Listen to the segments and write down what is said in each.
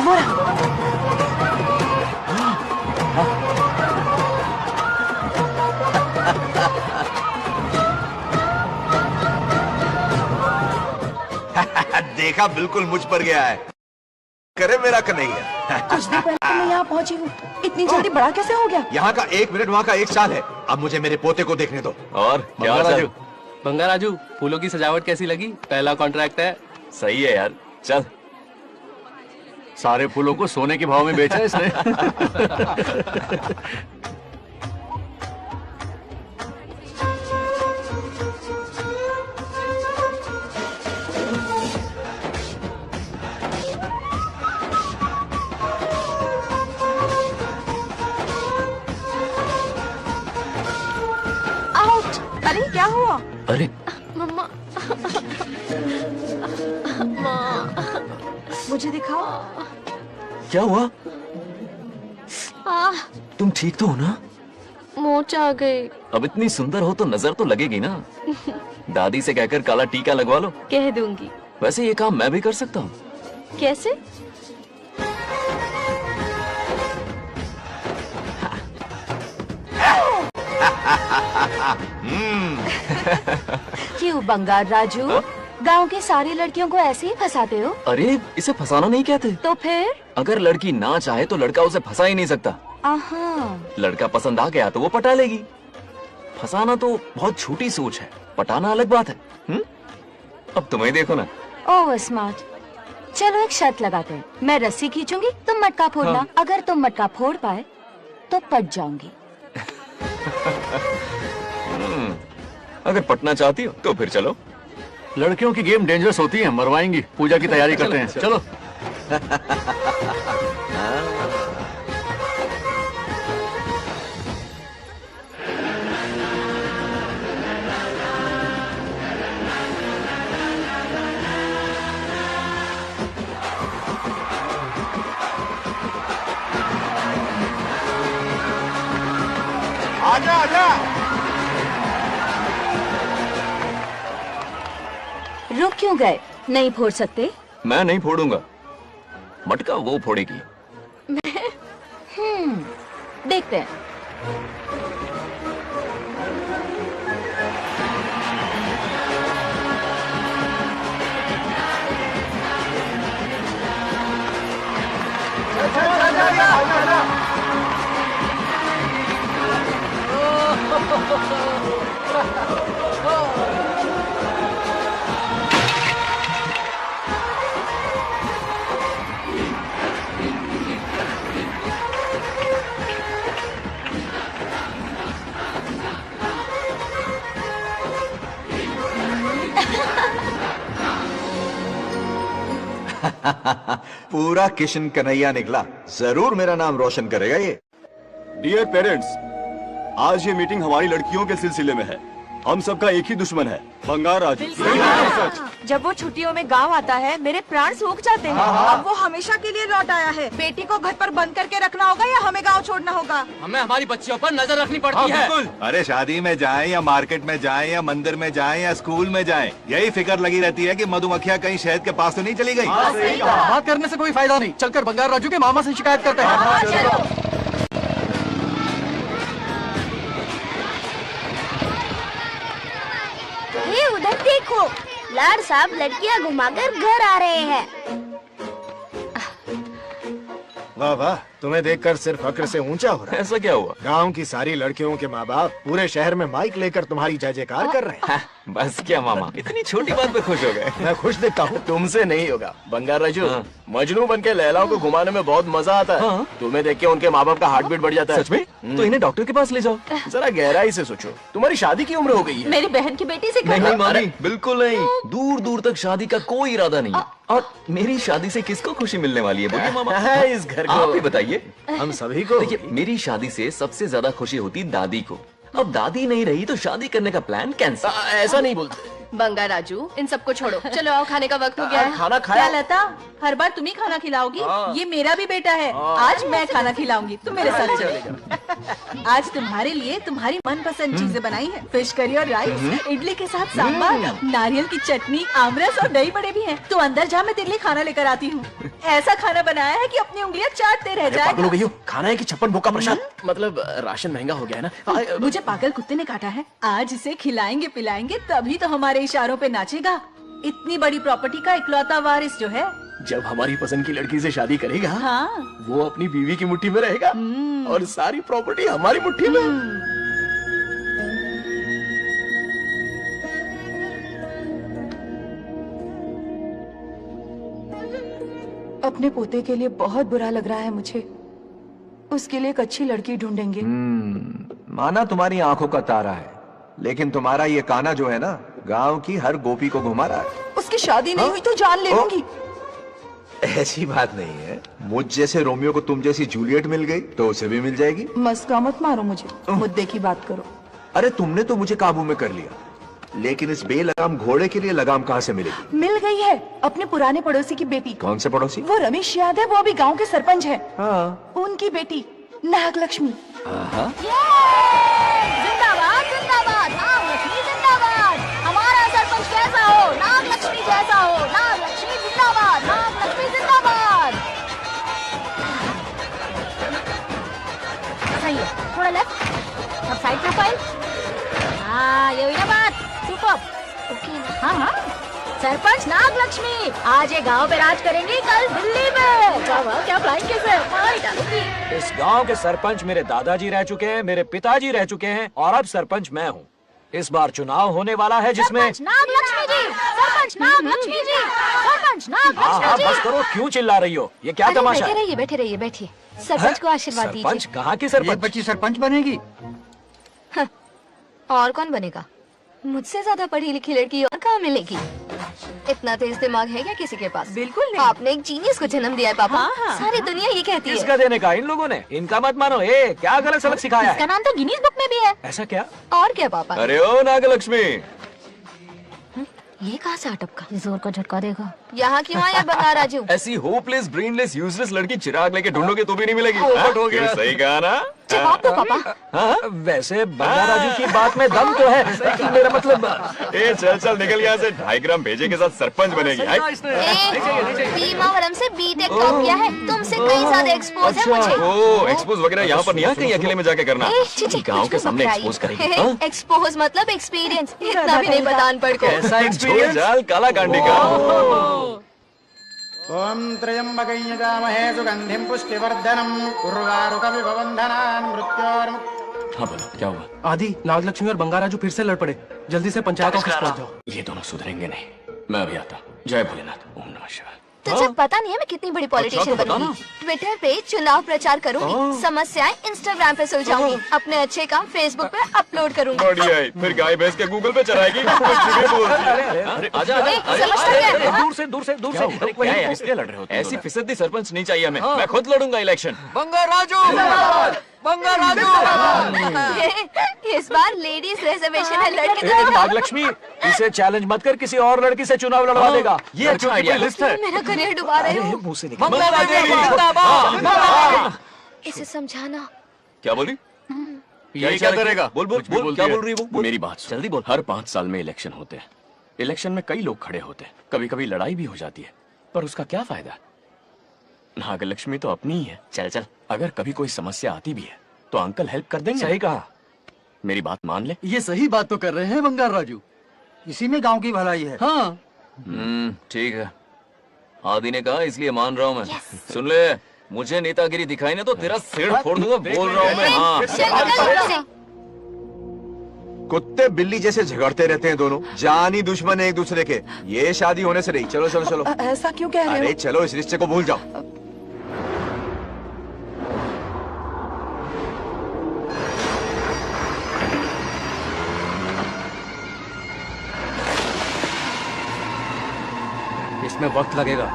वो रहा। देखा, बिल्कुल मुझ पर गया है। करे मेरा कन्हैया। कुछ दिन पहले मैं यहाँ पहुंची हूँ, इतनी जल्दी बड़ा कैसे हो गया? यहाँ का 1 मिनट, वहाँ का 1 साल है। अब मुझे मेरे पोते को देखने दो। और क्या राजू, बंगा राजू, फूलों की सजावट कैसी लगी? पहला कॉन्ट्रैक्ट है। सही है यार, चल। सारे फूलों को सोने के भाव में बेचा इसने। अरे क्या हुआ? अरे मम्मा। मुझे दिखाओ। क्या हुआ? आ, तुम ठीक तो हो ना? मोच आ गई। अब इतनी सुंदर हो तो नजर तो लगेगी ना। दादी से कहकर काला टीका लगवा लो। कह दूंगी। वैसे ये काम मैं भी कर सकता हूँ। कैसे? क्यों बंगार राजू, गांव की सारी लड़कियों को ऐसे ही फंसाते हो? अरे इसे फंसाना नहीं कहते। तो फिर? अगर लड़की ना चाहे तो लड़का उसे फंसा ही नहीं सकता। लड़का पसंद आ गया तो वो पटा लेगी। फंसाना तो बहुत छोटी सोच है, पटाना अलग बात है। अब तुम्हें देखो ना। Oh smart. चलो एक शर्त लगाते हैं, मैं रस्सी खींचूंगी, तुम मटका फोड़ना। हाँ। अगर तुम मटका फोड़ पाए तो पट जाऊंगी। अगर पटना चाहती हो तो फिर चलो। लड़कियों की गेम डेंजरस होती है, मरवाएंगी। पूजा की तैयारी करते हैं, चलो। आजा आजा। रुक क्यों गए? नहीं फोड़ सकते? मैं नहीं फोड़ूंगा, मटका वो फोड़ेगी। देखते हैं। पूरा किशन कन्हैया निकला। जरूर मेरा नाम रोशन करेगा ये। डियर पेरेंट्स, आज ये मीटिंग हमारी लड़कियों के सिलसिले में है। हम सबका एक ही दुश्मन है, बंगार राजू। जब वो छुट्टियों में गांव आता है, मेरे प्राण सूख जाते हैं। अब वो हमेशा के लिए लौट आया है। बेटी को घर पर बंद करके रखना होगा या हमें गांव छोड़ना होगा? हमें हमारी बच्चियों पर नजर रखनी पड़ती है। अरे शादी में जाएं या मार्केट में जाएं या मंदिर में जाएं या स्कूल में जाएं, यही फिक्र लगी रहती है कि मधुमक्खियां कहीं शहद के पास तो नहीं चली गई। बात करने से कोई फायदा नहीं, चलकर बंगार राजू के मामा से शिकायत करते हैं। ये उधर देखो, लाड साहब लड़कियां घुमाकर घर आ रहे हैं। वाह वाह, तुम्हें देखकर सिर्फ फक्र से ऊंचा हो रहा है। ऐसा क्या हुआ? गांव की सारी लड़कियों के माँ बाप पूरे शहर में माइक लेकर तुम्हारी जय जयकार कर रहे हैं। बस क्या मामा, इतनी छोटी बात पे खुश हो गए। मैं खुश दिखता हूँ। तुमसे नहीं होगा बंगार राजू। मजनू बन के लैलाओं को घुमाने में बहुत मजा आता है। तुम्हें देख के उनके माँ बाप का हार्ट बीट बढ़ जाता है। सच में? तो इन्हें डॉक्टर के पास ले जाओ। जरा गहराई से सोचो, तुम्हारी शादी की उम्र हो गई है। मेरी बहन की बेटी से नहीं मामी, बिल्कुल नहीं। दूर दूर तक शादी का कोई इरादा नहीं है। और मेरी शादी से किसको खुशी मिलने वाली है बोलिए मामा? है इस घर को। आप ही बताइए। हम सभी को। देखिए, मेरी शादी से सबसे ज्यादा खुशी होती दादी को। अब दादी नहीं रही तो शादी करने का प्लान कैंसिल। ऐसा नहीं बोलते। बंगार राजू, इन सबको छोड़ो, चलो आओ, खाने का वक्त हो गया है। खाना खाया? क्या लता, हर बार तुम ही खाना खिलाओगी? हाँ। ये मेरा भी बेटा है, आज मैं खाना खिलाऊंगी, तुम मेरे साथ चलो। आज तुम्हारे लिए तुम्हारी मनपसंद चीजें बनाई है, फिश करी और राइस, इडली के साथ सांभर, नारियल की चटनी, आमरस और दही बड़े भी हैं। तू अंदर जा, मैं तेरे लिए खाना लेकर आती हूँ। ऐसा खाना बनाया है कि अपनी उंगलियां चाटते रह पागल हो जाए। गई हो? खाना है कि 56 भोग का प्रसाद? मतलब राशन महंगा हो गया है ना। मुझे पागल कुत्ते ने काटा है, आज इसे खिलाएंगे पिलाएंगे तभी तो हमारे इशारों पे नाचेगा। इतनी बड़ी प्रॉपर्टी का इकलौता वारिस जो है। जब हमारी पसंद की लड़की से शादी करेगा, हाँ। वो अपनी बीवी की मुट्ठी में रहेगा और सारी प्रॉपर्टी हमारी मुट्ठी में। अपने पोते के लिए बहुत बुरा लग रहा है मुझे। उसके लिए एक अच्छी लड़की ढूंढेंगे। माना तुम्हारी आंखों का तारा है, लेकिन तुम्हारा ये काना जो है ना, गांव की हर गोपी को घुमा रहा है। उसकी शादी नहीं हुई तो जान ले लूंगी। ऐसी बात नहीं है, मुझ जैसे रोमियो को तुम जैसी जूलियट मिल गई तो उसे भी मिल जाएगी। मस्का मत मारो मुझे, मुद्दे की बात करो। अरे तुमने तो मुझे काबू में कर लिया, लेकिन इस बेलगाम घोड़े के लिए लगाम कहाँ से मिलेगी? मिल गई है, अपने पुराने पड़ोसी की बेटी। कौन से पड़ोसी? वो रमेश याद है, वो अभी गांव के सरपंच है। हाँ। उनकी बेटी नागलक्ष्मी। जिंदाबाद जिंदाबाद, नागलक्ष्मी जिंदाबाद। हमारा सरपंच कैसा हो? नागलक्ष्मी जैसा हो। नागलक्ष्मी जिंदाबाद, नागलक्ष्मी जिंदाबाद। सही है, थोड़ा लेफ्ट, अब साइड प्रोफाइल। हाँ, ये हुई ना बात। सुपर, ओके ना? हाँ हाँ। सरपंच नागलक्ष्मी आज ये गांव पे राज करेंगी, कल दिल्ली में। क्या फ्लाइंग किस है? इस गांव के सरपंच मेरे दादाजी रह चुके हैं, मेरे पिताजी रह चुके हैं और अब सरपंच मैं हूँ। इस बार चुनाव होने वाला है जिसमें नागलक्ष्मी जी, सरपंच नागलक्ष्मी जी, सरपंच नागलक्ष्मी जी। बस करो, क्यों चिल्ला रही हो? ये क्या तमाशा है? बैठे रहिए बैठिए। सरपंच को आशीर्वाद दीजिए। सरपंच कहाँ की सरपंच? बच्ची सरपंच बनेगी। और कौन बनेगा? मुझसे ज्यादा पढ़ी लिखी लड़की और कहाँ मिलेगी? इतना तेज दिमाग है क्या किसी के पास? बिल्कुल नहीं। आपने एक जीनियस को जन्म दिया है पापा। सारी दुनिया ये कहती है। किसका देने का? इन लोगों ने। इनका मत मानो। क्या गलत सलत सिखाया इसका है? नाम तो गिनीज बुक में भी है। ऐसा क्या? और क्या पापा? अरे ओ नागलक्ष्मी, ये कहाँ से अटपका? जोर का झटका देगा। यहाँ क्यों आया बंगार राजू? ऐसी होपलेस ब्रेनलेस यूजलेस लड़की चिराग लेके ढूंढोगे तो भी नहीं मिलेगी। पोपट हो गया। सही कहा ना? जवाब दो पापा। हाँ, वैसे बंगार राजू की बात में दम तो है, लेकिन मेरा मतलब। चल चल निकल यहाँ से। 2.5 ग्राम भेजे के साथ सरपंच बनेगी। बीमावरम से बीटेक टॉप किया है, तुमसे कई ज्यादा एक्सपोज है मुझे। ओ एक्सपोज वगैरह यहाँ पर नहीं है, कहीं अकेले में जाके करना। गांव के सामने एक्सपोज करेगी। एक्सपोज मतलब एक्सपीरियंस, इतना भी नहीं पता अनपढ़ को। ऐसा एक्सपीरियंस? जाल काला कांडी का। ओम त्र्यंबकं यजामहे सुगंधिं पुष्टिवर्धनम् उर्वारुकविभवन्धनान् मृत्योर्मुक्। हाँ बोलो, क्या हुआ? आदि, नागलक्ष्मी और बंगार राजू फिर से लड़ पड़े। जल्दी से पंचायत ऑफिस पहुंच जाओ। ये दोनों सुधरेंगे नहीं। मैं अभी आता। जय भोलेनाथ। ओम नमः शिवाय। तुझे पता नहीं है मैं कितनी बड़ी पॉलिटिशियन बनूंगी। ट्विटर पे चुनाव प्रचार करूंगी, समस्याएं इंस्टाग्राम पे सुलझाऊंगी, अपने अच्छे काम फेसबुक पे अपलोड करूंगी। बढ़िया है, फिर गाय भैंस के गूगल पे चराएगी। दूर से इसलिए लड़ रहे हो? ऐसी फिसदी सरपंच नहीं चाहिए हमें। मैं खुद लड़ूंगा इलेक्शन। बंगार राजू, बंगार राजू। इस बार लेडीज रिजर्वेशन है, लड़के तो नागलक्ष्मी, इसे चैलेंज मत कर, किसी और लड़की से चुनाव लड़वा देगा। ये अच्छा आइडिया लिस्ट है। मेरा करियर डुबा रहे हो। मुंह से निकल। इसे समझाना। क्या बोली? ये क्या करेगा? बोल बोल बोल, क्या बोल रही है वो? मेरी बात सुन। जल्दी बोल। हर 5 साल में इलेक्शन होते हैं। इलेक्शन में कई लोग खड़े होते हैं, कभी कभी लड़ाई भी हो जाती है, पर उसका क्या फायदा? नागलक्ष्मी तो अपनी ही है। चल चल, अगर कभी कोई समस्या आती भी है तो अंकल हेल्प कर देंगे। सही कहा। मेरी बात मान ले। ये सही बात तो कर रहे हैं बंगार राजू। इसी में गांव की भलाई है। हाँ। ठीक है, आदि ने कहा इसलिए मान रहा हूँ मैं। सुन ले, मुझे नेतागिरी दिखाई ना तो तेरा सिर फोड़ दूंगा। बोल रहा हूँ मैं। हाँ। कुत्ते बिल्ली जैसे झगड़ते रहते हैं दोनों, जानी दुश्मन है एक दूसरे के। ये शादी होने से नहीं। चलो चलो चलो। ऐसा क्यों कह रहे हो? अरे चलो, इस रिश्ते को भूल जाओ। इसमें वक्त लगेगा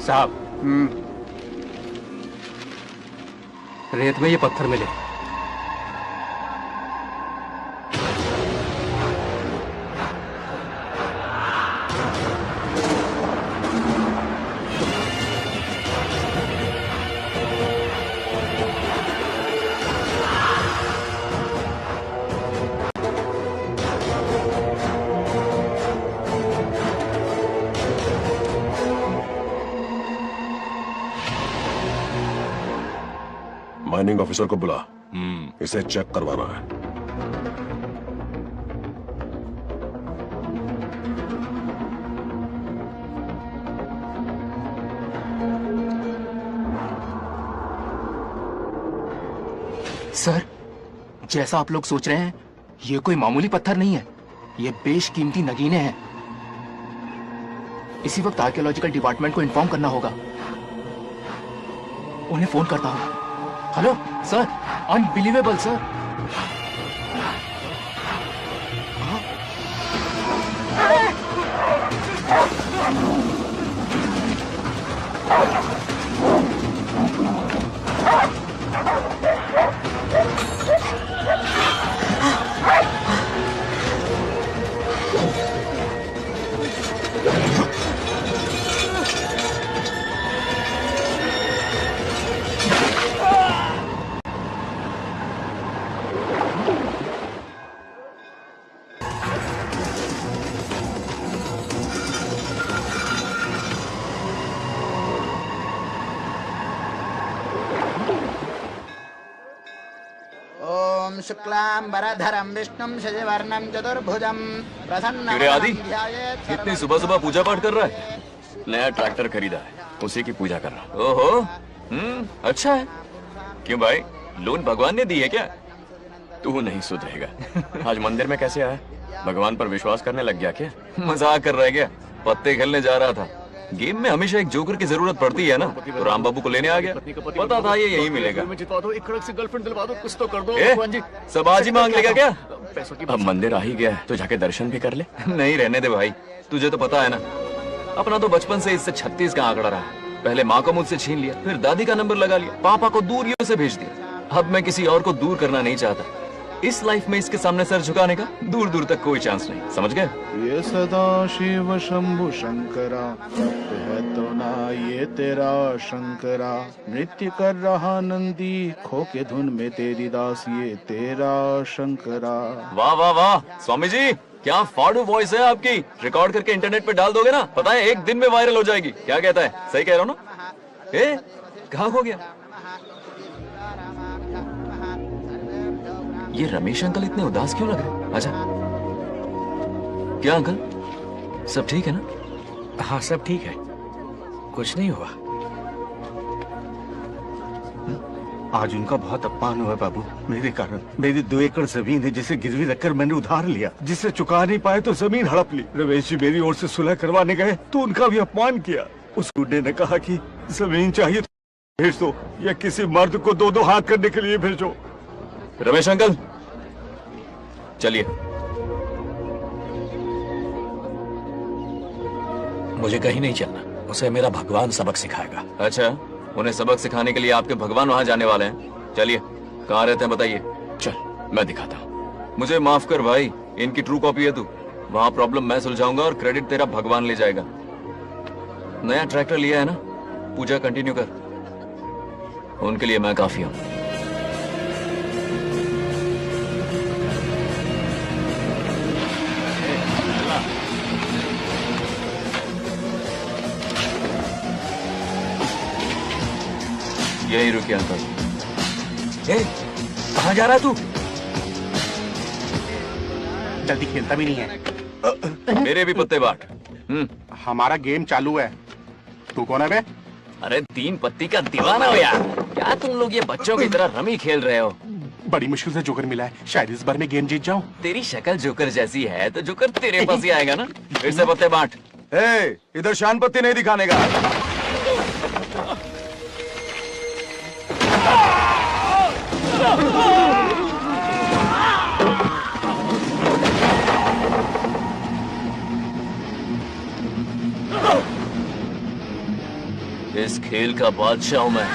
साहब। रेत में ये पत्थर मिले। माइनिंग ऑफिसर को बुला, इसे चेक करवाना है। सर, जैसा आप लोग सोच रहे हैं, ये कोई मामूली पत्थर नहीं है, ये बेशकीमती नगीने हैं। इसी वक्त आर्कियोलॉजिकल डिपार्टमेंट को इन्फॉर्म करना होगा। उन्हें फोन करता हूं। Hello sir, unbelievable sir. ओम शुक्लांबरधरं विष्णुं शशिवर्णं चतुर्भुजं मेरे आदि, प्रसन्नं इतनी सुबह सुबह पूजा पाठ कर रहा है? नया ट्रैक्टर खरीदा है, उसी की पूजा कर रहा हूँ। ओहो, अच्छा है। क्यों भाई, लोन भगवान ने दी है क्या? तू नहीं सुधरेगा। आज मंदिर में कैसे आया? भगवान पर विश्वास करने लग गया क्या? मजाक कर रहा है क्या? पत्ते खेलने जा रहा था। गेम में हमेशा एक जोकर की जरूरत पड़ती है ना, तो राम बाबू को लेने आ गया। पता था ये यही मिलेगा। एक कड़क से गर्लफ्रेंड दिलवा दो, कुछ तो कर दो। सब आज ही मांग लेगा क्या? अब मंदिर आ ही गया है तो जाके दर्शन भी कर ले। नहीं, रहने दे भाई, तुझे तो पता है ना, अपना तो बचपन से इससे 36 का आंकड़ा रहा है। पहले माँ को मुझसे छीन लिया, फिर दादी का नंबर लगा लिया, पापा को दूरियों से भेज दिया। अब मैं किसी और को दूर करना नहीं चाहता। इस लाइफ में इसके सामने सर झुकाने का दूर दूर तक कोई चांस नहीं, समझ गए? ये सदा शिव शंभु शंकरा, है तो ना ये तेरा शंकरा। नृत्य कर रहा नंदी, खो के धुन में तेरी दास, ये तेरा शंकरा। वाह वाह वाह, स्वामी जी क्या फाड़ू वॉइस है आपकी। रिकॉर्ड करके इंटरनेट पे डाल दोगे ना, पता है एक दिन में वायरल हो जाएगी। क्या कहता है, सही कह रहा हूँ ना? कहाँ हो गया ये रमेश अंकल? इतने उदास क्यों लग रहे? अच्छा, क्या अंकल, सब ठीक है ना? हाँ सब ठीक है, कुछ नहीं हुआ। आज उनका बहुत अपमान हुआ बाबू, मेरे कारण। मेरी 2 एकड़ जमीन है जिसे गिरवी रखकर मैंने उधार लिया, जिसे चुका नहीं पाए तो जमीन हड़प ली। रमेश जी मेरी ओर से सुलह करवाने गए तो उनका भी अपमान किया। उस बूढ़े ने कहा कि जमीन चाहिए तो भेज दो, या किसी मर्द को 2-2 हाथ करने के लिए भेजो। रमेश अंकल चलिए। मुझे कहीं नहीं चलना, उसे मेरा भगवान सबक सिखाएगा। अच्छा, उन्हें सबक सिखाने के लिए आपके भगवान वहां जाने वाले हैं? चलिए, कहाँ रहते हैं बताइए। चल मैं दिखाता हूँ। मुझे माफ कर भाई, इनकी ट्रू कॉपी है तू। वहां प्रॉब्लम मैं सुलझाऊंगा और क्रेडिट तेरा भगवान ले जाएगा। नया ट्रैक्टर लिया है ना, पूजा कंटिन्यू कर, उनके लिए मैं काफी हूँ। यही रुकिए अंकल। कहाँ जा रहा तू? जल्दी खेलता भी नहीं है। मेरे भी पत्ते बांट। हमारा गेम चालू है। तू कौन है बे? अरे 3 पत्ती का दीवाना हो यार, क्या तुम लोग ये बच्चों की तरह रमी खेल रहे हो? बड़ी मुश्किल से जोकर मिला है, शायद इस बार में गेम जीत जाऊं। तेरी शक्ल जोकर जैसी है तो जोकर तेरे पास ही आएगा ना। फिर से पत्ते बांट। इधर शान पत्ती नहीं दिखाने का। इस खेल का बादशाह हूं मैं।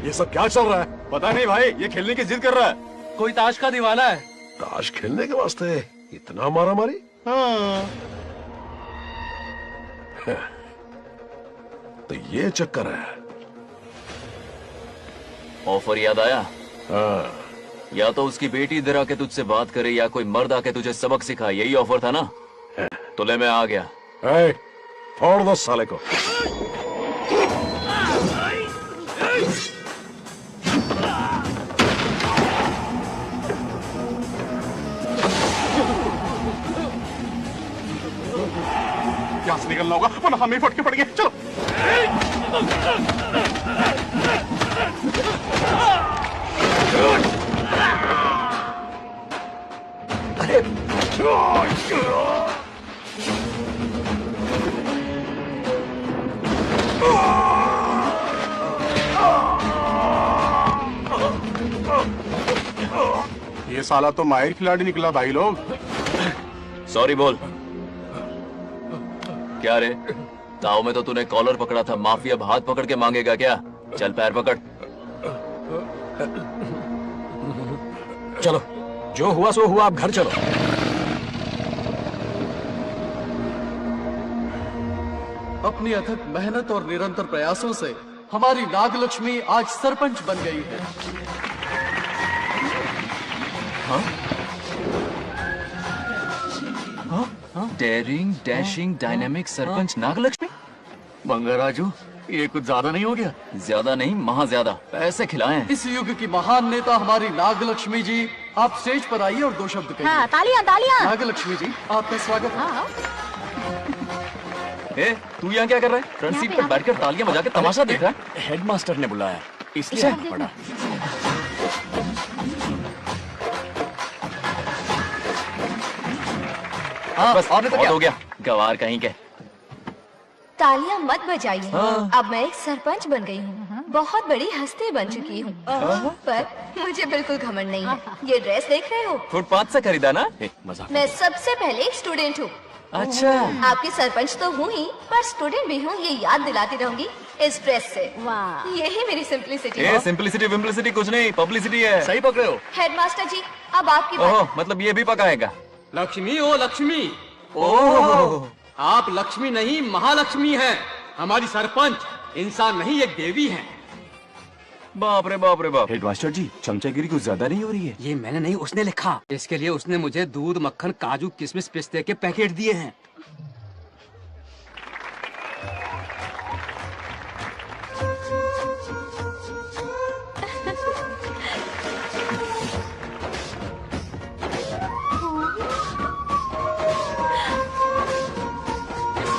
ये सब क्या चल रहा है? पता नहीं भाई, ये खेलने की जिद कर रहा है। कोई ताश का दीवाना है। ताश खेलने के वास्ते इतना मारा मारी? हाँ। तो ये चक्कर है। ऑफर याद आया? हाँ, या तो उसकी बेटी इधर आके तुझसे बात करे या कोई मर्द आके तुझे सबक सिखाए, यही ऑफर था ना? तो ले मैं आ गया। फोड़ दो साले को। यहाँ से निकलना होगा वरना हम ही फटके पड़ गए। चलो। अरे ये साला तो माहिर खिलाड़ी निकला भाई लोग। सॉरी बोल। क्या रे, ताऊ में तो तूने कॉलर पकड़ा था, माफिया अब हाथ पकड़ के मांगेगा क्या? चल पैर पकड़। चलो, जो हुआ सो हुआ, अब घर चलो। अपनी अथक मेहनत और निरंतर प्रयासों से हमारी नागलक्ष्मी आज सरपंच बन गई है। Daring, dashing, dynamic sarpanch Nagalakshmi. Bangaraju, ये कुछ ज्यादा नहीं हो गया? ज्यादा नहीं, महा ज्यादा। पैसे खिलाएं। इस युग की महान नेता हमारी नागलक्ष्मी जी, आप स्टेज पर आइए और 2 शब्द कहिए। हाँ, तालियां तालियां। नागलक्ष्मी जी, आपका स्वागत है। ए, तू यहाँ क्या कर रहा है? फ्रंट सीट पर बैठकर तालियां बजा के तमाशा देख रहा है? हेडमास्टर ने बुलाया, इसलिए पड़ा। हाँ, बस और तो हो गया, गवार कहीं के। तालियां मत बजाइए। अब मैं एक सरपंच बन गई हूँ, बहुत बड़ी हस्ती बन चुकी हूँ। पर मुझे बिल्कुल घमंड नहीं है। ये ड्रेस देख रहे हो? फुटपाथ से खरीदा ना? मजाक। मैं सबसे पहले एक स्टूडेंट हूँ। अच्छा। आपकी सरपंच तो हूँ ही, पर स्टूडेंट भी हूँ, ये याद दिलाती रहूंगी इस ड्रेस से। वाह, यही मेरी सिंप्लिसिटी है। सिंप्लिसिटी विम्प्लिसिटी कुछ नहीं, पब्लिसिटी है। सही पकड़े हो। हेडमास्टर जी, अब आपकी बात। मतलब ये भी पकाएगा? लक्ष्मी, ओ लक्ष्मी। ओह, आप लक्ष्मी नहीं, महालक्ष्मी हैं। हमारी सरपंच इंसान नहीं, एक देवी हैं। बाप रे बाप रे बाप। हेडमास्टर जी, चमचागिरी कुछ ज्यादा नहीं हो रही है? ये मैंने नहीं, उसने लिखा। इसके लिए उसने मुझे दूध, मक्खन, काजू, किशमिश, पिस्ते के पैकेट दिए हैं।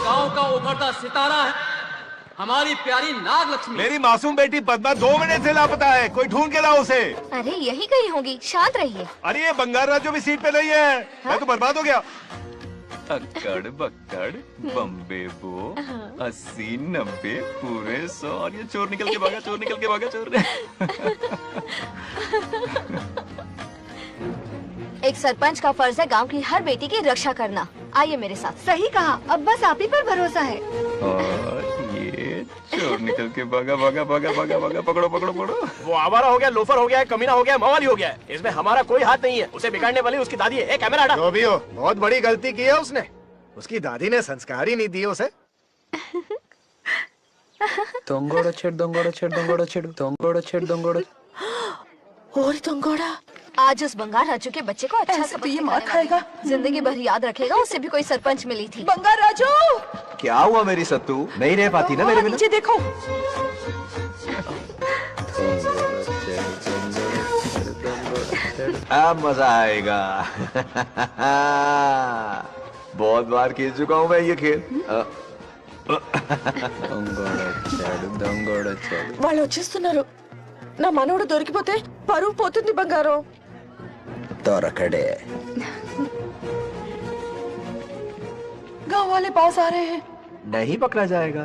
गांव का उभरता सितारा है हमारी प्यारी नागलक्ष्मी। मेरी मासूम बेटी पद्मा 2 महीने से लापता है, कोई ढूंढ के लाओ उसे। अरे यही कहीं होगी, शांत रहिए। अरे ये बंगार राजू भी सीट पे नहीं है। मैं तो बर्बाद हो गया। अक्कड़ बक्कड़ बम्बे बो 80 90 पूरे 100 और ये चोर निकल के भागा, चोर निकल के भागा, चोर। एक सरपंच का फर्ज है गांव की हर बेटी की रक्षा करना। आइए मेरे साथ। सही कहा, अब बस आप ही पर भरोसा है। और ये चोर निकल के भागा भागा भागा भागा भागा, पकड़ो पकड़ो पकड़ो। वो आवारा हो गया, लोफर हो गया, कमीना हो गया, मवाली हो गया। इसमें हमारा कोई हाथ नहीं है। उसे बिगाड़ने वाली उसकी दादी है। कैमरा हटा। जो भी हो, बहुत बड़ी गलती की है उसने। उसकी दादी ने संस्कार ही नहीं दिए उसे। दंगोड़ा छेड़, दंगोड़ा छेड़, दंगोड़ा छेड़, दंगोड़ा छेड़, दंगोड़ा। और दंगोड़ा। आज उस बंगार राजू के बच्चे को अच्छा सबक ये मार खाएगा, जिंदगी भर याद रखेगा। उसे भी कोई सरपंच मिली थी। बंगार राजू, क्या हुआ मेरी सत्तू? नहीं रह पाती ना मेरे बिना? नीचे देखो। अब मजा आएगा। बहुत बार खेल चुका हूँ मैं ये खेल। వాళ్ళు వచ్చేస్తున్నారు. నా మనవడు దొరికిపోతే పరువు పోతుంది బంగారం. दौरकड़े गांव वाले पास आ रहे हैं. नहीं पकड़ा जाएगा।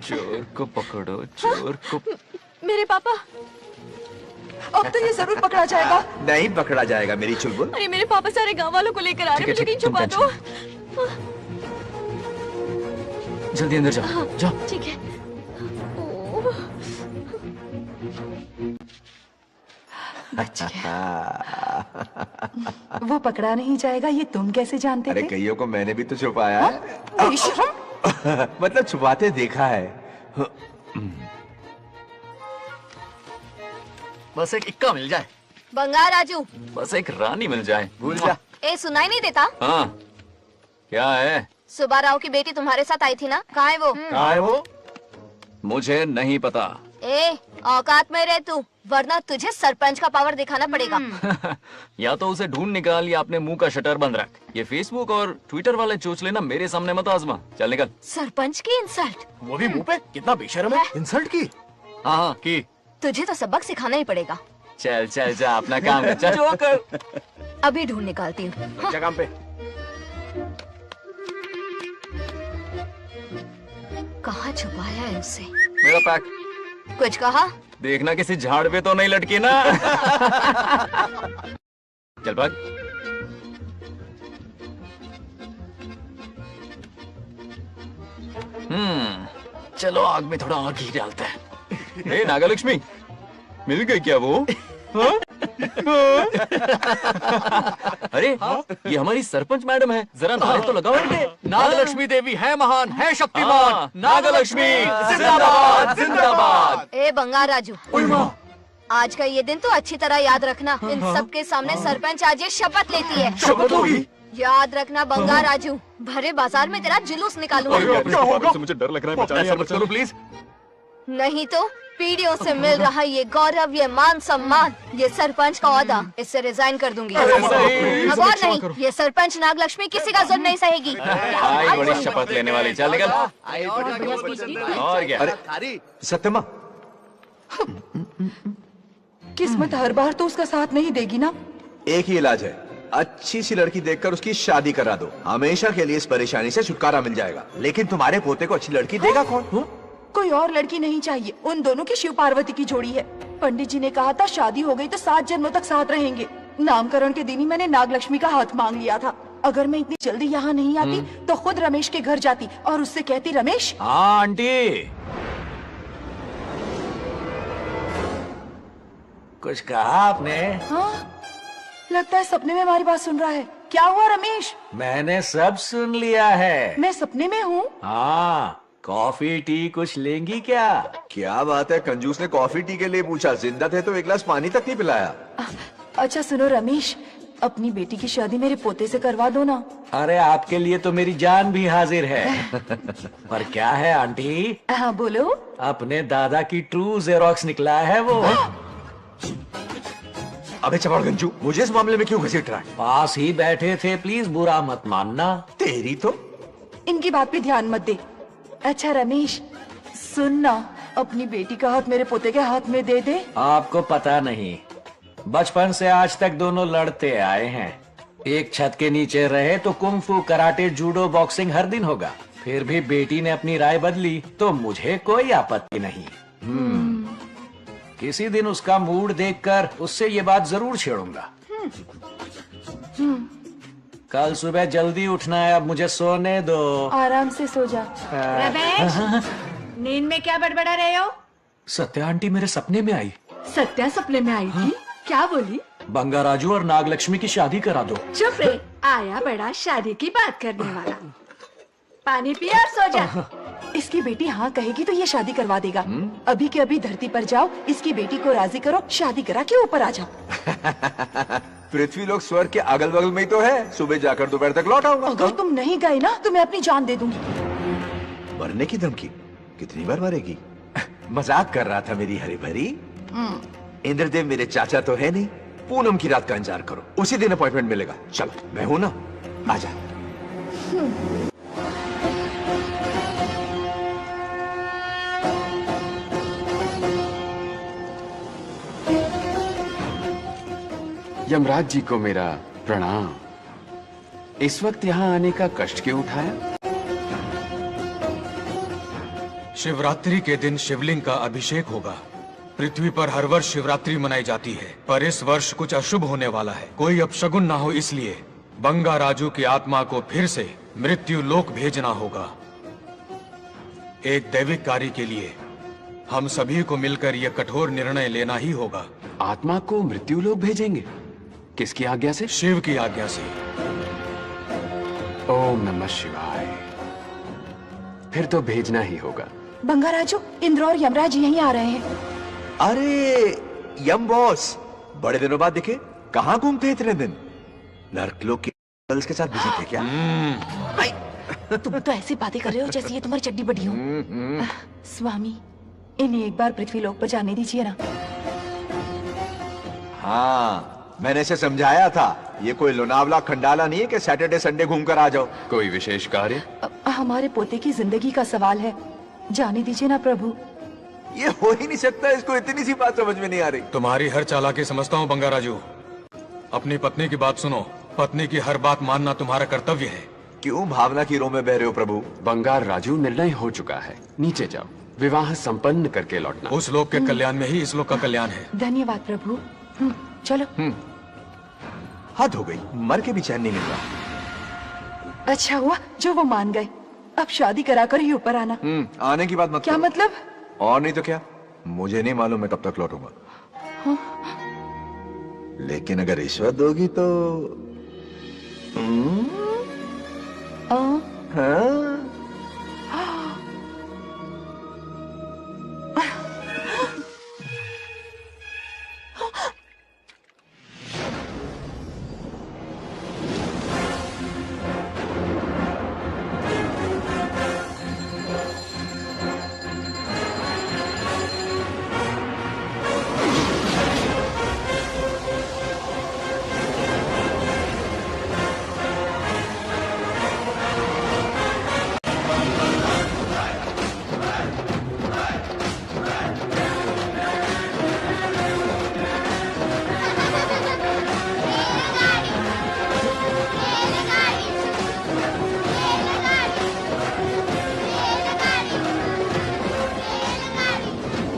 चोर को पकड़ो, चोर को। मेरे पापा, अब तो ये जरूर पकड़ा जाएगा। नहीं पकड़ा जाएगा मेरी चुलबुल। अरे मेरे पापा सारे गांव वालों को लेकर आ रहे हैं, मुझे कहीं छुपा दो। जल्दी अंदर जाओ, जाओ। ठीक है। वो पकड़ा नहीं जाएगा, ये तुम कैसे जानते अरे थे? कईयों को मैंने भी तो छुपाया है। मतलब छुपाते देखा है। बस एक इक्का मिल जाए। बंगार राजू, बस एक रानी मिल जाए। भूल जा। ए सुनाई नहीं देता? हाँ, क्या है? सुबह राव की बेटी तुम्हारे साथ आई थी ना, कहाँ है वो? कहाँ है वो? मुझे नहीं पता। ए औकात में रह तू, वरना तुझे सरपंच का पावर दिखाना पड़ेगा। या तो उसे ढूंढ निकाल या अपने मुंह का शटर बंद रख। ये फेसबुक और ट्विटर वाले चोचले ना मेरे सामने मत आजमा। चल निकल। सरपंच की इंसल्ट? वो भी मुंह पे? कितना बेशर्म है। इंसल्ट की? हाँ हाँ की। तुझे तो सबक सिखाना ही पड़ेगा। चल चल जा अपना काम कर। चल जो कर। अभी ढूंढ निकालती हूँ। जा काम पे। कहाँ छुपाया है उसे? मेरा पैक। कुछ कहा? देखना किसी झाड़ पे तो नहीं लटकी ना। चल भाग। चलो आग में थोड़ा और घी डालते हैं। हे नागलक्ष्मी, मिल गई क्या वो? हाँ? अरे ये हमारी सरपंच मैडम है, जरा नारे तो लगाओ इनके। नागलक्ष्मी देवी है महान, है शक्तिमान। नागलक्ष्मी जिंदाबाद जिंदाबाद। ए बंगार राजू, आज का ये दिन तो अच्छी तरह याद रखना। इन सबके सामने सरपंच आज ये शपथ लेती है। शपथ होगी? याद रखना बंगार राजू, भरे बाजार में तेरा जुलूस निकालूंगा। मुझे डर लग रहा है, बचाइए करो प्लीज। नहीं तो पीढ़ियों से मिल रहा ये गौरव, ये मान सम्मान, ये सरपंच का ओहदा, इससे रिजाइन कर दूंगी। अब और नहीं, ये सरपंच नागलक्ष्मी किसी का जुल्म नहीं सहेगी। आई बड़ी शपथ लेने वाली। चल निकल। और क्या? अरे सत्यमा, किस्मत हर बार तो उसका साथ नहीं देगी ना। एक ही इलाज है, अच्छी सी लड़की देखकर उसकी शादी करा दो। हमेशा के लिए इस परेशानी से छुटकारा मिल जाएगा। लेकिन तुम्हारे पोते को अच्छी लड़की देगा कौन? कोई और लड़की नहीं चाहिए, उन दोनों की शिव पार्वती की जोड़ी है। पंडित जी ने कहा था शादी हो गई तो 7 जन्मों तक साथ रहेंगे। नामकरण के दिन ही मैंने नागलक्ष्मी का हाथ मांग लिया था। अगर मैं इतनी जल्दी यहाँ नहीं आती तो खुद रमेश के घर जाती और उससे कहती, रमेश। हाँ आंटी, कुछ कहा आपने? हाँ, लगता है सपने में हमारी बात सुन रहा है। क्या हुआ रमेश? मैंने सब सुन लिया है। मैं सपने में हूँ? हाँ, कॉफी टी कुछ लेंगी क्या? क्या बात है, कंजूस ने कॉफी टी के लिए पूछा, जिंदा थे तो एक गिलास पानी तक नहीं पिलाया। अच्छा सुनो रमेश, अपनी बेटी की शादी मेरे पोते से करवा दो ना। अरे आपके लिए तो मेरी जान भी हाजिर है। पर क्या है आंटी? हाँ बोलो। अपने दादा की ट्रू जेरोक्स निकला है वो। अबे चपड़ गंजू, मुझे इस मामले में क्यों घसीट रहा है? पास ही बैठे थे, प्लीज बुरा मत मानना। तेरी तो। इनकी बात पे ध्यान मत दे। अच्छा रमेश सुन ना, अपनी बेटी का हाथ मेरे पोते के हाथ में दे दे। आपको पता नहीं, बचपन से आज तक दोनों लड़ते आए हैं। एक छत के नीचे रहे तो कुंफू, कराटे, जूडो, बॉक्सिंग हर दिन होगा। फिर भी बेटी ने अपनी राय बदली तो मुझे कोई आपत्ति नहीं। किसी दिन उसका मूड देखकर उससे ये बात जरूर छेड़ूंगा। कल सुबह जल्दी उठना है, अब मुझे सोने दो। आराम से सो जा। रमेश, नींद में क्या बड़बड़ा रहे हो? सत्या आंटी मेरे सपने में आई। सत्या सपने में आई थी? क्या बोली? बंगाराजू और नागलक्ष्मी की शादी करा दो। चुप रे, आया बड़ा शादी की बात करने वाला। पानी पिया और सो जा। इसकी बेटी हाँ कहेगी तो ये शादी करवा देगा। अभी के अभी धरती पर जाओ, इसकी बेटी को राजी करो, शादी करा के ऊपर आ जाओ। पृथ्वी लोग स्वर्ग के अगल बगल में ही तो है, सुबह जाकर दोपहर तक लौट आऊंगा। अगर तुम नहीं गए ना तो मैं अपनी जान दे दूंगी। मरने की धमकी? कितनी बार मरेगी? मजाक कर रहा था मेरी हरी भरी। इंद्रदेव मेरे चाचा तो है नहीं। पूनम की रात का इंतजार करो, उसी दिन अपॉइंटमेंट मिलेगा। चलो मैं हूं ना, आजा। यमराज जी को मेरा प्रणाम। इस वक्त यहाँ आने का कष्ट क्यों उठाया? शिवरात्रि के दिन शिवलिंग का अभिषेक होगा। पृथ्वी पर हर वर्ष शिवरात्रि मनाई जाती है, पर इस वर्ष कुछ अशुभ होने वाला है। कोई अपशगुन ना हो, इसलिए बंगाराजू की आत्मा को फिर से मृत्यु लोक भेजना होगा। एक दैविक कार्य के लिए हम सभी को मिलकर यह कठोर निर्णय लेना ही होगा। आत्मा को मृत्यु लोक भेजेंगे? किसकी आज्ञा से? शिव की आज्ञा से। ओम नमः शिवाय। फिर तो भेजना ही होगा। बंगाराजू, इंद्र और यमराज यहीं आ रहे हैं। अरे यम बॉस, बड़े दिनों बाद दिखे। कहाँ घूमते इतने दिन? नर्क लोग के गर्ल्स के साथ बिजी थे क्या? तुम तो ऐसी बातें कर रहे हो जैसे ये तुम्हारी चड्डी बड़ी हो। स्वामी, इन्हें एक बार पृथ्वी लोक पर जाने दीजिए ना। हाँ, मैंने इसे समझाया था, ये कोई लोनावला खंडाला नहीं है कि सैटरडे संडे घूम कर आ जाओ। कोई विशेष कार्य? हमारे पोते की जिंदगी का सवाल है, जाने दीजिए ना प्रभु। ये हो ही नहीं सकता, इसको इतनी सी बात समझ में नहीं आ रही। तुम्हारी हर चालाकी समझता हूँ बंगाराजू। अपनी पत्नी की बात सुनो, पत्नी की हर बात मानना तुम्हारा कर्तव्य है। क्यों भावना की रो में बह रहे हो प्रभु? बंगार राजू, निर्णय हो चुका है, नीचे जाओ, विवाह संपन्न करके लौटना। उस लोक के कल्याण में ही इस लोक का कल्याण है। धन्यवाद प्रभु। चलो। हद हो गई, मर के भी चैन नहीं मिल रहा। अच्छा हुआ जो वो मान गए, अब शादी कराकर ही ऊपर आना। आने की बात मत क्या करो। मतलब? और नहीं तो क्या, मुझे नहीं मालूम मैं कब तक लौटूंगा। लेकिन अगर रिश्वत दोगी तो हाँ?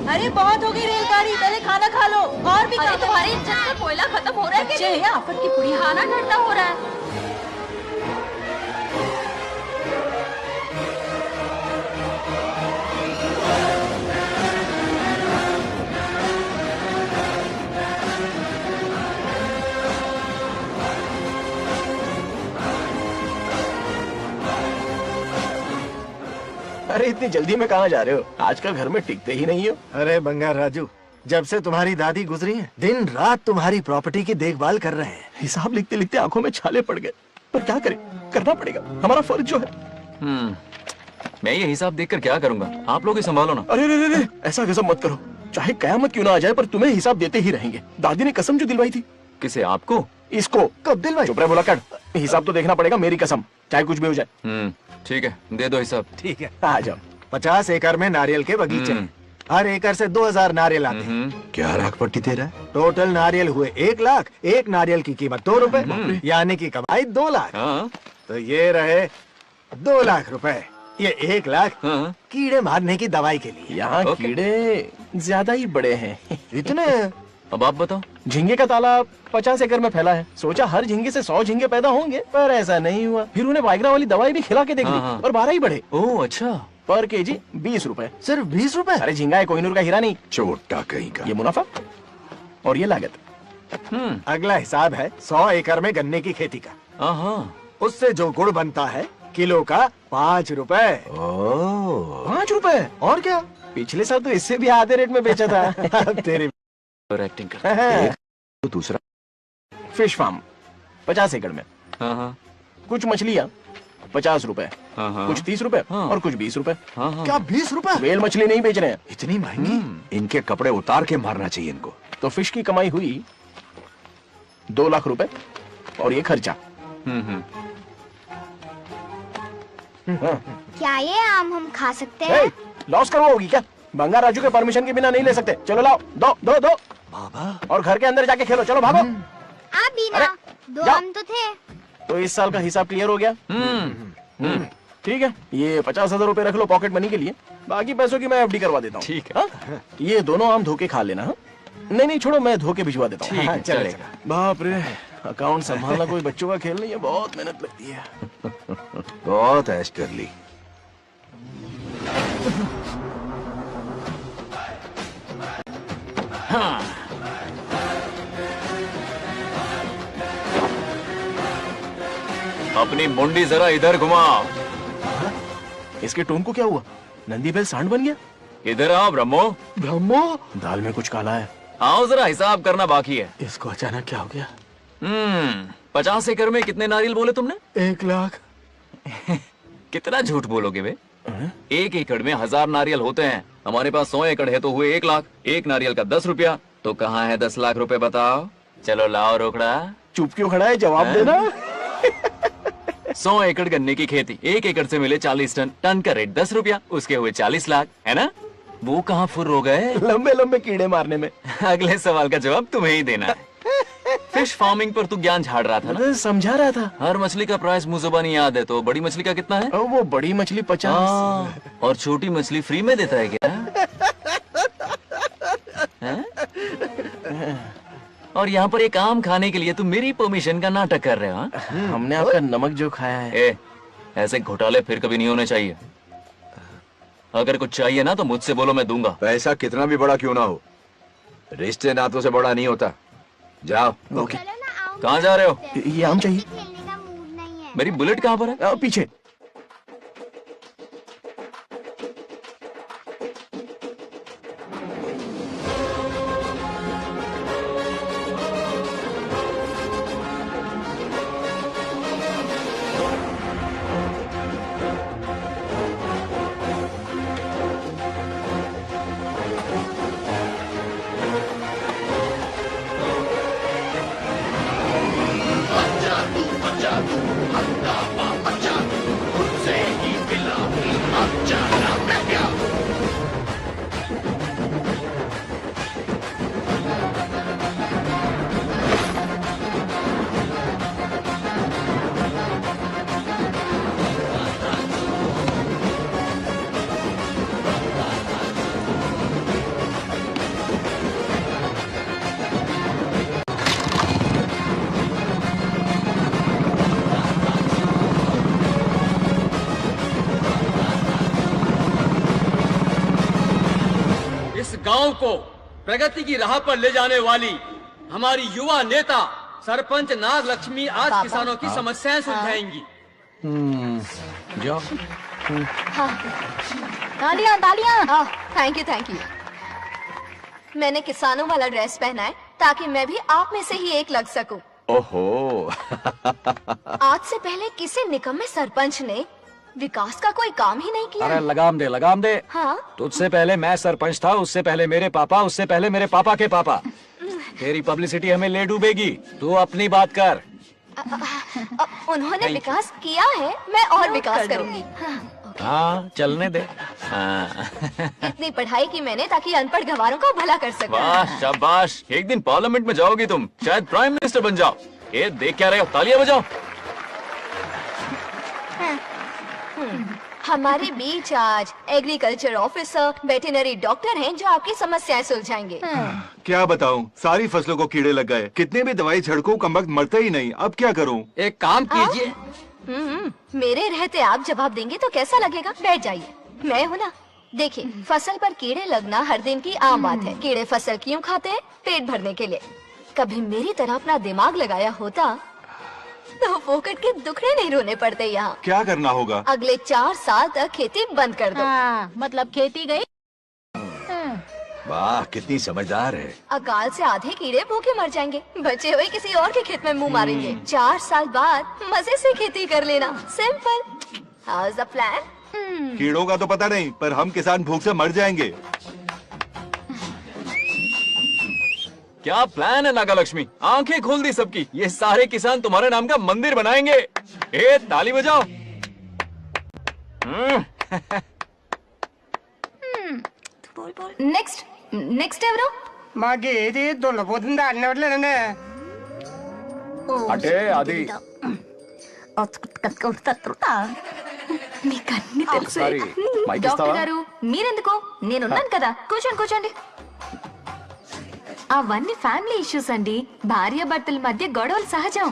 अरे बहुत हो गई रेलगाड़ी, पहले खाना खा लो। और भी अरे तुम्हारी इज्जत का कोयला खत्म हो रहा है कि नहीं? आफत की पुड़ी खाना ठंडा हो रहा है। अरे इतनी जल्दी में कहाँ जा रहे हो? आजकल घर में टिकते ही नहीं हो। अरे बंगार राजू, जब से तुम्हारी दादी गुजरी हैं, दिन रात तुम्हारी प्रॉपर्टी की देखभाल कर रहे हैं। हिसाब लिखते लिखते आंखों में छाले पड़ गए, पर क्या करें, करना पड़ेगा, हमारा फर्ज जो है। मैं ये हिसाब देखकर क्या करूंगा? आप लोग ही संभालो ना। अरे रे रे, ऐसा कसम मत करो, चाहे कयामत क्यों ना आ जाए पर तुम्हें हिसाब देते ही रहेंगे। दादी ने कसम जो दिलवाई थी। किसे? आपको? इसको कब दिलवाई? चुप रहे, बोला कर। हिसाब तो देखना पड़ेगा, मेरी कसम, चाहे कुछ भी हो जाए। ठीक है, दे दो हिसाब। ठीक है, आ जाओ। 50 एकड़ में नारियल के बगीचे हैं। हर एकड़ से 2000 नारियल आते हैं। क्या राख पट्टी दे रहा है? टोटल नारियल हुए 1 लाख, एक नारियल की कीमत 2 रुपए, यानी कि कमाई 2 लाख। तो ये रहे 2 लाख रुपए, ये 1 लाख कीड़े मारने की दवाई के लिए। यहाँ कीड़े ज्यादा ही बड़े हैं। इतने? अब आप बताओ। झींगे का तालाब 50 एकड़ में फैला है। सोचा हर झींगे से 100 झींगे पैदा होंगे, पर ऐसा नहीं हुआ। फिर उन्हें वाइग्रा वाली दवाई भी खिला के देख ली और 12 ही बढ़े। ओह अच्छा। पर केजी 20 रुपए। सिर्फ 20 रुपए? अरे झींगा है, कोहिनूर का हीरा नहीं। छोटा कहीं का। ये मुनाफा और ये लागत। अगला हिसाब है 100 एकड़ में गन्ने की खेती का। उससे जो गुड़ बनता है किलो का 5 रुपए। 5 रुपए? और क्या, पिछले साल तो इससे भी आधे रेट में बेचा था। तेरी एक्टिंग करता है। तो दूसरा फिश फार्म 50 एकड़ में। कुछ मछलियाँ 50 रुपए, कुछ 30 रुपए और कुछ 20 रुपए। क्या 20 रुपए? वेल मछली नहीं बेच रहे हैं। इतनी महंगी? इनके कपड़े उतार के मारना चाहिए इनको। तो फिश की कमाई हुई 2 लाख रुपए और ये खर्चा। क्या ये आम हम खा सकते हैं? लॉस करवाओगी क्या? बंगार राजू के परमिशन के बिना नहीं ले सकते। चलो लाओ, दो दो दो बाबा, और घर के अंदर जाके खेलो। चलो भागो। आप भी ना, 2 आम तो थे। तो इस साल का हिसाब क्लियर हो गया? ठीक है, ये 50,000 रुपए रख लो पॉकेट मनी के लिए, बाकी पैसों की मैं एफडी करवा देता हूँ। ठीक है। ये दोनों आम धोके खा लेना। नहीं नहीं छोड़ो, मैं धोके भिजवा देता हूँ। चलेगा। बाप रे, अकाउंट संभालना कोई बच्चों का खेल नहीं है, बहुत मेहनत लगती है। बहुत ऐश कर ली। अपनी मुंडी जरा इधर घुमा। इसके टोन को क्या हुआ? नंदी बैल सांड बन गया? इधर आओ ब्रह्मो। ब्रह्मो? दाल में कुछ काला है। आओ जरा हिसाब करना बाकी है। इसको अचानक क्या हो गया? 50 एकड़ में कितने नारियल बोले तुमने? 1 लाख। कितना झूठ बोलोगे बे? 1 एकड़ में 1000 नारियल होते हैं। हमारे पास 100 एकड़ है तो हुए 1 लाख। एक नारियल का 10 रुपया, तो कहाँ है 10 लाख रुपए बताओ? चलो लाओ रोकड़ा। चुप क्यों खड़ा है, जवाब देना। 100 एकड़ गन्ने की खेती, 1 एकड़ से मिले 40 टन, टन का रेट 10 रुपया, उसके हुए 40 लाख, है ना? वो कहाँ फुर हो गए? लंबे लंबे कीड़े मारने में। अगले सवाल का जवाब तुम्हें ही देना है। फिश फार्मिंग पर तू ज्ञान झाड़ रहा था ना? समझा रहा था। हर मछली का प्राइस मुझे जुबानी याद है, तो बड़ी मछली का कितना है? वो बड़ी मछली 50। और छोटी मछली फ्री में देता है क्या? और यहाँ पर एक आम खाने के लिए तुम मेरी परमिशन का नाटक कर रहे हो? हमने आपका नमक जो खाया है। ऐसे घोटाले फिर कभी नहीं होने चाहिए। अगर कुछ चाहिए ना तो मुझसे बोलो, मैं दूंगा। पैसा कितना भी बड़ा क्यों ना हो, रिश्ते नातों से बड़ा नहीं होता। जाओ। ओके। कहाँ जा रहे हो? ये आम चाहिए। मेरी बुलेट कहाँ पर है? पीछे। गांव को प्रगति की राह पर ले जाने वाली हमारी युवा नेता सरपंच नागलक्ष्मी आज किसानों की समस्याएं सुलझाएंगी। जाओ। तालियां तालियां। Thank you. मैंने किसानों वाला ड्रेस पहना है ताकि मैं भी आप में से ही एक लग सकूं। ओहो। आज से पहले किसी निकम्मे सरपंच ने विकास का कोई काम ही नहीं किया। अरे लगाम दे। हाँ? तुझसे पहले मैं सरपंच था, उससे पहले मेरे पापा, उससे पहले मेरे पापा के पापा। तेरी पब्लिसिटी हमें ले डूबेगी, तू अपनी बात कर। उन्होंने विकास किया है, मैं और विकास करूंगी। हाँ चलने दे। इतनी पढ़ाई की मैंने ताकि अनपढ़ गंवारों को भला कर सकूं। वाह शाबाश, एक दिन पार्लियामेंट में जाओगी तुम, शायद प्राइम मिनिस्टर बन जाओ। ये देख क्या रहे हो, तालियां बजाओ। हमारे बीच आज एग्रीकल्चर ऑफिसर, वेटरनरी डॉक्टर हैं जो आपकी समस्याएं सुलझाएंगे। क्या बताऊं, सारी फसलों को कीड़े लग गए। कितने भी दवाई छिड़कूं कमबख्त मरते ही नहीं। अब क्या करूं? एक काम कीजिए। मेरे रहते आप जवाब देंगे तो कैसा लगेगा? बैठ जाइए, मैं हूँ ना। देखिए, फसल पर कीड़े लगना हर दिन की आम बात है। कीड़े फसल क्यों खाते हैं? पेट भरने के लिए। कभी मेरी तरह अपना दिमाग लगाया होता तो फोकट के दुखड़े नहीं रोने पड़ते यहाँ। क्या करना होगा? अगले 4 साल तक खेती बंद कर दो। मतलब खेती गई। वाह कितनी समझदार है। अकाल से आधे कीड़े भूखे मर जाएंगे, बचे हुए किसी और के खेत में मुंह मारेंगे। 4 साल बाद मजे से खेती कर लेना। Simple. How is the plan? कीड़ों का तो पता नहीं, पर हम किसान भूख से मर जाएंगे। क्या प्लान है नागालक्ष्मी? आंखें खोल दी सबकी। ये सारे किसान तुम्हारे नाम का मंदिर बनाएंगे। ताली बजाओ। नेक्स्ट ఎవరు? మాకి ఏది దొల్లపోతుందా అన్నట్లేదండి. అంటే అది మీకు అన్ని తెలుసు. సారీ, మైక్ ఇస్తావా? డాక్టర్ గారు మీరెందుకు? నేనున్నాను కదా, కూర్చోండి. అవన్నీ ఫ్యామిలీ ఇష్యూస్ అండి. భార్య భర్తల మధ్య గొడవలు సహజం.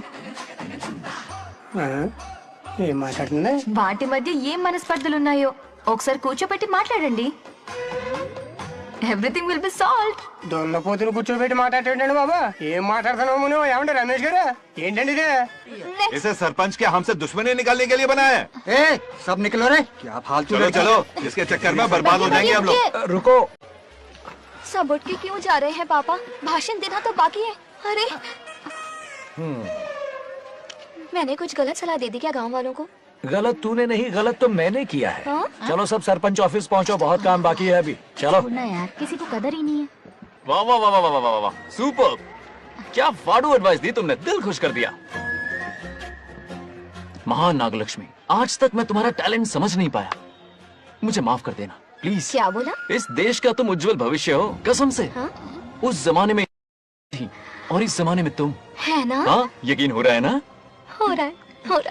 ఏం మాట్లాడుతుంది? వాటి మధ్య ఏం మనస్పర్ధలు ఉన్నాయో ఒకసారి కూర్చోబెట్టి మాట్లాడండి. Everything will be solved. దొల్లపోతును కూర్చోబెట్టి మాట్లాడేటండి బాబా. ఏం మాట్లాడుతున్నావు నువ్వు? ఏమంటే రమేష్ గారు, ఏంటండి ఇది? इसे सरपंच क्या हमसे दुश्मनी निकालने के लिए बनाया है? सब निकलो रे। क्या फालतू। चलो इसके चक्कर में बर्बाद हो जाएंगे हम लोग। रुको। सब उठ के क्यों जा रहे हैं पापा? भाषण देना तो बाकी है। अरे मैंने कुछ गलत सलाह दे दी क्या गांव वालों को? गलत तूने नहीं, गलत तो मैंने किया है। हाँ? चलो सब सरपंच ऑफिस पहुंचो, बहुत काम बाकी है अभी। चलो छोड़ना यार, किसी को कदर ही नहीं है। वाह वाह वाह वाह वाह वाह वाह, सुपर! क्या फाड़ू एडवाइस दी तुमने, दिल खुश कर दिया। महान नागलक्ष्मी, आज तक मैं तुम्हारा टैलेंट समझ नहीं पाया, मुझे माफ कर देना प्लीज। क्या बोला? इस देश का तुम उज्जवल भविष्य हो, कसम से। हाँ? उस जमाने में थी और इस जमाने में तुम। है ना? हाँ, यकीन हो रहा है ना? हो रहा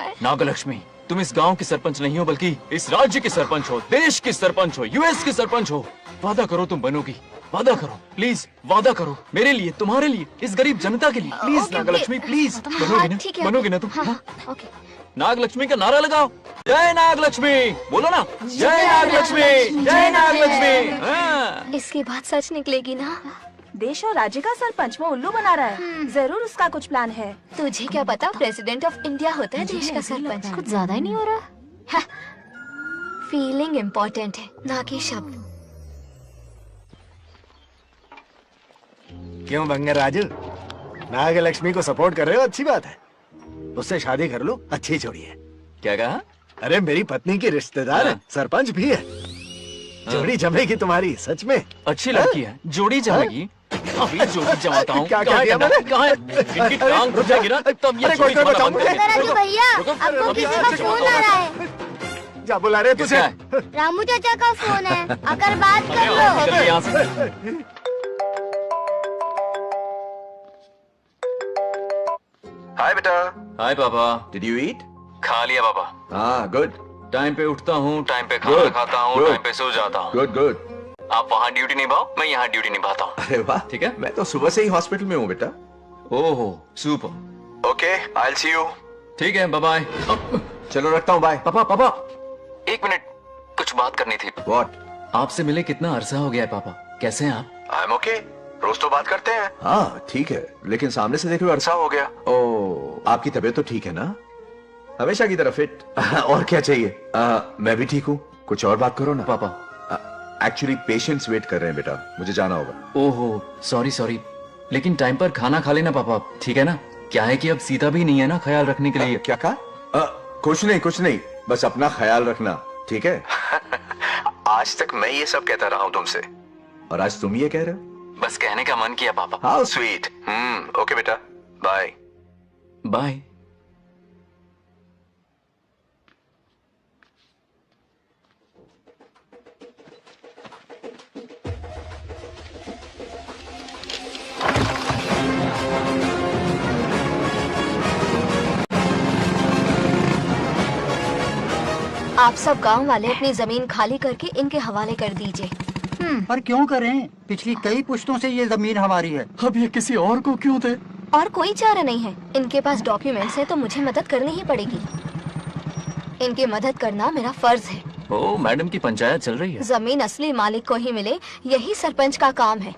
है। नागलक्ष्मी, तुम इस गांव की सरपंच नहीं हो, बल्कि इस राज्य की सरपंच हो, देश की सरपंच हो, यूएस की सरपंच हो। वादा करो तुम बनोगी, वादा करो प्लीज, वादा करो मेरे लिए, तुम्हारे लिए, इस गरीब जनता के लिए, प्लीज नागलक्ष्मी प्लीज। बनोगी ना? बनोगी ना तुम? ओके। नागलक्ष्मी का नारा लगाओ, जय नागलक्ष्मी, बोलो ना, जय नागलक्ष्मी, जय नागलक्ष्मी। हाँ। इसकी बात सच निकलेगी ना? देश और राज्य का सरपंच वो उल्लू बना रहा है। जरूर उसका कुछ प्लान है। तुझे क्या पता, प्रेसिडेंट ऑफ इंडिया होता है देश का सरपंच। कुछ ज्यादा ही नहीं हो रहा? फीलिंग इम्पोर्टेंट है, ना कि शब्द। क्यों बंगर राजू, नागलक्ष्मी को सपोर्ट कर रहे हो? अच्छी बात है, उससे शादी कर लो, अच्छी जोड़ी है। क्या कहा? अरे मेरी पत्नी की रिश्तेदार है, सरपंच भी है। जोड़ी जमेगी तुम्हारी, सच में। अच्छी लड़की है, जोड़ी जमेगी। अभी जोड़ी जमाता हूँ। क्या कह दिया मैंने? कहाँ है? इनकी टांग घुस जाएगी ना, तब ये जोड़ी जमाना बंद करेंगे। राजू भैया, आपको किसी का फोन आ रहा है। क्या बुला रहे हैं तुझे? रामू चाचा का फोन है, आकर बात कर लो। यहाँ से। हाय बेटा। हाय पापा। Did you eat? खा लिया पापा। हाँ, गुड। टाइम पे उठता हूँ, टाइम पे खाना खाता हूँ, टाइम पे सो जाता हूँ। Good good. आप वहाँ ड्यूटी निभाओ, मैं यहाँ ड्यूटी निभाता हूँ। अरे वाह, ठीक है। मैं तो सुबह से ही हॉस्पिटल में हूँ बेटा। ओहो, super. Okay, I will see you. ठीक है, बाय बाय। चलो रखता हूँ, बाय। पापा पापा, एक मिनट, कुछ बात करनी थी। व्हाट? आपसे मिले कितना अरसा हो गया है पापा, कैसे हैं आप? आई एम ओके, रोज तो बात करते हैं। हाँ ठीक है, लेकिन सामने से देख रहे हो अरसा हो गया। ओ, आपकी तबीयत तो ठीक है ना? हमेशा की तरह फिट। और क्या चाहिए? मैं भी ठीक हूँ, कुछ और बात करो ना। पापा एक्चुअली पेशेंट्स वेट कर रहे हैं बेटा, मुझे जाना होगा। ओहो, सॉरी सॉरी, लेकिन टाइम पर खाना खा लेना पापा, ठीक है ना? क्या है कि अब सीता भी नहीं है ना ख्याल रखने के लिए। क्या कहा? कुछ नहीं, बस अपना ख्याल रखना, ठीक है? आज तक मैं ये सब कहता रहा हूँ तुमसे, और आज तुम ये कह रहे हो? बस कहने का मन किया पापा। How sweet. ओके बेटा, बाय बाय। आप सब गांव वाले अपनी जमीन खाली करके इनके हवाले कर दीजिए। पर क्यों करें? पिछली कई पुश्तों से ये जमीन हमारी है। अब ये किसी और को क्यों दे? और कोई चारा नहीं है। इनके पास डॉक्यूमेंट्स है तो मुझे मदद करनी ही पड़ेगी। इनकी मदद करना मेरा फर्ज है। ओ, मैडम की पंचायत चल रही है। जमीन असली मालिक को ही मिले, यही सरपंच का काम है।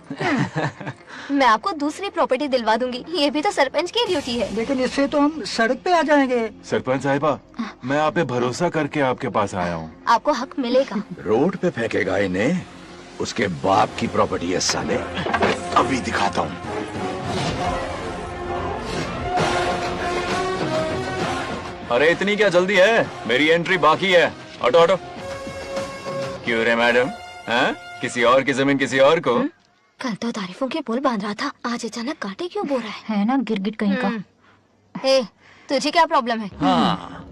मैं आपको दूसरी प्रॉपर्टी दिलवा दूंगी, ये भी तो सरपंच की ड्यूटी है। लेकिन इससे तो हम सड़क पे आ जाएंगे। सरपंच साहिबा, मैं आप पे भरोसा करके आपके पास आया हूँ। आपको हक मिलेगा। रोड पे फेंकेगा इन्हें, उसके बाप की प्रॉपर्टी है साले, अभी दिखाता हूँ। अरे इतनी क्या जल्दी है, मेरी एंट्री बाकी है। हटो हटो। क्यों रे मैडम, हैं? किसी और की जमीन किसी और को? कल तो तारीफों के पुल बांध रहा था, आज अचानक कांटे क्यों बो रहा है ना गिरगिट कहीं का। हे, तुझे क्या प्रॉब्लम है? हाँ,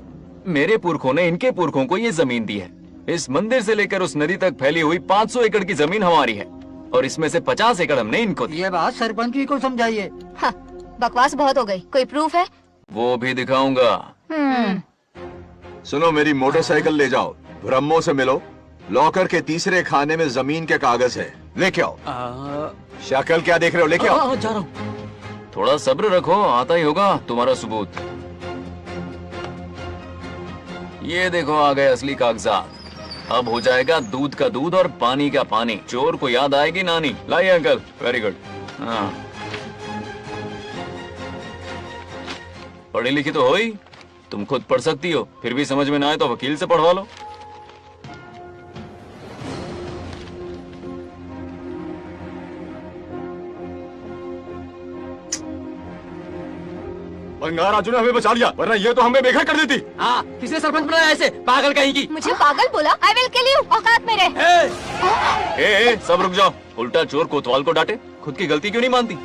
मेरे पुरखों ने इनके पुरखों को ये जमीन दी है। इस मंदिर से लेकर उस नदी तक फैली हुई 500 एकड़ की जमीन हमारी है, और इसमें से 50 एकड़ हमने इनको दी। ये बात सरपंच जी को समझाइए। हाँ, बकवास बहुत हो गई, कोई प्रूफ है? वो भी दिखाऊंगा। सुनो, मेरी मोटरसाइकिल ले जाओ, ब्रह्मो से मिलो, लॉकर के तीसरे खाने में जमीन के कागज है, लेके आओ। शक्ल क्या देख रहे हो, लेके आओ। जा रहा हूं। थोड़ा सब्र रखो, आता ही होगा तुम्हारा सबूत। ये देखो आ गए असली कागजात। अब हो जाएगा दूध का दूध और पानी का पानी। चोर को याद आएगी नानी। लाइए अंकल, वेरी गुड। हाँ, पढ़ी लिखी तो हो ही, तुम खुद पढ़ सकती हो, फिर भी समझ में ना आए तो वकील से पढ़वा लो। बंगार राजू ने हमें बचा लिया, वरना ये तो हमें बेघर कर देती। हाँ, किसने सरपंच बनाया ऐसे पागल कहीं की? मुझे पागल बोला? आई विल किल यू, औकात में रह। ए, सब रुक जाओ। उल्टा चोर कोतवाल को डांटे, खुद की गलती क्यों नहीं मानती?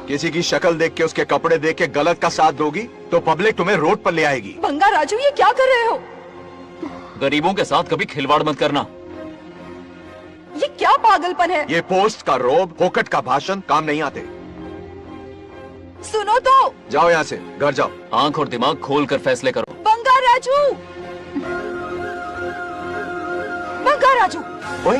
किसी की शक्ल देख के, उसके कपड़े देख के गलत का साथ दोगी तो पब्लिक तुम्हें रोड पर ले आएगी। बंगार राजू, ये क्या कर रहे हो? गरीबों के साथ कभी खिलवाड़ मत करना। ये क्या पागलपन है? ये पोस्ट का रोब, फोकट का भाषण काम नहीं आते। सुनो तो। जाओ यहाँ से, घर जाओ। आंख और दिमाग खोल कर फैसले करो। बंगार राजू, बंगार राजू। ओए,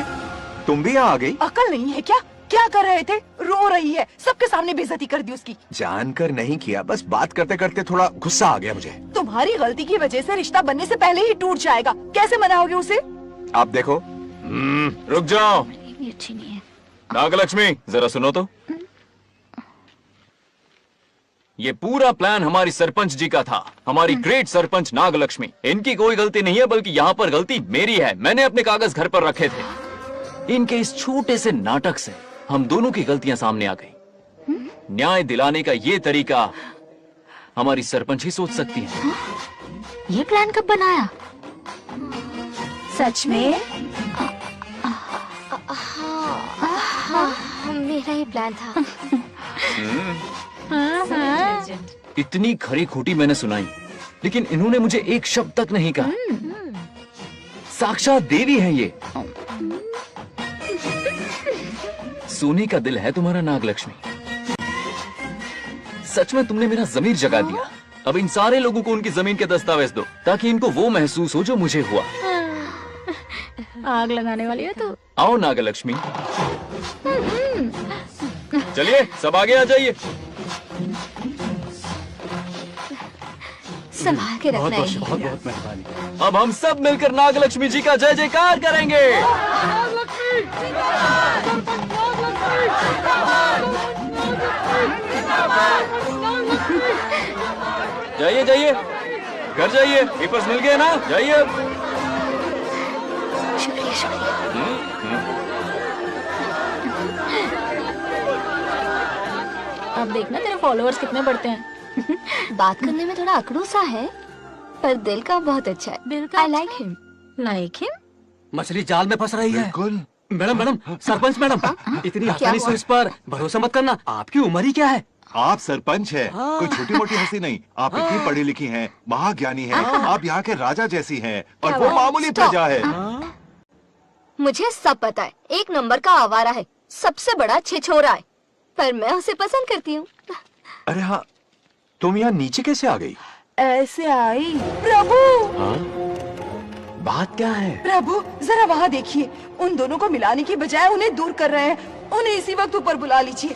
तुम भी यहाँ आ गई? अकल नहीं है क्या? क्या कर रहे थे? रो रही है, सबके सामने बेइज्जती कर दी उसकी। जानकर नहीं किया, बस बात करते करते थोड़ा गुस्सा आ गया मुझे। तुम्हारी गलती की वजह से रिश्ता बनने से पहले ही टूट जाएगा, कैसे मनाओगे उसे? आप देखो। रुक जाओ। नागलक्ष्मी, जरा सुनो तो। ये पूरा प्लान हमारी सरपंच जी का था, हमारी ग्रेट सरपंच नागलक्ष्मी। इनकी कोई गलती नहीं है, बल्कि यहाँ पर गलती मेरी है। मैंने अपने कागज घर पर रखे थे। इनके इस छोटे से नाटक से हम दोनों की गलतियां सामने आ गई। न्याय दिलाने का ये तरीका हमारी सरपंच ही सोच सकती है। ये प्लान कब बनाया? सच में? हाँ, मेरा ही प्लान था। इतनी खरी खोटी मैंने सुनाई, लेकिन इन्होंने मुझे एक शब्द तक नहीं कहा। साक्षात देवी है ये। सोने का दिल है तुम्हारा नागलक्ष्मी। सच में तुमने मेरा जमीर जगा दिया। अब इन सारे लोगों को उनकी जमीन के दस्तावेज दो, ताकि इनको वो महसूस हो जो मुझे हुआ। आग लगाने वाली है तो। आओ नागलक्ष्मी, चलिए सब आगे आ जाइए। संभाल के रखना है। बहुत बहुत मेहरबानी। अब हम सब मिलकर नागलक्ष्मी जी का जय जयकार करेंगे। जाइए जाइए, घर जाइए। पेपर्स मिल गए ना? जाइए। शुक्रिया शुक्रिया। अब देखना तेरे फॉलोअर्स कितने बढ़ते हैं। बात करने में थोड़ा अकड़ू सा है, पर दिल का बहुत अच्छा है। दिल का? I like him. Like him? मछली जाल में फंस रही है। बिल्कुल। मैडम, सरपंच मैडम, इतनी आसानी से इस पर भरोसा मत करना। आपकी उम्र ही क्या है? आप सरपंच है, कोई छोटी मोटी हंसी नहीं। आप इतनी पढ़ी लिखी हैं, महाज्ञानी हैं, आप यहाँ के राजा जैसी हैं, और वो मामूली प्रजा है। मुझे सब पता है, एक नंबर का आवारा है, सबसे बड़ा छिछोरा है, पर मैं उसे पसंद करती हूँ। अरे हाँ, तुम यहाँ नीचे कैसे आ गई? ऐसे आई। प्रभु, बात क्या है? प्रभु जरा वहाँ देखिए, उन दोनों को मिलाने की बजाय उन्हें दूर कर रहे हैं। उन्हें इसी वक्त ऊपर बुला लीजिए।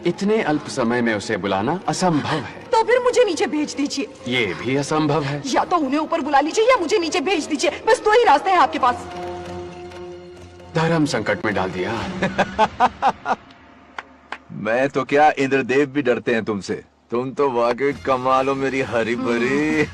इतने अल्प समय में उसे बुलाना असंभव है। तो फिर मुझे नीचे भेज दीजिए। ये भी असंभव है। या तो उन्हें ऊपर बुला लीजिए या मुझे नीचे भेज दीजिए, बस दो ही रास्ते हैं आपके पास। धर्म संकट में डाल दिया। मैं तो क्या, इंद्रदेव भी डरते हैं तुमसे। तुम तो वाकई कमाल हो मेरी हरी भरी।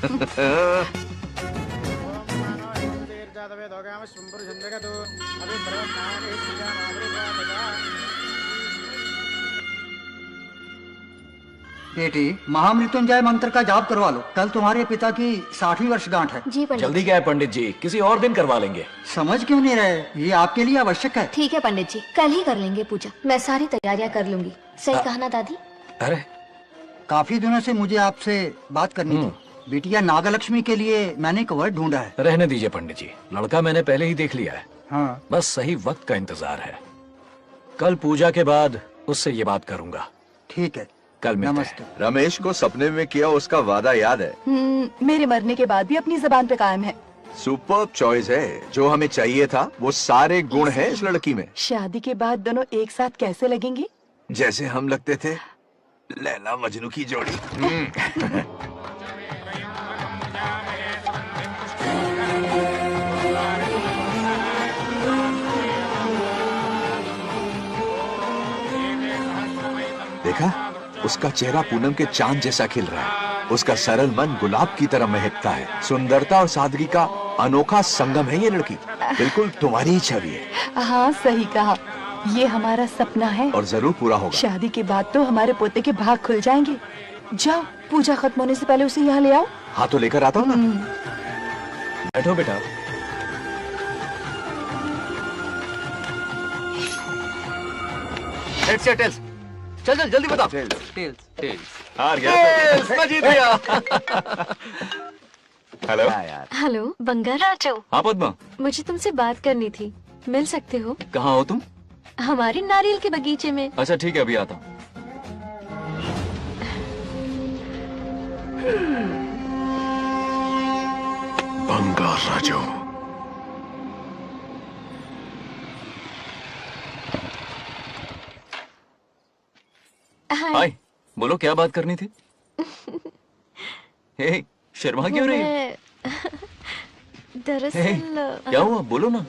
बेटी, महामृत्युंजय मंत्र का जाप करवा लो। कल तुम्हारे पिता की 60वीं वर्षगांठ है। जी पंडित। जल्दी क्या है पंडित जी, किसी और दिन करवा लेंगे। समझ क्यों नहीं रहे? ये आपके लिए आवश्यक है। ठीक है पंडित जी, कल ही कर लेंगे पूजा। मैं सारी तैयारियां कर लूंगी। सही कहा ना दादी? अरे, काफी दिनों से मुझे आपसे बात करनी थी। बिटिया नागलक्ष्मी के लिए मैंने एक वर ढूंढा है। रहने दीजिए पंडित जी, लड़का मैंने पहले ही देख लिया है। हाँ। बस सही वक्त का इंतजार है। कल पूजा के बाद उससे ये बात करूंगा। ठीक है, कल मिलते नमस्ते। रमेश को सपने में किया उसका वादा याद है? मेरे मरने के बाद भी अपनी जबान पे कायम है। सुपर्ब चॉइस है। जो हमें चाहिए था वो सारे गुण हैं इस लड़की में। शादी के बाद दोनों एक साथ कैसे लगेंगे? जैसे हम लगते थे लैला मजनू की जोड़ी। देखा, उसका चेहरा पूनम के चांद जैसा खिल रहा है। उसका सरल मन गुलाब की तरह महकता है। सुंदरता और सादगी का अनोखा संगम है ये लड़की। बिल्कुल तुम्हारी ही छवि है। हाँ, सही कहा। ये हमारा सपना है और जरूर पूरा होगा। शादी के बाद तो हमारे पोते के भाग खुल जाएंगे। जाओ, पूजा खत्म होने से पहले उसे यहाँ ले आओ। हाँ तो लेकर आता हूँ ना। बैठो बेटा। हेड्स या टेल्स? चल चल जल्दी बताओ। टेल्स। हार गया। मैं जीत गया। हेलो। हेलो बंगाराजू। हाँ पद्मा। मुझे तुमसे बात करनी थी, मिल सकते हो? कहाँ हो तुम? हमारे नारियल के बगीचे में। अच्छा ठीक है, अभी आता हूँ। बंगाराजू। हाय, बोलो क्या बात करनी थी? हे, शर्मा क्यों रही है? दरअसल क्या हुआ, बोलो ना।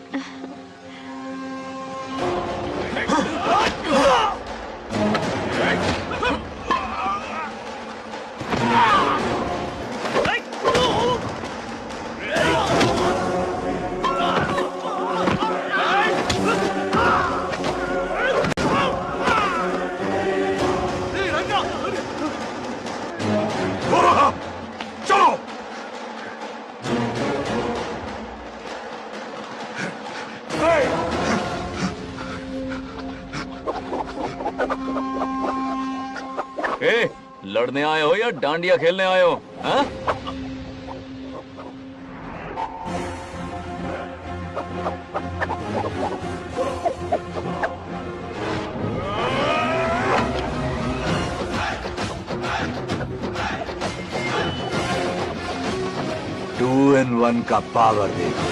ए, लड़ने आए हो या डांडिया खेलने आए हो? हाँ? टू इन वन का पावर देखो।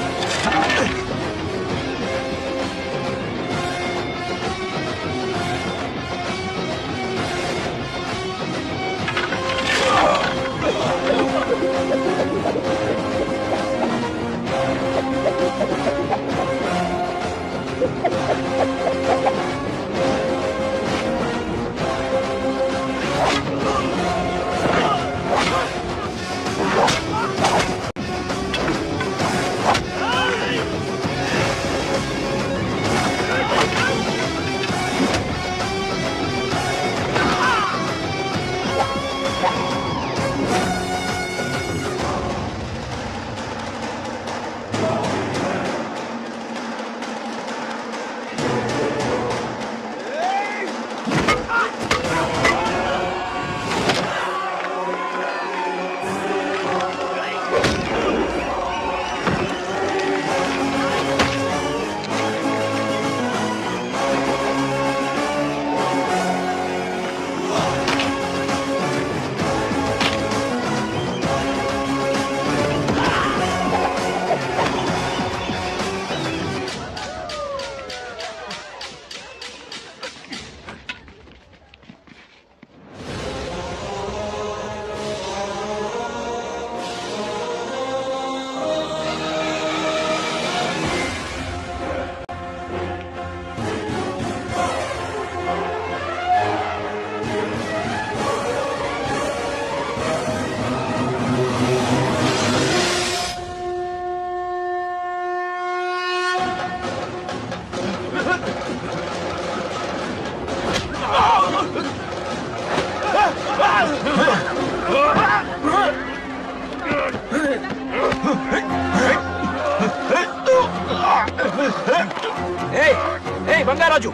बंगाराजू,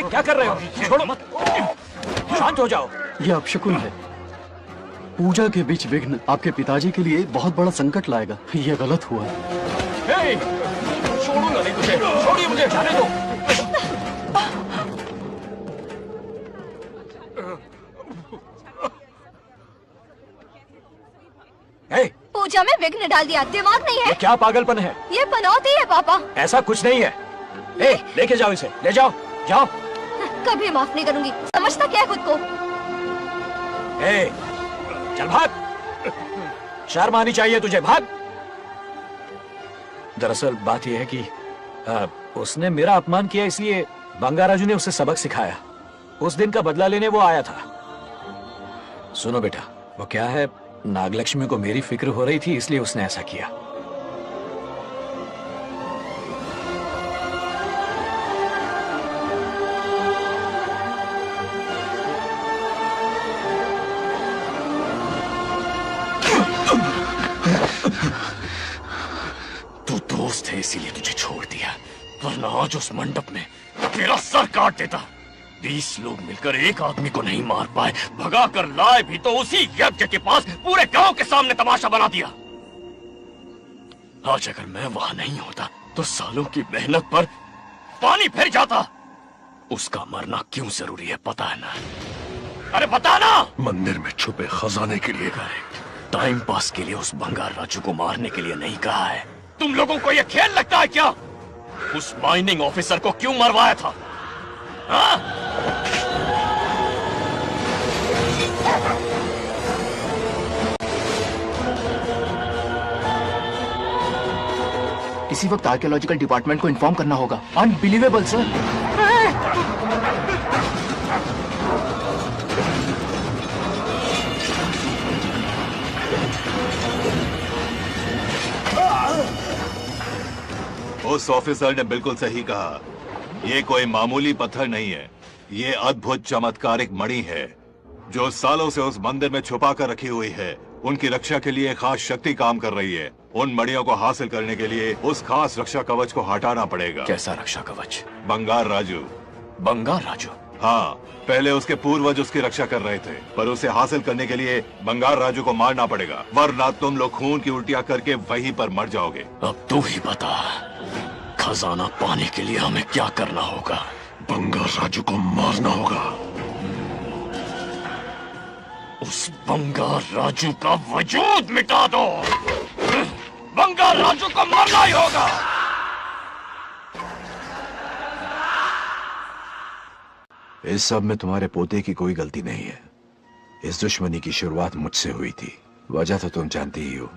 क्या कर रहे हो? छोड़ो मत, शांत हो जाओ। ये अपशकुन है। पूजा के बीच विघ्न आपके पिताजी के लिए बहुत बड़ा संकट लाएगा। ये गलत हुआ। छोड़ूंगा नहीं तुझे, छोड़िए मुझे, जाने दो। पूजा में विघ्न डाल दिया, दिमाग नहीं है? ये क्या पागलपन है? ये पनौती है पापा। ऐसा कुछ नहीं है। लेके जाओ इसे, ले जाओ, जाओ। कभी माफ नहीं करूंगी, समझता क्या है खुद को? चल भाग, शर्म आनी चाहिए तुझे, भाग। दरअसल बात यह है कि उसने मेरा अपमान किया, इसलिए बंगाराजू ने उसे सबक सिखाया। उस दिन का बदला लेने वो आया था। सुनो बेटा, वो क्या है, नागलक्ष्मी को मेरी फिक्र हो रही थी, इसलिए उसने ऐसा किया। छोड़ दिया, वरना आज उस मंडप में तेरा सर काट देता। 20 लोग मिलकर एक आदमी को नहीं मार पाए, भगा कर लाए भी तो उसी यज्ञ के पास पूरे गांव के सामने तमाशा बना दिया। आज अगर मैं वहां नहीं होता तो सालों की मेहनत पर पानी फिर जाता। उसका मरना क्यों जरूरी है पता है ना? अरे बता ना। मंदिर में छुपे खजाने के लिए। टाइम पास के लिए उस बंगार राजू को मारने के लिए नहीं कहा है। तुम लोगों को यह खेल लगता है क्या? उस माइनिंग ऑफिसर को क्यों मरवाया था? हाँ? इसी वक्त आर्कियोलॉजिकल डिपार्टमेंट को इन्फॉर्म करना होगा। Unbelievable sir. उस ऑफिसर ने बिल्कुल सही कहा। ये कोई मामूली पत्थर नहीं है, ये अद्भुत चमत्कारिक मणि है जो सालों से उस मंदिर में छुपा कर रखी हुई है। उनकी रक्षा के लिए खास शक्ति काम कर रही है। उन मणियों को हासिल करने के लिए उस खास रक्षा कवच को हटाना पड़ेगा। कैसा रक्षा कवच? बंगार राजू। बंगार राजू? हाँ, पहले उसके पूर्वज उसकी रक्षा कर रहे थे, पर उसे हासिल करने के लिए बंगार राजू को मारना पड़ेगा, वरना तुम लोग खून की उल्टियां करके वहीं पर मर जाओगे। अब तू ही बता, खजाना पाने के लिए हमें क्या करना होगा? बंगार राजू को मारना होगा। उस बंगार राजू का वजूद मिटा दो। बंगार राजू को मारना ही होगा। इस सब में तुम्हारे पोते की कोई गलती नहीं है। इस दुश्मनी की शुरुआत मुझसे हुई थी, वजह तो तुम जानती ही हो।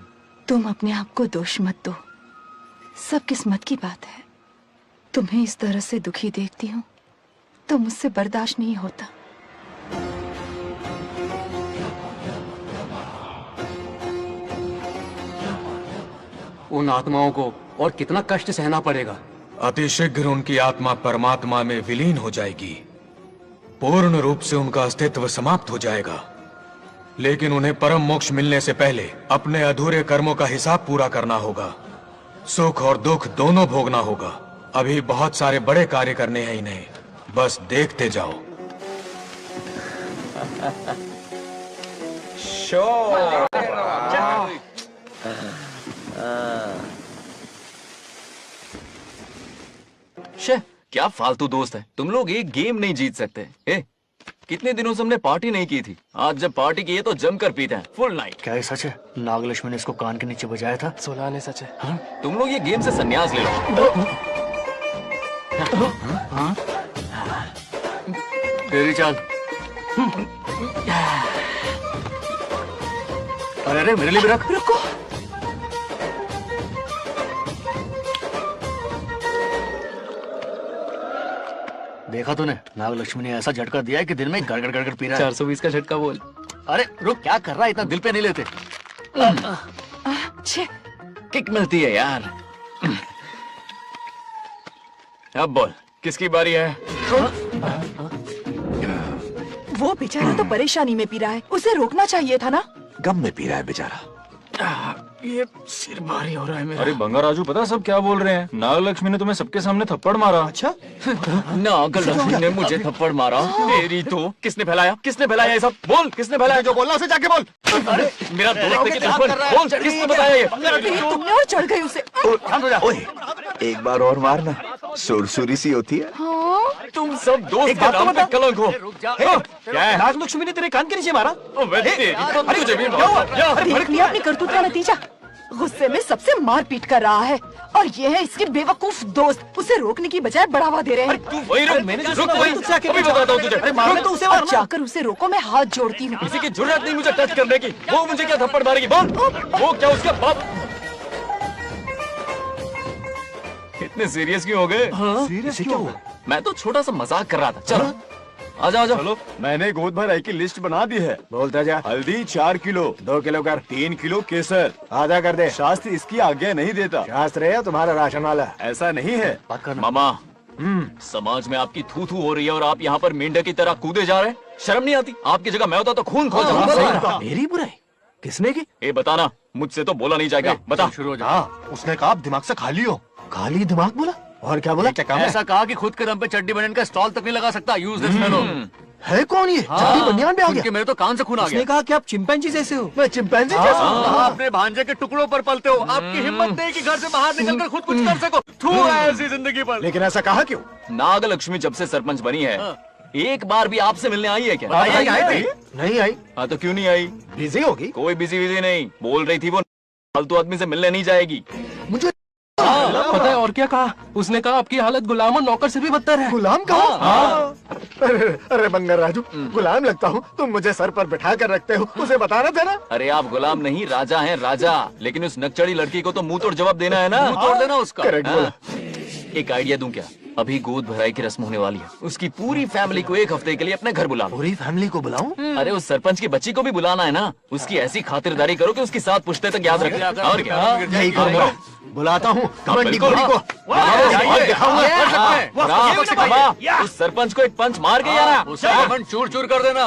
तुम अपने आप को दोष मत दो, सब किस्मत की बात है। तुम्हें इस तरह से दुखी देखती हूँ तो मुझसे बर्दाश्त नहीं होता। उन आत्माओं को और कितना कष्ट सहना पड़ेगा। अतिशीघ्र उनकी आत्मा परमात्मा में विलीन हो जाएगी, पूर्ण रूप से उनका अस्तित्व समाप्त हो जाएगा। लेकिन उन्हें परम मोक्ष मिलने से पहले अपने अधूरे कर्मों का हिसाब पूरा करना होगा। सुख और दुख दोनों भोगना होगा। अभी बहुत सारे बड़े कार्य करने हैं इन्हें, बस देखते जाओ। शे, क्या फालतू दोस्त है तुम लोग। एक गेम नहीं जीत सकते। कितने दिनों से हमने पार्टी नहीं की थी, आज जब पार्टी की है तो जमकर पीते हैं फुल नाइट। क्या ये सच है? नागलक्ष्मी ने इसको कान के नीचे बजाया था। सोलह ने सच है। हाँ? तुम लोग ये गेम से संन्यास ले लो। हाँ? तेरी चाल। अरे अरे मेरे लिए भी रख। रुको, देखा तूने? नागलक्ष्मी ने ऐसा झटका दिया है कि दिन में गड़गड़ गड़गड़ पी रहा है। 420 का झटका बोल। अरे रुक, क्या कर रहा है? इतना दिल पे नहीं लेते। किक मिलती है यार। अब बोल, किसकी बारी है? वो बेचारा तो परेशानी में पी रहा है, उसे रोकना चाहिए था ना। गम में पी रहा है बेचारा। ये सिर भारी हो रहा है मेरा। अरे बंगार राजू, पता सब क्या बोल रहे हैं? नागलक्ष्मी ने तुम्हें सबके सामने थप्पड़ मारा। अच्छा? नागलक्ष्मी ने मुझे थप्पड़ मारा? तेरी तो किसने फैलाया? किसने फैलाया ये सब? बोल, किसने फैलाया? जो बोलना उसे जाके बोल। अरे मेरा दोस्त है कि दुश्मन? बोल, किसने बताया ये? तुमने और चढ़ गई उसे। ओए, एक बार और मारना, सुरसुरी सी होती है। तुम सब दोस्त के नाम पे कलंक हो। क्या है? नागलक्ष्मी ने तेरे कान के नीचे मारा? देख लिया अपनी करतूत का नतीजा। गुस्से में सबसे मारपीट कर रहा है और ये है इसके बेवकूफ दोस्त, उसे रोकने की बजाय बढ़ावा दे रहे हैं। जाकर उसे रोको, मैं हाथ जोड़ती हूँ। किसी की जरूरत नहीं मुझे टच करने की। वो मुझे क्या थप्पड़ मारेगी? बोल, वो क्या उसका बाप? इतने सीरियस क्यों हो गए? सीरियस क्यों हुआ? मैं तो छोटा सा मजाक कर रहा था। चलो आजा आजा। चलो, मैंने गोद भराई की लिस्ट बना दी है। बोलता जा। हल्दी 4 किलो, 2 किलो कर, 3 किलो केसर, आधा कर दे। शास्त्र इसकी आज्ञा नहीं देता। शास्त्र है तुम्हारा राशन वाला, ऐसा नहीं है। मामा, समाज में आपकी थू थू हो रही है और आप यहाँ पर मेंढक की तरह कूदे जा रहे हैं। शर्म नहीं आती? आपकी जगह मैं होता तो खून खोल जाता। मेरी बुराई किसने की? बताना, मुझसे तो बोला नहीं जाएगा। बता। शुरू हो जा। उसने कहा आप दिमाग से खाली हो। खाली दिमाग बोला? और क्या बोला? ऐसा कहा कि खुद के दम पे चड्डी बनियान का स्टॉल तक नहीं लगा सकता। Useless fellow. है कौन ये? चड्डी बनियान पे आ गया? मेरे तो कान से खून आ गया। उसने कहा कि आप चिंपैंजी जैसे हो। मैं चिंपैंजी जैसा हूँ? आप अपने भांजे के टुकड़ों पर पलते हो। आपकी हिम्मत नहीं कि घर से बाहर निकलकर खुद कुछ कर सको। थू है ऐसी जिंदगी पर। लेकिन ऐसा कहा क्यों? नागलक्ष्मी जब से सरपंच बनी है एक बार भी आपसे मिलने आई है क्या? नहीं आई। हाँ तो क्यों नहीं आई? बिजी होगी। कोई बिजी नहीं, बोल रही थी वो फालतू आदमी से मिलने नहीं जाएगी। मुझे पता है और क्या कहा? उसने कहा आपकी हालत गुलाम और नौकर से भी बदतर है। गुलाम कहा? अरे बंगर राजू, गुलाम लगता हूँ? तुम मुझे सर पर बिठा कर रखते हो, उसे बताना था ना। अरे आप गुलाम नहीं राजा हैं, राजा। लेकिन उस नकचड़ी लड़की को तो मुंह तोड़ जवाब देना है ना। मुंह तोड़ देना उसका। एक आइडिया दूं क्या? अभी गोद भराई की रस्म होने वाली है। उसकी पूरी फैमिली को एक हफ्ते के लिए अपने घर बुला लो। पूरी फैमिली को बुलाऊं? अरे उस सरपंच की बच्ची को भी बुलाना है ना। उसकी ऐसी खातिरदारी करो कि उसकी 7 पुश्ते तक याद रखे। और क्या? यही करूंगा। बुलाता हूँ कबड्डी को। उस सरपंच को एक पंच मार के यार उसका चूर चूर कर देना।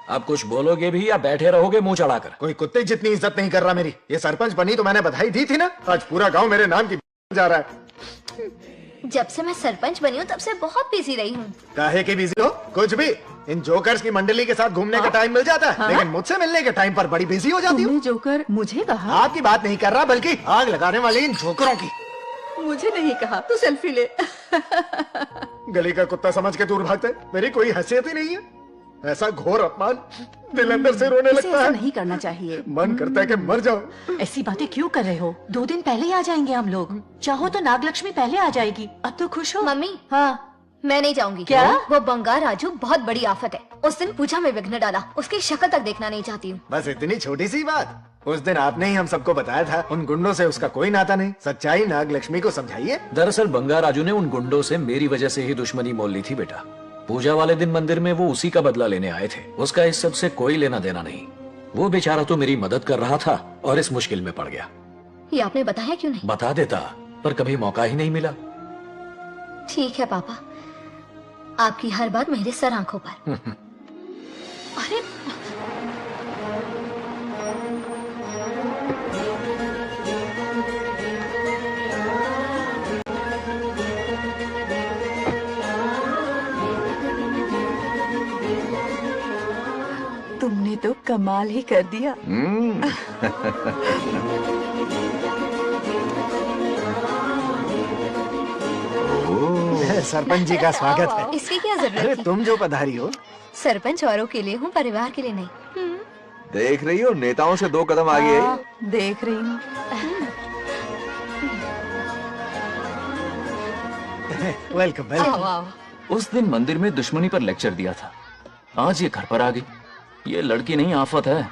अब कुछ बोलोगे भी या बैठे रहोगे मुंह चढ़ाकर? कोई कुत्ते जितनी इज्जत नहीं कर रहा मेरी। ये सरपंच बनी तो मैंने बधाई दी थी ना। आज पूरा गांव मेरे नाम की जा रहा है। जब से मैं सरपंच बनी हूँ तब से बहुत बिजी रही हूँ। काहे के बिजी हो? कुछ भी। इन जोकर्स की मंडली के साथ घूमने का टाइम मिल जाता है, लेकिन मुझसे मिलने के टाइम पर बड़ी बिजी हो जाती हूँ। जोकर मुझे कहा? आपकी बात नहीं कर रहा, बल्कि आग लगाने वाले इन जोकरों की। मुझे नहीं कहा। तू सेल्फी ले। गली का कुत्ता समझ के दूर भागता है। मेरी कोई हैसियत ही नहीं है। ऐसा घोर अपमान, दिल अंदर से रोने लगता है। नहीं करना चाहिए। मन करता है कि मर जाओ। ऐसी बातें क्यों कर रहे हो? 2 दिन पहले ही आ जाएंगे हम लोग। चाहो तो नागलक्ष्मी पहले आ जाएगी। अब तो खुश हो? मम्मी हाँ मैं नहीं जाऊंगी। क्या? वो बंगार राजू बहुत बड़ी आफत है। उस दिन पूजा में विघ्न डाला। उसकी शक्ल तक देखना नहीं चाहती हूँ। बस इतनी छोटी सी बात। उस दिन आपने ही हम सबको बताया था उन गुंडों से उसका कोई नाता नहीं। सच्चाई नागलक्ष्मी को समझाइए। दरअसल बंगार राजू ने उन गुंडों से मेरी वजह से ही दुश्मनी मोल ली थी बेटा। पूजा वाले दिन मंदिर में वो उसी का बदला लेने आए थे। उसका इस सब से कोई लेना देना नहीं। वो बेचारा तो मेरी मदद कर रहा था और इस मुश्किल में पड़ गया। ये आपने बताया क्यों नहीं? बता देता, पर कभी मौका ही नहीं मिला। ठीक है पापा, आपकी हर बात मेरे सर आंखों पर। अरे तुमने तो कमाल ही कर दिया। सरपंच जी का स्वागत है। इसकी क्या जरूरत अरे थी? तुम जो पधारी हो। सरपंच औरों के लिए हूँ, परिवार के लिए नहीं। देख रही हो नेताओं से 2 कदम आगे है। देख रही हूँ। Welcome welcome. उस दिन मंदिर में दुश्मनी पर लेक्चर दिया था। आज ये घर पर आ गई। ये लड़की नहीं आफत है।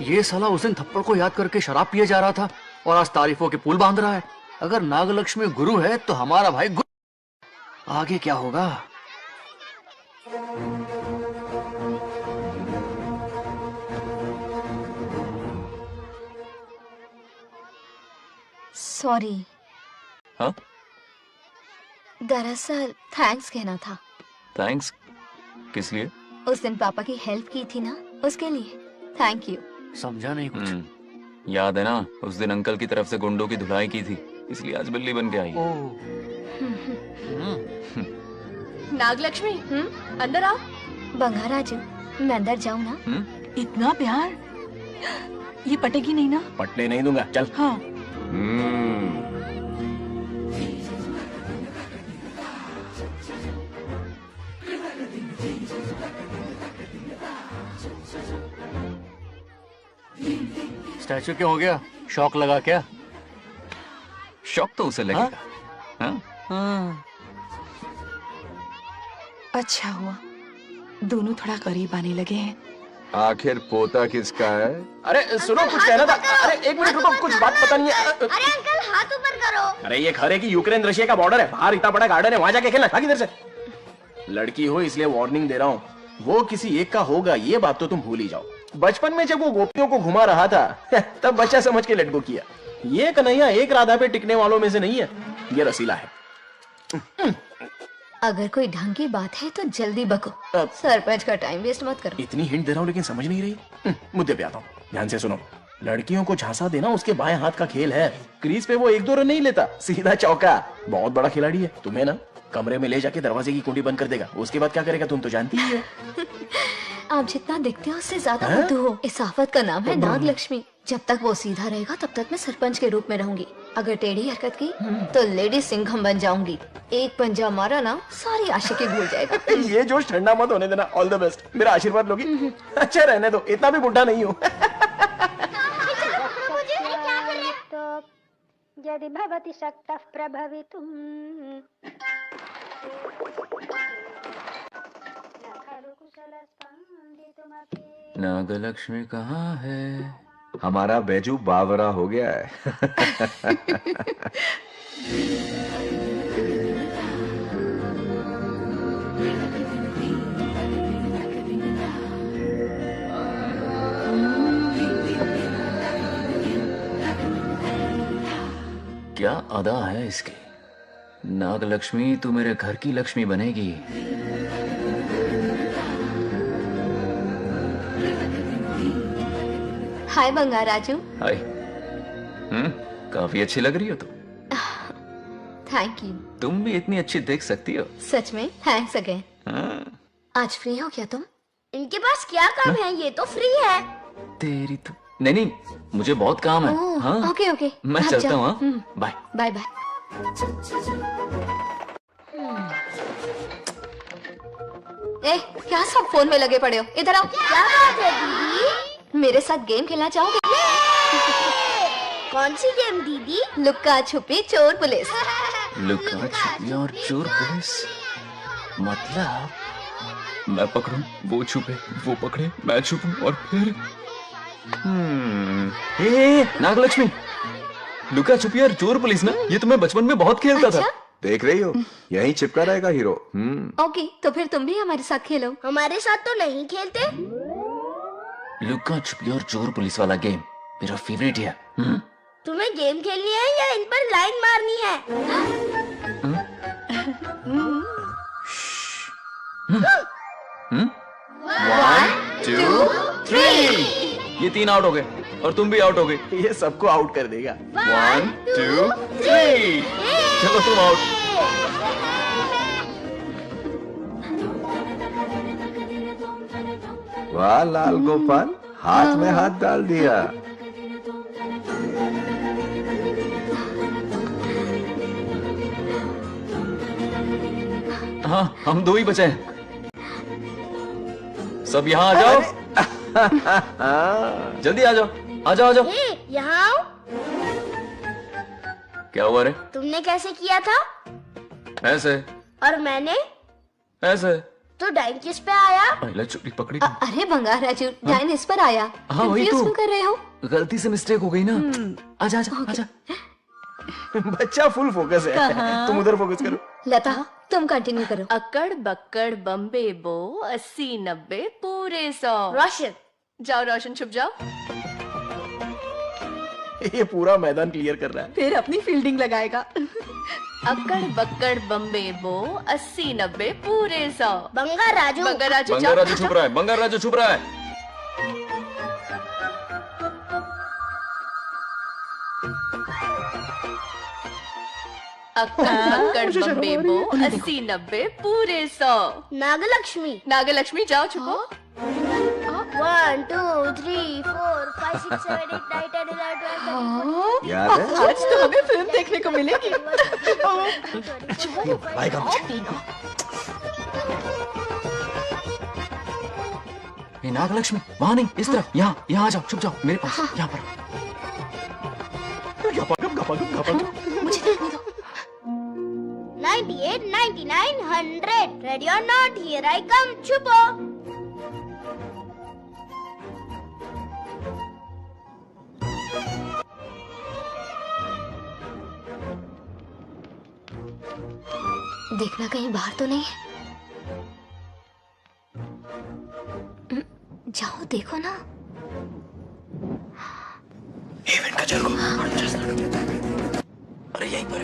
ये साला उस दिन थप्पड़ को याद करके शराब पिए जा रहा था और आज तारीफों के पुल बांध रहा है। अगर नागलक्ष्मी गुरु है तो हमारा भाई गुरु। आगे क्या होगा? सॉरी। हाँ? दरअसल थैंक्स कहना था। थैंक्स किस लिए? उस दिन पापा की हेल्प की थी ना, उसके लिए थैंक यू। समझा नहीं कुछ। याद है ना उस दिन अंकल की तरफ से गुंडों की धुलाई की थी, इसलिए आज बिल्ली बन के आई। नागलक्ष्मी अंदर आओ। बंगार राजू मैं अंदर जाऊँ ना? इतना प्यार ये पटेगी नहीं ना? पटने नहीं दूंगा, चल। हाँ। स्टैचू क्यों हो गया? शौक लगा क्या? शौक तो उसे लगेगा। हाँ? हाँ। अच्छा हुआ दोनों थोड़ा करीब आने लगे हैं। आखिर पोता किसका है? अरे सुनो, कुछ कहना था। अरे 1 मिनट रुको, कुछ बात पता नहीं है। अरे अंकल हाथ ऊपर करो। अरे ये खरे की यूक्रेन रशिया का बॉर्डर है। बाहर इतना बड़ा गार्डन है, वहां जाके खेलना। भाग इधर से। लड़की हो इसलिए वार्निंग दे रहा हूँ। वो किसी एक का होगा ये बात तो तुम भूल ही जाओ। बचपन में जब वो गोपियों को घुमा रहा था तब बच्चा समझ के लेट गो किया। ये कन्हैया एक राधा पे टिकने वालों में से नहीं है, ये रसीला है। अगर कोई ढंग की बात है तो जल्दी बको। सरपंच का टाइम वेस्ट मत करो। इतनी हिंट दे रहा हूँ लेकिन समझ नहीं रही। मुद्दे पे आता हूँ। ध्यान से सुनो, लड़कियों को झांसा देना उसके बाएं हाथ का खेल है। क्रीज पे वो 1-2 रन नहीं लेता, सीधा चौका। बहुत बड़ा खिलाड़ी है। तुम्हें ना कमरे में ले जाके दरवाजे की कुंडी बंद कर देगा। उसके बाद क्या करेगा तुम तो जानती ही हो। आप जितना दिखते हो उससे ज्यादा बुद्धू हो। इस आफत का नाम है नाग लक्ष्मी। जब तक वो सीधा रहेगा तब तक मैं सरपंच के रूप में रहूंगी। अगर टेढ़ी हरकत की तो लेडी सिंघम बन जाऊंगी। एक पंजा मारा ना सारी आशिकी भूल जाएगा। ये जोश ठंडा मत होने देना। All the best. मेरा आशीर्वाद लोगी? अच्छा रहने दो, इतना भी बुढ़ा नहीं हूँ। यदि भवति शक्तः प्रभवितुम् नागलक्ष्मी कहाँ है? हमारा बैजू बावरा हो गया है। क्या अदा है इसकी। नागलक्ष्मी तू मेरे घर की लक्ष्मी बनेगी। हाय बंगार राजू। हाय। काफी अच्छी लग रही हो तुम। Thank you. तुम भी इतनी अच्छी देख सकती हो। सच में थैंक्स अगेन। आज फ्री हो क्या तुम? इनके पास क्या काम है? ये तो फ्री है। तेरी तो नहीं, मुझे बहुत काम है। हाँ? ओके ओके, मैं चलता हूँ। Bye bye bye. ए, क्या सब फोन में लगे पड़े हो? इधर आओ। क्या बात है दीदी? मेरे साथ गेम खेलना चाहोगे? कौन सी गेम दीदी? लुक्का छुपी चोर पुलिस। लुक्का छुपी और चोर पुलिस मतलब मैं पकड़ूं, वो छुपे, वो पकड़े, मैं छुपूं और फिर नागलक्ष्मी, लुका छुपी और चोर पुलिस ना, ये तो मैं बचपन में बहुत खेलता था। देख रही हो, यहीं चिपका रहेगा हीरो। ओके, तो फिर तुम भी हमारे साथ खेलो। हमारे साथ तो नहीं खेलते। लुका छुपी और चोर पुलिस वाला गेम मेरा फेवरेट है। तुम्हें गेम खेलनी है या इन पर लाइन मारनी है? 1 2 3 ये 3 आउट हो गए और तुम भी आउट हो गए। ये सबको आउट कर देगा। 1 2 3 चलो तुम आउट। वाह लाल गोपाल, हाथ में हाथ डाल दिया। हाँ, हम 2 ही बचे हैं। सब यहाँ आ जाओ। जल्दी आ जाओ, आ जाओ, आ जाओ। यहाँ आओ। क्या हुआ रे? तुमने कैसे किया था? ऐसे। और मैंने? ऐसे। तो डाइन किस पे आया? पहले चोरी पकड़ी। अरे बंगार राजू, डाइन इस पर आया। हाँ वही तो। क्यों कर रहे हो? गलती से मिस्टेक हो गई ना। आजा आजा आजा। बच्चा फुल फोकस है। तुम उधर फोकस करो। लता, तुम कंटिन्यू करो। अक्कड़ बक्कड़ बम्बे बो 80 90 पूरे 100। रोशन जाओ, रोशन छुप जाओ। ये पूरा मैदान क्लियर कर रहा है। फिर अपनी फील्डिंग लगाएगा। अक्कड़ बक्कड़ बम्बे बो 80 90 पूरे 100। बंगार राजू, बंगार राजू, बंगार राजू छुप रहा है, बंगार राजू छुप रहा है। अक्कड़ बक्कड़ बम्बे बो 80 90 पूरे 100। नागलक्ष्मी, नागलक्ष्मी जाओ छुपो। 1 2 3 4 5 6 7 8 9 10 11 12 याद है? आज तो हमें फिल्म देखने को मिलेगी। नागलक्ष्मी वहाँ नहीं, इस तरफ, यहाँ यहाँ आ जाओ, छुप जाओ मेरे पास, यहाँ पर। मुझे देखने दो। 98 99 100 ready or not, here I come. छुपो। देखना कहीं बाहर तो नहीं है। जाओ देखो ना। इवेंट का चल को अरे यहीं पर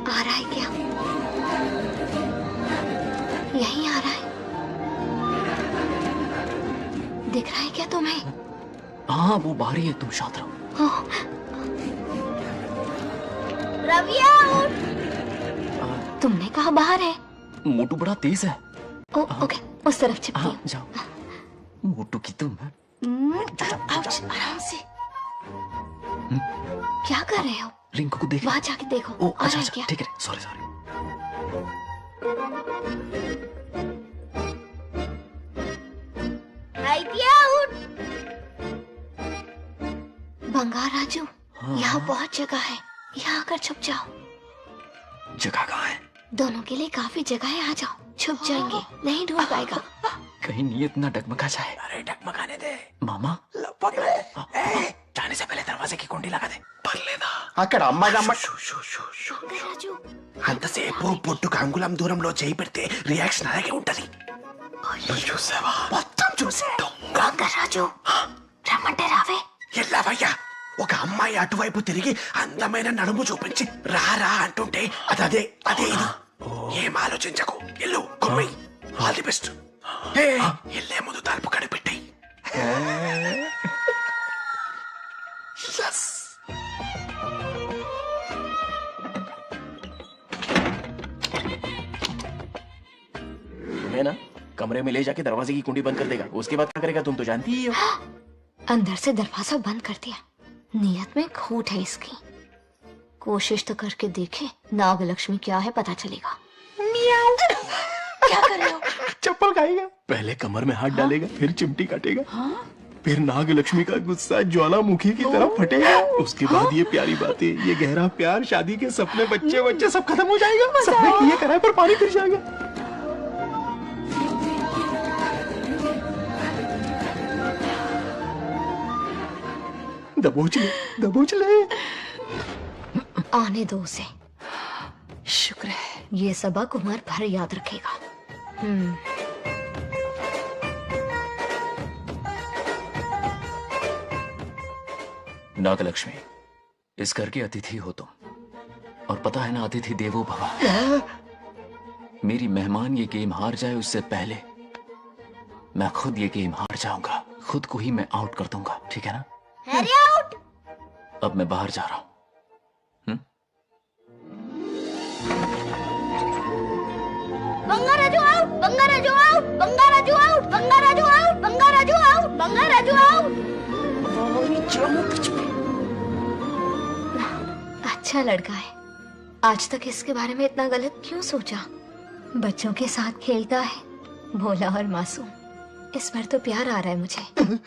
आ रहा है क्या? तुम्हें? हाँ वो बाहर ही है, तुम शांत रहो। रविया उठ। तुमने कहा बाहर है? मोटू बड़ा तेज है। ओके, उस तरफ चिपकी। हाँ, जाओ। मोटू की तुम। आउच, आराम से। क्या कर रहे हो? रिंकू को देखो। वहाँ जाके देखो। ओ, आ रहा है अच्छा, क्या? ठीक है, सॉरी सॉरी। आइडिया उठ। बंगार राजू, यहाँ बहुत जगह है, यहाँ आकर छुप जाओ। जगह कहाँ है? दोनों के लिए काफी जगह है, आ जाओ। छुप जाएंगे, नहीं ढूंढ पाएगा। कहीं नीयत ना डगमगा जाए। अरे डगमगाने दे मामा। जाने से पहले दरवाजे की कुंडी लगा दे। పర్లేదా అక్కడ అమ్మాయి రాజు అంతసేపు పొట్టుకు అంగుళం దూరంలో చేయి పెడితే రియాక్షన్ అలాగే ఉంటది. చూసావా? మొత్తం చూసా. రాజు రమ్మంటే రావే. ఎల్లవయ్యా, ఒక అమ్మాయి అటువైపు తిరిగి అందమైన నడుము చూపించి రారా అంటుంటే అదే అదే ఇది. ఏం ఆలోచించకు, ఎల్లు కొమ్మై. All the best. ఎల్లే ముందు తలుపు కనిపెట్టాయి. तुम्हें ना कमरे में ले जाके दरवाजे की कुंडी बंद कर देगा. उसके बाद क्या करेगा तुम तो जानती ही हो. अंदर से दरवाजा बंद कर दिया. नियत में खोट है इसकी. कोशिश तो करके देखे, नागलक्ष्मी क्या है पता चलेगा. क्या कर रहे हो? चप्पल खाएगा. पहले कमर में हाथ डालेगा, फिर चिमटी काटेगा. फिर नागलक्ष्मी का गुस्सा ज्वालामुखी की तरह फटेगा. उसके बाद ये प्यारी बातें, ये गहरा प्यार, शादी के सपने, बच्चे बच्चे सब खत्म हो जाएगा. सपने किए कराए पर पानी फिर जाएगा. दबोच ले, दबोच ले. आने दो उसे. शुक्र है, ये सबक उम्र भर याद रखेगा. नागलक्ष्मी, इस घर की अतिथि हो तुम, और पता है ना, अतिथि देवो भव. मेरी मेहमान ये गेम हार जाए उससे पहले मैं खुद ये गेम हार जाऊंगा. खुद को ही मैं आउट कर दूंगा, ठीक है ना? Harry out. अब मैं बाहर जा रहा हूं. Bangarraju out. Bangarraju out. Bangarraju out. Bangarraju out. Bangarraju out. Bangarraju out. अच्छा लड़का है. आज तक इसके बारे में इतना गलत क्यों सोचा? बच्चों के साथ खेलता है, भोला और मासूम. इस बार तो प्यार आ रहा है मुझे.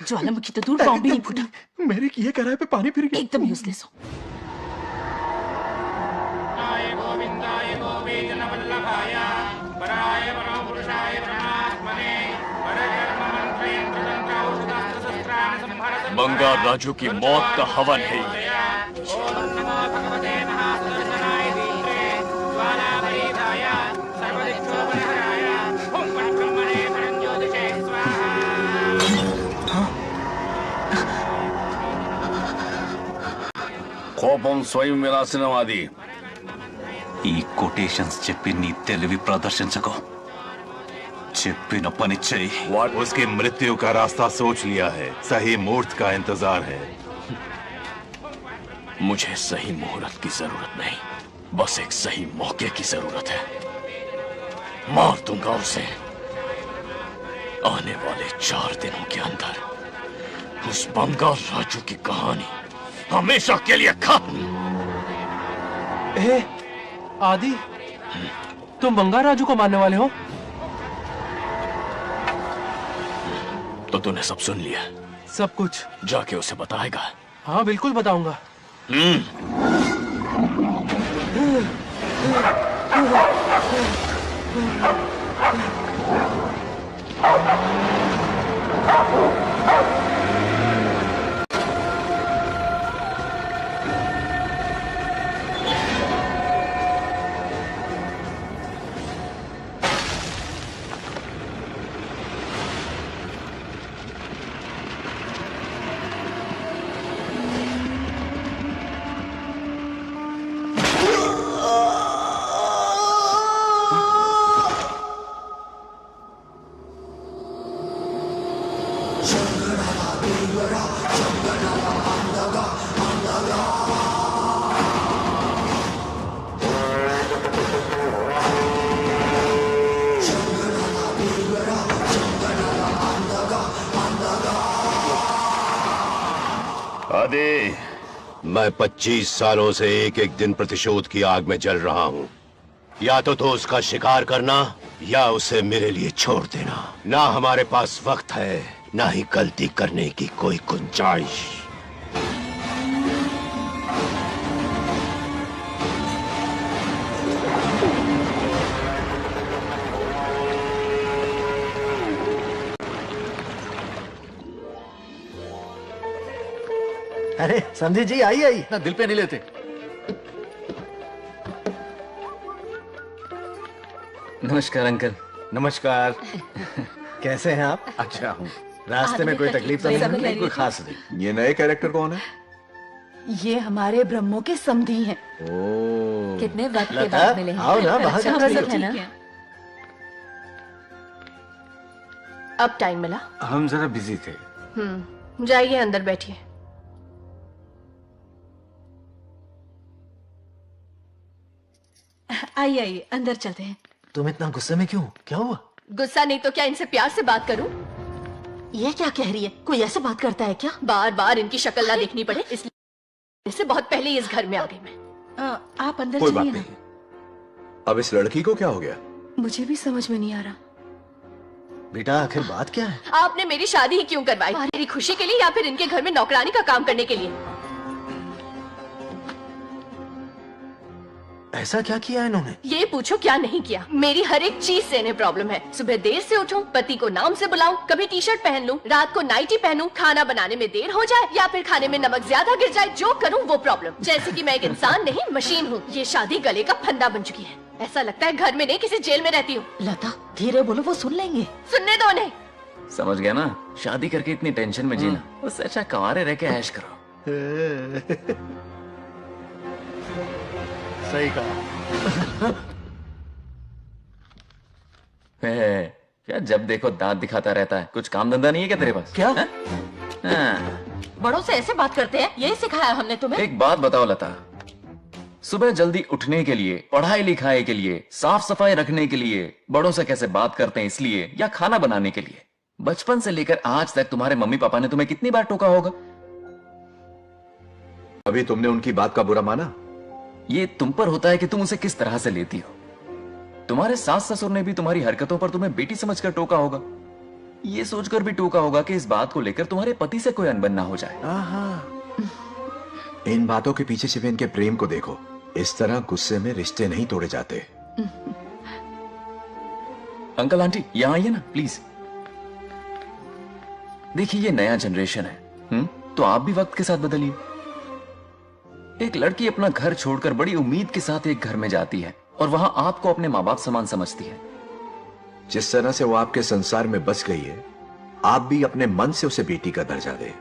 ज्वालामुखी तो दूर, बॉम्ब भी नहीं फूटा. मेरे किए कराए पे पानी फिर गया. एकदम यूजलेस हो. बंगार राजू की मौत का हवन है ये. కోపం స్వయం వినాశనవాది. ఈ కొటేషన్స్ చెప్పి నీ తెలివి ప్రదర్శించకు. చెప్పిన పని చెయ్యి. उसकी मृत्यु का रास्ता सोच लिया है. सही मुहूर्त का इंतजार है. मुझे सही मुहूर्त की जरूरत नहीं, बस एक सही मौके की जरूरत है. मार दूंगा उसे. आने वाले 4 दिनों के अंदर उस बंगार राजू की कहानी हमेशा के लिए खत्म. आदि, तुम बंगार राजू को मारने वाले हो? तो तूने सब सुन लिया? सब कुछ. जाके उसे बताएगा? हाँ बिल्कुल बताऊंगा. आदि, मैं 25 सालों से एक एक दिन प्रतिशोध की आग में जल रहा हूँ। या तो उसका शिकार करना या उसे मेरे लिए छोड़ देना। ना हमारे पास वक्त है, ना ही गलती करने की कोई गुंजाइश। अरे समझी जी, आई आई ना दिल पे नहीं लेते। नमस्कार अंकल। नमस्कार। कैसे हैं आप? अच्छा हूँ। रास्ते में कोई तकलीफ तो नहीं? कोई खास नहीं। ये नए कैरेक्टर कौन है? ये हमारे ब्रह्मों के समधी हैं। कितने वक्त के लता, बाद मिले हैं। आओ ना, बाहर अच्छा, जाओ। सब है ना? अब टाइम मिला? हम जरा बिजी थे। जाइए अंदर बैठिए। आइए आइए, अंदर चलते हैं। तुम इतना गुस्से में क्यों? क्या हुआ? गुस्सा नहीं तो क्या, इनसे प्यार से बात करूं? ये क्या कह रही है? कोई ऐसे बात करता है क्या? बार बार इनकी शक्ल ना देखनी पड़े इसलिए से बहुत पहले ही इस घर में आ गई मैं। आप अंदर कोई बात चलिए ना। नहीं। अब इस लड़की को क्या हो गया? मुझे भी समझ में नहीं आ रहा। बेटा आखिर बात क्या है? आपने मेरी शादी ही क्यों करवाई? मेरी खुशी के लिए या फिर इनके घर में नौकरानी का काम करने के लिए? ऐसा क्या किया इन्होंने? ये पूछो क्या नहीं किया। मेरी हर एक चीज से इन्हें प्रॉब्लम है। सुबह देर से उठूं, पति को नाम से बुलाऊं, कभी टी शर्ट पहन लूं, रात को नाइटी पहनूं, खाना बनाने में देर हो जाए या फिर खाने में नमक ज्यादा गिर जाए, जो करूं वो प्रॉब्लम। जैसे कि मैं एक इंसान नहीं मशीन हूँ। ये शादी गले का फंदा बन चुकी है। ऐसा लगता है घर में नहीं किसी जेल में रहती हूँ। लता धीरे बोलो, वो सुन लेंगे। सुनने दो उन्हें। समझ गया ना? शादी करके इतनी टेंशन में जीना, उससे अच्छा कुंवारे रह के ऐश करो। सही कहा। क्या जब देखो दांत दिखाता रहता है? कुछ काम धंधा नहीं है क्या तेरे पास? क्या? हाँ। बड़ों से ऐसे बात करते हैं? यही सिखाया हमने तुम्हें? एक बात बताओ लता, सुबह जल्दी उठने के लिए, पढ़ाई लिखाई के लिए, साफ सफाई रखने के लिए बड़ों से कैसे बात करते हैं इसलिए, या खाना बनाने के लिए? बचपन से लेकर आज तक तुम्हारे मम्मी पापा ने तुम्हें कितनी बार टोका होगा? अभी तुमने उनकी बात का बुरा माना? ये तुम पर होता है कि तुम उसे किस तरह से लेती हो। तुम्हारे सास ससुर ने भी तुम्हारी हरकतों पर तुम्हें बेटी समझकर टोका होगा। ये सोचकर भी टोका होगा कि इस बात को लेकर तुम्हारे पति से कोई अनबन ना हो जाए। इन बातों के पीछे सिर्फ इनके प्रेम को देखो। इस तरह गुस्से में रिश्ते नहीं तोड़े जाते। अंकल आंटी यहां आइए ना प्लीज। देखिए ये नया जनरेशन है, तो आप भी वक्त के साथ बदलिए। एक लड़की अपना घर छोड़कर बड़ी उम्मीद के साथ एक घर में जाती है और वहां आपको अपने माँ बाप समान समझती है। जिस तरह से वो आपके संसार में बस गई है, आप भी अपने मन से उसे बेटी का दर्जा दे।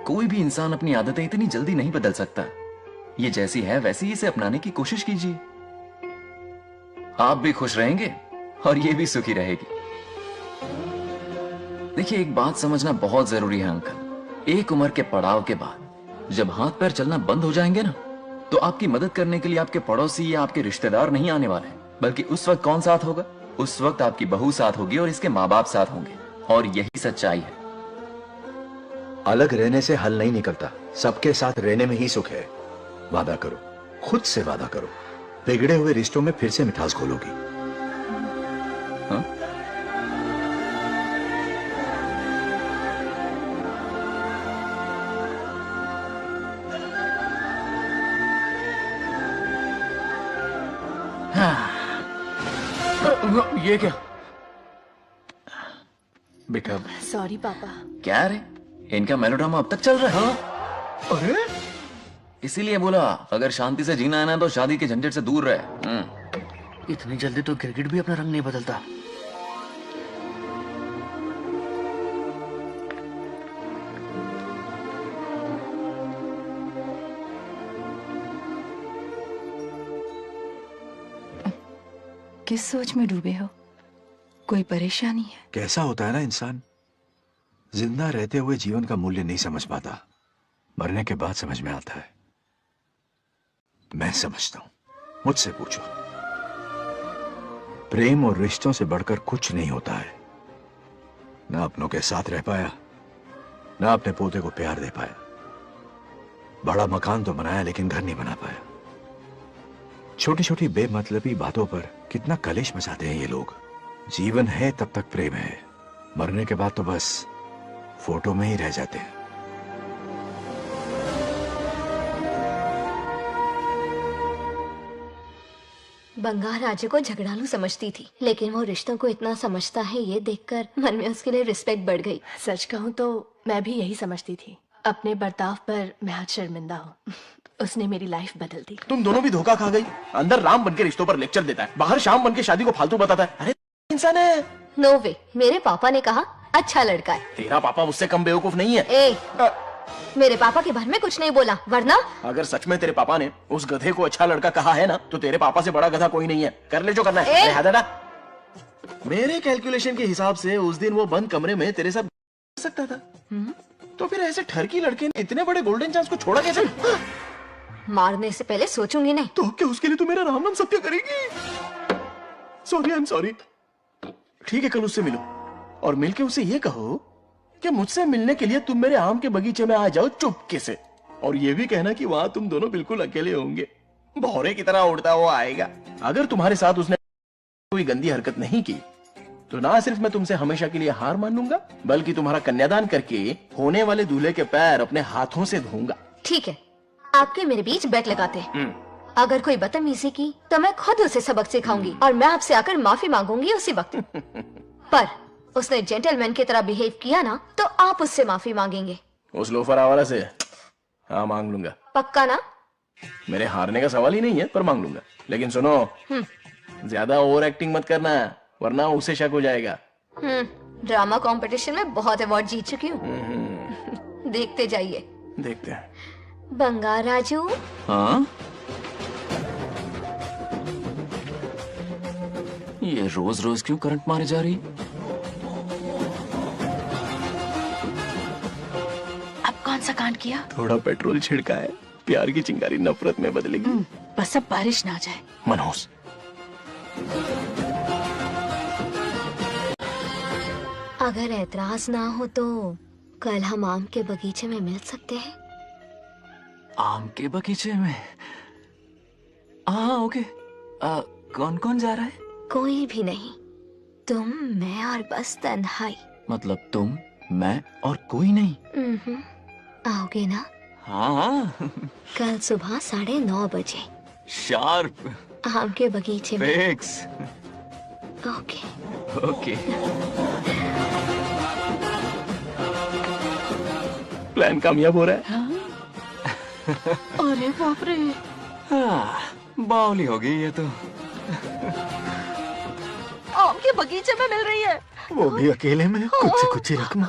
कोई भी इंसान अपनी आदतें इतनी जल्दी नहीं बदल सकता। ये जैसी है वैसी ही इसे अपनाने की कोशिश कीजिए। आप भी खुश रहेंगे और ये भी सुखी रहेगी। देखिए एक बात समझना बहुत जरूरी है अंकल, एक उम्र के पड़ाव के बाद जब हाथ पैर चलना बंद हो जाएंगे ना, तो आपकी मदद करने के लिए आपके पड़ोसी या आपके रिश्तेदार नहीं आने वाले, बल्कि उस वक्त कौन साथ होगा? उस वक्त आपकी बहू साथ होगी और इसके माँ बाप साथ होंगे। और यही सच्चाई है। अलग रहने से हल नहीं निकलता, सबके साथ रहने में ही सुख है। वादा करो, खुद से वादा करो, बिगड़े हुए रिश्तों में फिर से मिठास घोलोगी। ये क्या बेटा? सॉरी पापा। क्या रे, इनका मेलोड्रामा अब तक चल रहा है? अरे इसीलिए बोला अगर शांति से जीना है ना तो शादी के झंझट से दूर रहे। इतनी जल्दी तो क्रिकेट भी अपना रंग नहीं बदलता। किस सोच में डूबे हो? कोई परेशानी है? कैसा होता है ना इंसान, जिंदा रहते हुए जीवन का मूल्य नहीं समझ पाता, मरने के बाद समझ में आता है। मैं समझता हूं, मुझसे पूछो। प्रेम और रिश्तों से बढ़कर कुछ नहीं होता है। ना अपनों के साथ रह पाया, ना अपने पोते को प्यार दे पाया। बड़ा मकान तो बनाया लेकिन घर नहीं बना पाया। छोटी छोटी बेमतलबी बातों पर कितना कलेश मचाते हैं ये लोग। जीवन है तब तक प्रेम है, मरने के बाद तो बस फोटो में ही रह जाते हैं। बंगार राजू को झगड़ालू समझती थी, लेकिन वो रिश्तों को इतना समझता है ये देखकर मन में उसके लिए रिस्पेक्ट बढ़ गई। सच कहूँ तो मैं भी यही समझती थी। अपने बर्ताव पर मैं आज शर्मिंदा हूँ। उसने मेरी लाइफ बदल दी। तुम दोनों भी धोखा खा गई। अंदर राम बनके रिश्तों पर लेक्चर देता है, बाहर शाम बनके शादी को फालतू बताता है। अरे इंसान है। नो वे, मेरे पापा ने कहा अच्छा लड़का है। तेरा पापा मुझसे कम बेवकूफ नहीं है। मेरे पापा के बारे में कुछ नहीं बोला, वरना अगर सच में तेरे पापा ने उस गधे को अच्छा लड़का कहा है ना, तो तेरे पापा से बड़ा गधा कोई नहीं है। कर ले जो करना है। अरे दादा, मेरे कैलकुलेशन के हिसाब से उस दिन वो बंद कमरे में तेरे साथ सकता था। तो फिर ऐसे ठरकी लड़के ने इतने बड़े गोल्डन चांस को छोड़ा कैसे? मारने से पहले सोचूंगी नहीं। तो क्या उसके लिए तू मेरा राम नाम सत्य करेगी? Sorry, I am sorry. ठीक है, कल उससे मिलो और मिलके उसे ये कहो कि मुझसे मिलने के लिए तुम मेरे आम के बगीचे में आ जाओ चुपके से। और ये भी कहना कि वहां तुम दोनों बिल्कुल अकेले होंगे। भौरे की तरह उड़ता हुआ आएगा। अगर तुम्हारे साथ उसने कोई गंदी हरकत नहीं की तो ना सिर्फ मैं तुमसे हमेशा के लिए हार मान लूंगा, बल्कि तुम्हारा कन्यादान करके होने वाले दूल्हे के पैर अपने हाथों से धोऊंगा। ठीक है, आपके मेरे बीच बैट लगाते हैं। अगर कोई बदतमीजी की तो मैं खुद उसे सबक सिखाऊंगी और मैं आपसे आकर माफी मांगूंगी उसी वक्त। पर उसने जेंटलमैन की तरह बिहेव किया ना, तो आप उससे माफी मांगेंगे। उस लोफर आवारा से हाँ मांग लूंगा। पक्का ना? मेरे हारने का सवाल ही नहीं है, पर मांग लूंगा। लेकिन सुनो, ज्यादा ओवर एक्टिंग मत करना, वरना उसे शक हो जाएगा। ड्रामा कंपटीशन में बहुत अवार्ड जीत चुकी हूँ। देखते जाइए। देखते हैं। बंगार राजू। हाँ? ये रोज रोज क्यों करंट मारे जा रही? अब कौन सा कांड किया? थोड़ा पेट्रोल छिड़का है, प्यार की चिंगारी नफरत में बदलेगी। बस अब बारिश ना जाए। मनोज, अगर ऐतराज ना हो तो कल हम आम के बगीचे में मिल सकते हैं। आम के बगीचे में? हाँ ओके। कौन कौन जा रहा है? कोई भी नहीं, तुम, मैं और बस तन्हाई। मतलब तुम, मैं और कोई नहीं? आओगे ना? हाँ। कल सुबह 9:30 बजे शार्प। आम के बगीचे में। फिक्स। ओके। ओके। प्लान कामयाब हो रहा है। अरे बाप रे। हाँ, बावली हो गई ये तो। आम के बगीचे में मिल रही है, वो भी अकेले में, कुछ से कुछ ही रकम।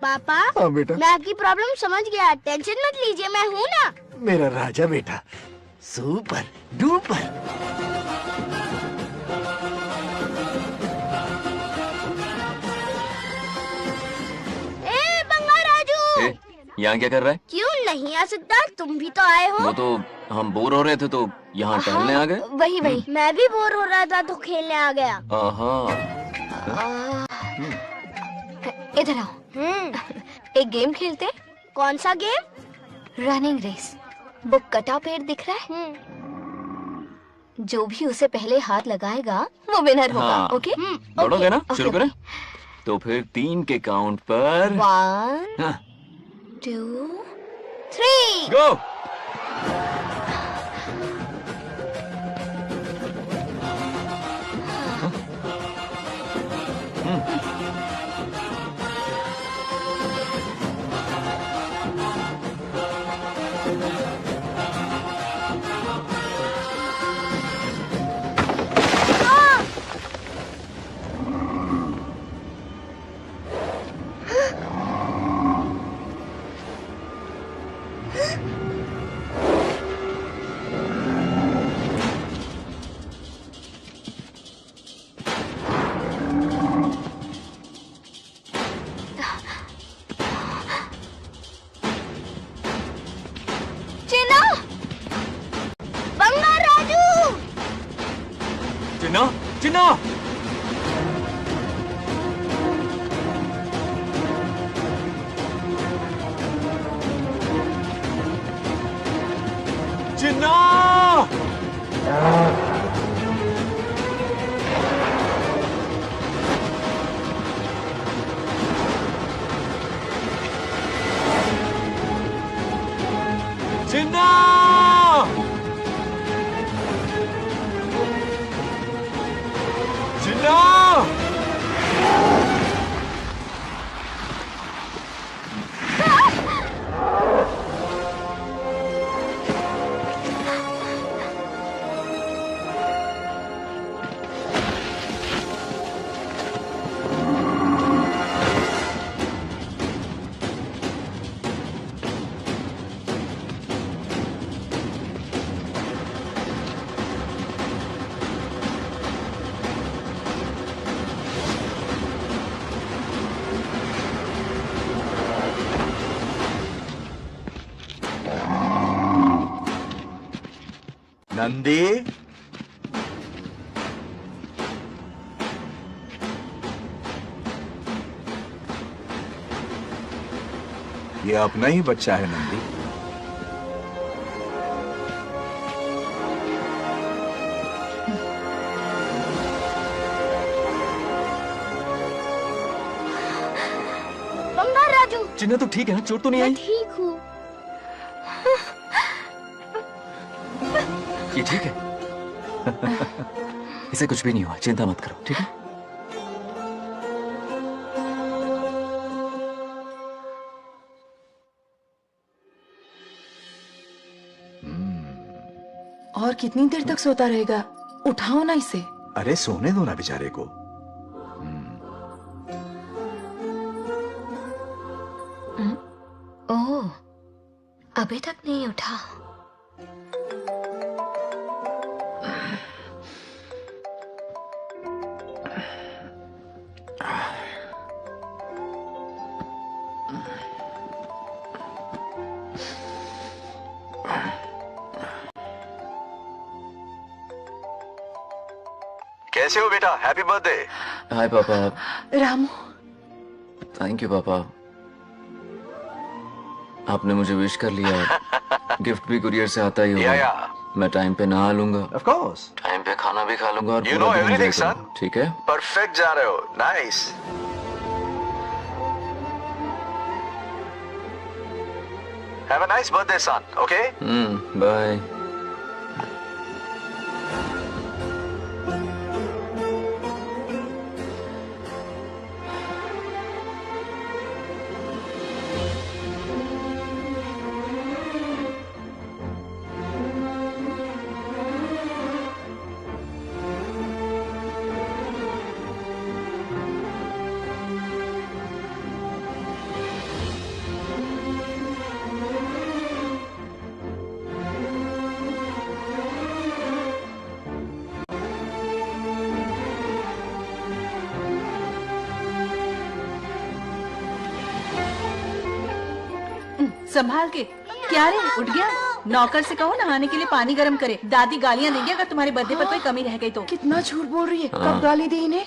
पापा, हाँ बेटा, मैं आपकी प्रॉब्लम समझ गया, टेंशन मत लीजिए, मैं हूँ ना। मेरा राजा बेटा, सुपर डुपर। बंगार राजू, यहाँ क्या कर रहा है? क्यों नहीं आ सकता? तुम भी तो आए हो। वो तो हम बोर हो रहे थे तो यहाँ टहलने आ गए। वही मैं भी बोर हो रहा था तो खेलने आ गया। इधर आओ। एक गेम खेलते। कौन सा गेम? Running race. वो कटा पेड़ दिख रहा है? जो भी उसे पहले हाथ लगाएगा वो विनर होगा। हाँ। ओके? दौड़ोगे ना? शुरू करें? तो फिर 3 के काउंट पर 1 2 3 गो। चिन्ना! नंदी, ये अपना ही बच्चा है नंदी। बंगार राजू, चिन्ना तो ठीक है ना? चोट तो नहीं आई? ठीक हूँ। ये ठीक है? इसे कुछ भी नहीं हुआ, चिंता मत करो, ठीक है? और कितनी देर तक सोता रहेगा? उठाओ ना इसे। अरे सोने दो ना बेचारे को। ओह, अभी तक नहीं उठा। कैसे हो बेटा? Happy birthday. हाय पापा। रामू, थैंक यू पापा, आपने मुझे विश कर लिया। गिफ्ट भी कुरियर से आता ही होगा। मैं टाइम पे नहा लूंगा, ऑफ कोर्स, टाइम पे खाना भी खा लूंगा और You पूरा know दिन everything, enjoy son. करूंगा, ठीक है? परफेक्ट जा रहे हो। Nice. Have a nice birthday son, okay? Bye. संभाल के। क्या रे, उठ गया? नौकर से कहो नहाने के लिए पानी गर्म करे। दादी गालियां देंगे अगर तुम्हारे बर्थडे पर कोई कमी रह गई तो। कितना झूठ बोल रही है। हाँ। कब गाली दी इन्हें?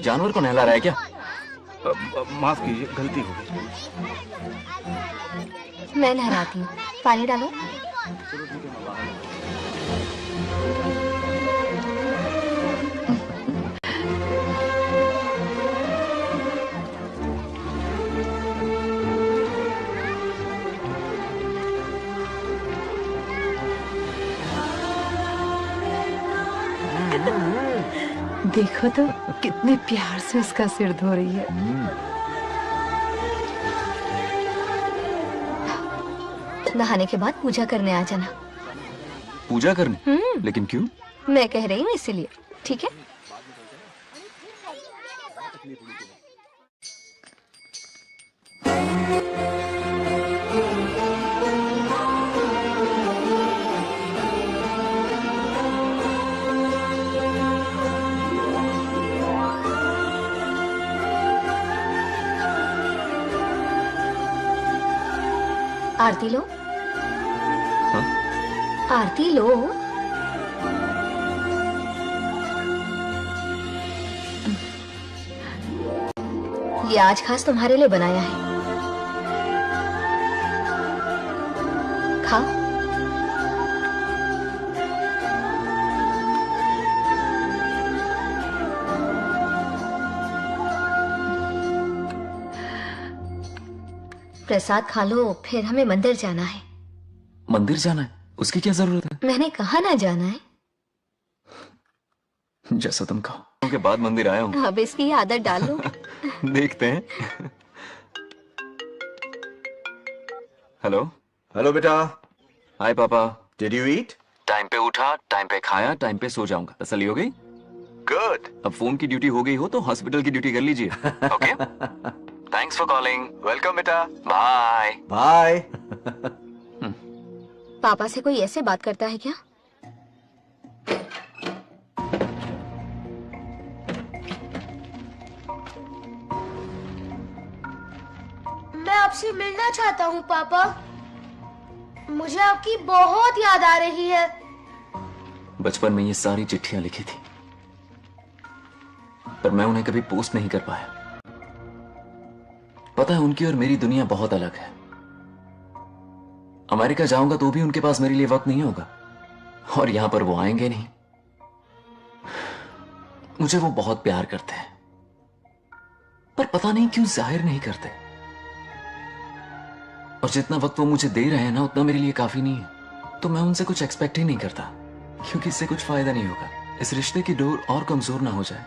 जानवर को नहला रहा है क्या? माफ कीजिए, गलती हो गई। मैं नहलाती हूँ, पानी डालो। देखो तो कितने प्यार से उसका सिर धो रही है। नहाने के बाद पूजा करने आ जाना। पूजा करने? लेकिन क्यों? मैं कह रही हूँ इसीलिए, ठीक है? आरती लो। हाँ? आरती लो। ये आज खास तुम्हारे लिए बनाया है, खाओ। प्रसाद खा लो, फिर हमें मंदिर जाना है। मंदिर जाना है? उसकी क्या जरूरत है? मैंने कहा ना जाना है। जैसा तुम कहो। के बाद मंदिर आया हूँ। अब इसकी आदत डाल लो। देखते हैं। हेलो हेलो बेटा। हाय पापा। Did you eat? टाइम पे उठा, टाइम पे खाया, टाइम पे सो जाऊंगा। तसल्ली हो गई? गुड। अब फोन की ड्यूटी हो गई हो तो हॉस्पिटल की ड्यूटी कर लीजिए। Okay, thanks for calling. Welcome बेटा। Bye bye. पापा से कोई ऐसे बात करता है क्या? मैं आपसे मिलना चाहता हूँ पापा। मुझे आपकी बहुत याद आ रही है। बचपन में ये सारी चिट्ठियां लिखी थी, पर मैं उन्हें कभी पोस्ट नहीं कर पाया। पता है, उनकी और मेरी दुनिया बहुत अलग है। अमेरिका जाऊंगा तो भी उनके पास मेरे लिए वक्त नहीं होगा, और यहां पर वो आएंगे नहीं। मुझे वो बहुत प्यार करते हैं, पर पता नहीं क्यों जाहिर नहीं करते। और जितना वक्त वो मुझे दे रहे हैं ना, उतना मेरे लिए काफी नहीं है। तो मैं उनसे कुछ एक्सपेक्ट ही नहीं करता, क्योंकि इससे कुछ फायदा नहीं होगा। इस रिश्ते की डोर और कमजोर ना हो जाए,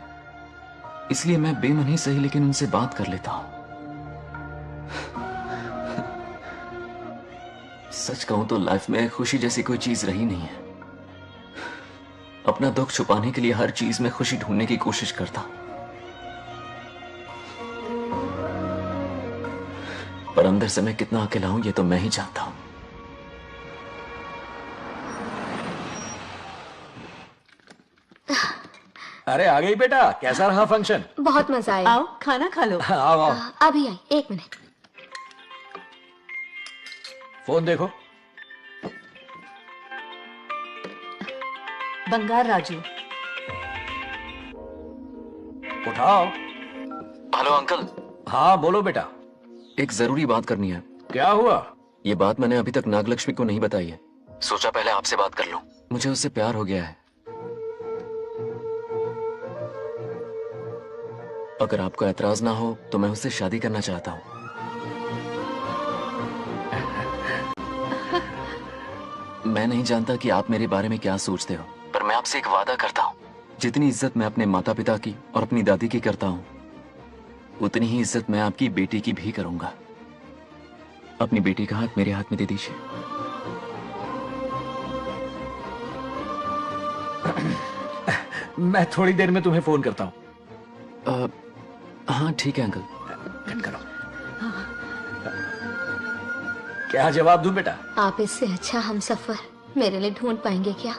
इसलिए मैं बेमन ही सही लेकिन उनसे बात कर लेता हूं। सच कहूं तो लाइफ में खुशी जैसी कोई चीज रही नहीं है। अपना दुख छुपाने के लिए हर चीज में खुशी ढूंढने की कोशिश करता हूं, पर अंदर से मैं कितना अकेला हूं ये तो मैं ही जानता हूं। अरे आ गई बेटा, कैसा रहा फंक्शन? बहुत मजा आया। आओ खाना खा लो। आओ आओ। अभी आई, 1 मिनट। फोन देखो। बंगार राजू। उठाओ। Hello uncle. हाँ बोलो बेटा। एक जरूरी बात करनी है। क्या हुआ? ये बात मैंने अभी तक नागलक्ष्मी को नहीं बताई है, सोचा पहले आपसे बात कर लूं। मुझे उससे प्यार हो गया है। अगर आपको ऐतराज ना हो तो मैं उससे शादी करना चाहता हूं। मैं नहीं जानता कि आप मेरे बारे में क्या सोचते हो, पर मैं आपसे एक वादा करता हूं, जितनी इज्जत मैं अपने माता पिता की और अपनी दादी की करता हूं, उतनी ही इज्जत मैं आपकी बेटी की भी करूंगा। अपनी बेटी का हाथ मेरे हाथ में दे दीजिए। मैं थोड़ी देर में तुम्हें फोन करता हूं। हाँ ठीक है अंकल। कट करो। क्या जवाब दूं बेटा? आप इससे अच्छा हम सफर मेरे लिए ढूंढ पाएंगे क्या?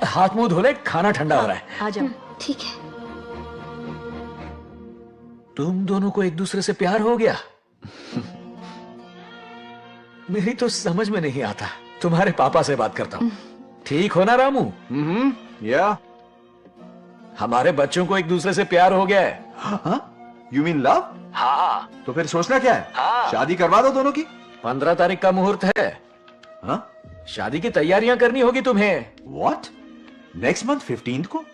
हाथ मुंह धो ले, खाना ठंडा हो रहा है। आ जाओ। ठीक है। तुम दोनों को एक दूसरे से प्यार हो गया? मेरी तो समझ में नहीं आता। तुम्हारे पापा से बात करता हूं। ठीक हो ना रामू? या हमारे बच्चों को एक दूसरे से प्यार हो गया है। You mean love? हाँ। तो फिर सोचना क्या है? हाँ। शादी करवा दो दोनों की। 15 तारीख का मुहूर्त है। हाँ? शादी की तैयारियां करनी होगी तुम्हें। What? नेक्स्ट मंथ 15th को?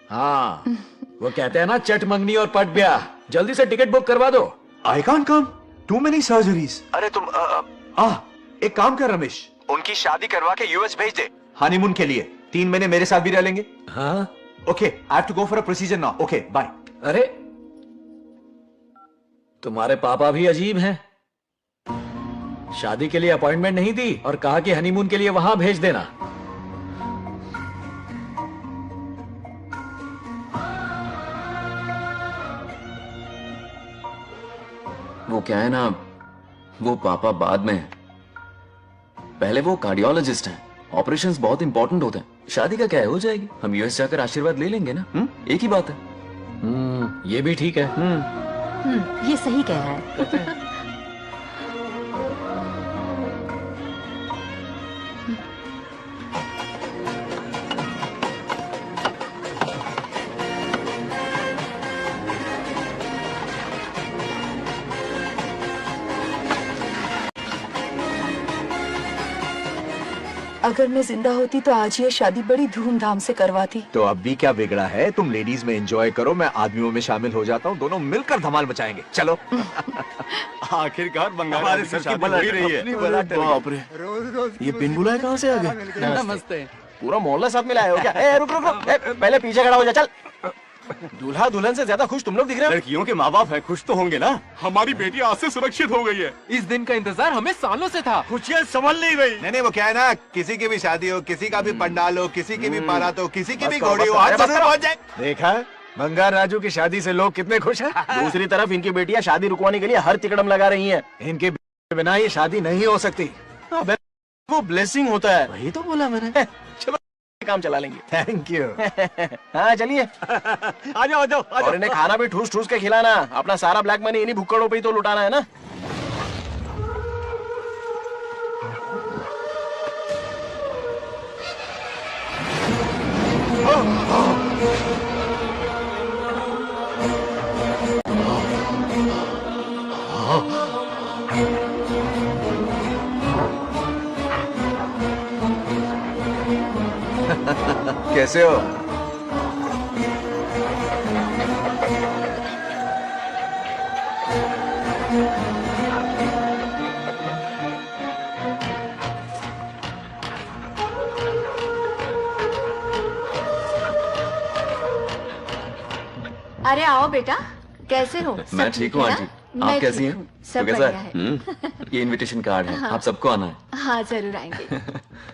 हाँ, वो कहते हैं ना, चट मंगनी और पट ब्याह। जल्दी से टिकट बुक करवा दो। I can't come. Too many surgeries. अरे तुम एक काम कर रमेश, उनकी शादी करवा के यूएस भेज दे हनीमून के लिए। 3 महीने मेरे साथ भी रह लेंगे। हाँ? Okay, I have to go for a procedure now. Okay, bye. अरे तुम्हारे पापा भी अजीब हैं। शादी के लिए अपॉइंटमेंट नहीं दी और कहा कि हनीमून के लिए वहां भेज देना। वो क्या है ना, वो पापा बाद में है। पहले वो कार्डियोलॉजिस्ट हैं। ऑपरेशंस बहुत इंपॉर्टेंट होते हैं। शादी का क्या है, हो जाएगी। हम यूएस जाकर आशीर्वाद ले लेंगे ना। एक ही बात है। ये भी ठीक है। ये सही कह रहा है। अगर मैं जिंदा होती तो आज ये शादी बड़ी धूमधाम से करवाती। तो अब भी क्या बिगड़ा है? तुम लेडीज में एंजॉय करो, मैं आदमियों में शामिल हो जाता हूँ। दोनों मिलकर धमाल मचाएंगे। चलो। आखिरकार बंगाल हमारे सर की बला रही है। बाप रे, ये पिन बुलाए कहाँ से आ गए? नमस्ते। पूरा मोहल्ला साथ में लाए हो क्या? रुक रुक रुक, पहले पीछे खड़ा हो जा। चल दूल्हा दुल्हन से ज्यादा खुश तुम लोग दिख रहे हो। लड़कियों के माँ बाप है, खुश तो होंगे ना। हमारी बेटी आज से सुरक्षित हो गई है। इस दिन का इंतजार हमें सालों से था। खुशियाँ संभल नहीं गई। नहीं वो क्या है ना, किसी की भी शादी हो, किसी का भी पंडाल हो, किसी की भी बारात हो, किसी की भी बस करो, घोड़ी हो, बस आज करो, जरूर पहुंच जाए। देखा बंगार राजू की शादी से लोग कितने खुश हैं। दूसरी तरफ इनकी बेटियां शादी रुकवाने के लिए हर तिकड़म लगा रही हैं। इनके बिना ये शादी नहीं हो सकती। अबे वो ब्लेसिंग होता है। वही तो बोला मैंने। चलो काम चला लेंगे। Thank you. हाँ चलिए। आ जाओ आ जाओ। और इन्हें खाना भी ठूस ठूस के खिलाना। अपना सारा ब्लैक मनी इन्हीं भुक्कड़ों पे ही तो लुटाना है ना। कैसे हो? अरे आओ बेटा, कैसे हो? मैं ठीक हूँ आंटी, आप कैसी हैं? सब तो कैसा बढ़िया है। ये इनविटेशन कार्ड है, हाँ। आप सबको आना है। हाँ जरूर आएंगे।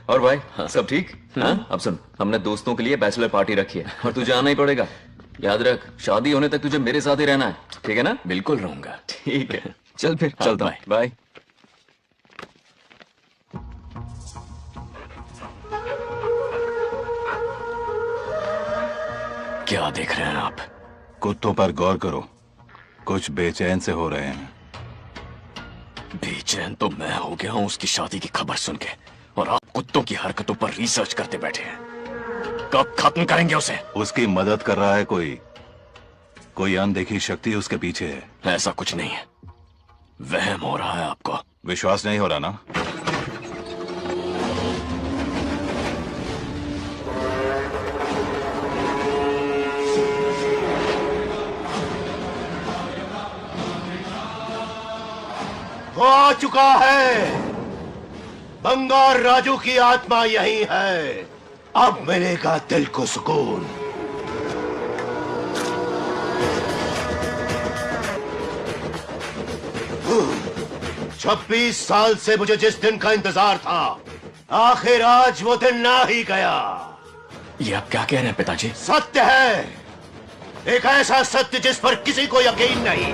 और भाई सब ठीक? हाँ? अब सुन, हमने दोस्तों के लिए बैचलर पार्टी रखी है और तुझे आना ही पड़ेगा। याद रख, शादी होने तक तुझे मेरे साथ ही रहना है, ठीक है ना? बिल्कुल रहूंगा। ठीक है, चल फिर चलता हूँ, बाय। क्या देख रहे हैं आप? कुत्तों पर गौर करो, कुछ बेचैन से हो रहे हैं। बेचैन तो मैं हो गया हूँ उसकी शादी की खबर सुन के, और आप कुत्तों की हरकतों पर रिसर्च करते बैठे हैं। कब खत्म करेंगे उसे? उसकी मदद कर रहा है कोई अनदेखी शक्ति उसके पीछे है। ऐसा कुछ नहीं है, वहम हो रहा है आपको। विश्वास नहीं हो रहा ना? वो आ चुका है। बंगार राजू की आत्मा यही है। अब मिलेगा दिल को सुकून। छब्बीस साल से मुझे जिस दिन का इंतजार था, आखिर आज वो दिन ना ही गया। ये आप क्या कह रहे हैं पिताजी? सत्य है, एक ऐसा सत्य जिस पर किसी को यकीन नहीं।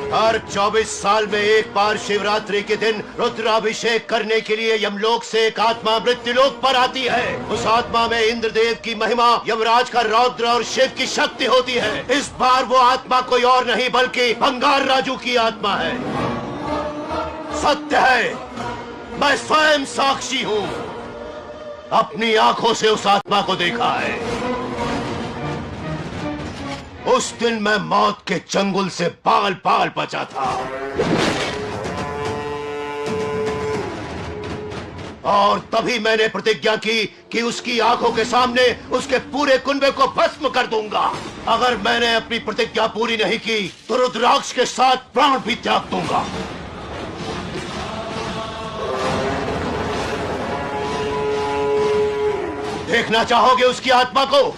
हर 24 साल में एक बार शिवरात्रि के दिन रुद्राभिषेक करने के लिए यमलोक से एक आत्मा मृत्युलोक पर आती है। उस आत्मा में इंद्रदेव की महिमा, यमराज का रौद्र और शिव की शक्ति होती है। इस बार वो आत्मा कोई और नहीं बल्कि बंगार राजू की आत्मा है। सत्य है, मैं स्वयं साक्षी हूँ, अपनी आंखों से उस आत्मा को देखा है। उस दिन मैं मौत के चंगुल से बाल बाल बचा था, और तभी मैंने प्रतिज्ञा की कि उसकी आंखों के सामने उसके पूरे कुनबे को भस्म कर दूंगा। अगर मैंने अपनी प्रतिज्ञा पूरी नहीं की तो रुद्राक्ष के साथ प्राण भी त्याग दूंगा। देखना चाहोगे उसकी आत्मा को?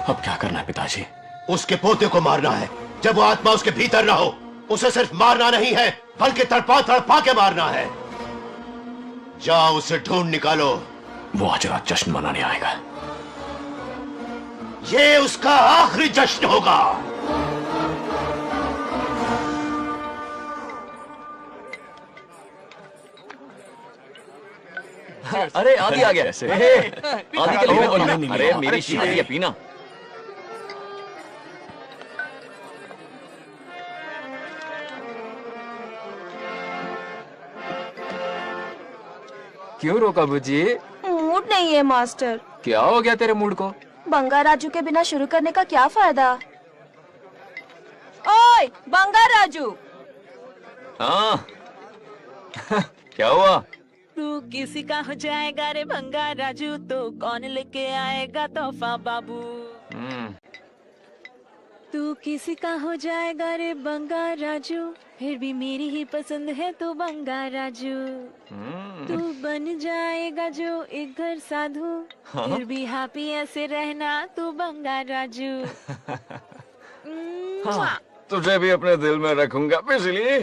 अब क्या करना है पिताजी? उसके पोते को मारना है, जब वो आत्मा उसके भीतर ना हो। उसे सिर्फ मारना नहीं है, बल्कि तड़पा तड़पा के मारना है। जाओ उसे ढूंढ निकालो। वो आज रात जश्न मनाने आएगा। ये उसका आखिरी जश्न होगा। अरे आदि आ गया। आदि के लिए अरे मेरी शादी है, पीना। क्यों रोका बुजी? मूड नहीं है मास्टर। क्या हो गया तेरे मूड को? बंगाराजू के बिना शुरू करने का क्या फायदा? ओए बंगाराजू। हाँ क्या हुआ? तू किसी का हो जाएगा रे बंगाराजू, तो कौन लेके आएगा तोहफा बाबू। तू किसी का हो जाएगा रे बंगाराजू, फिर भी मेरी ही पसंद है तू बंगाराजू। तू बन जाएगा जो एक घर साधु, फिर भी हैप्पी ऐसे रहना तू बंगाराजू। हाँ, तुझे भी अपने दिल में रखूंगा पिछली।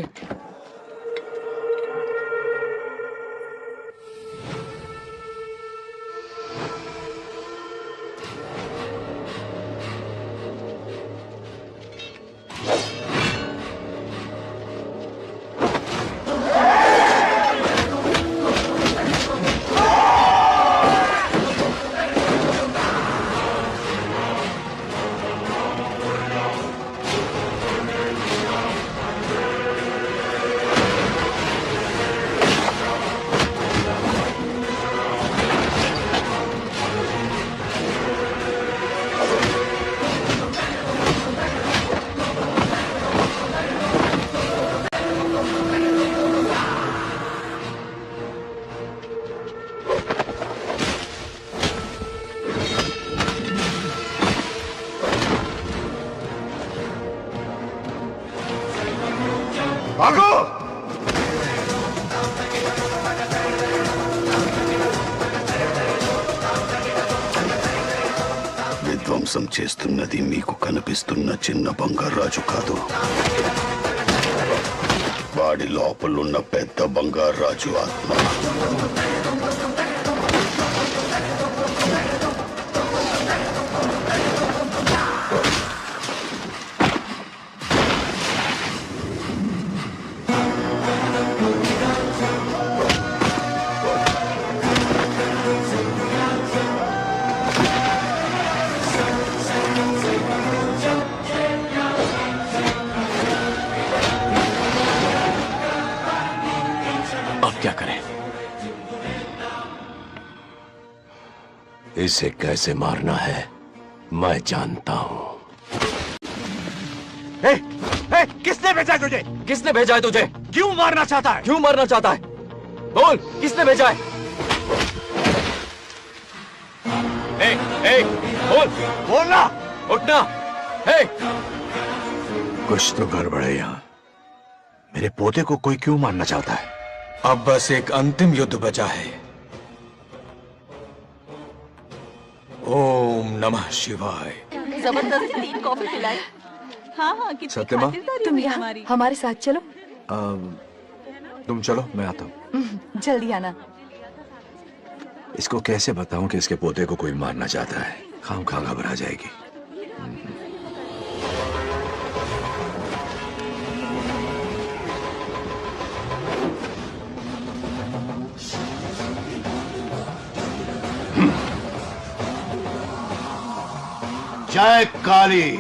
విధ్వంసం చేస్తున్నది మీకు కనిపిస్తున్న చిన్న బంగారాజు కాదు, వాడి లోపలున్న పెద్ద బంగారాజు ఆత్మ. क्या करें? इसे कैसे मारना है मैं जानता हूं. किसने भेजा है तुझे? किसने भेजा है तुझे? क्यों मारना चाहता है? क्यों मारना चाहता है? बोल, किसने भेजा है? बोल, बोलना, उठना। कुछ तो गड़बड़ है यहाँ। मेरे पोते को कोई क्यों मारना चाहता है? अब बस एक अंतिम युद्ध बचा है। ओम नमः शिवाय। जबरदस्ती 3 कॉफी पिलाई। हाँ हाँ कितनी सत्यमा? खातिरदारी तुम हुई यहाँ हमारी। हमारे साथ चलो। तुम चलो, मैं आता हूँ। जल्दी आना। इसको कैसे बताऊं कि इसके पोते को कोई मारना चाहता है? खाम-खा घबरा जाएगी। जय काली।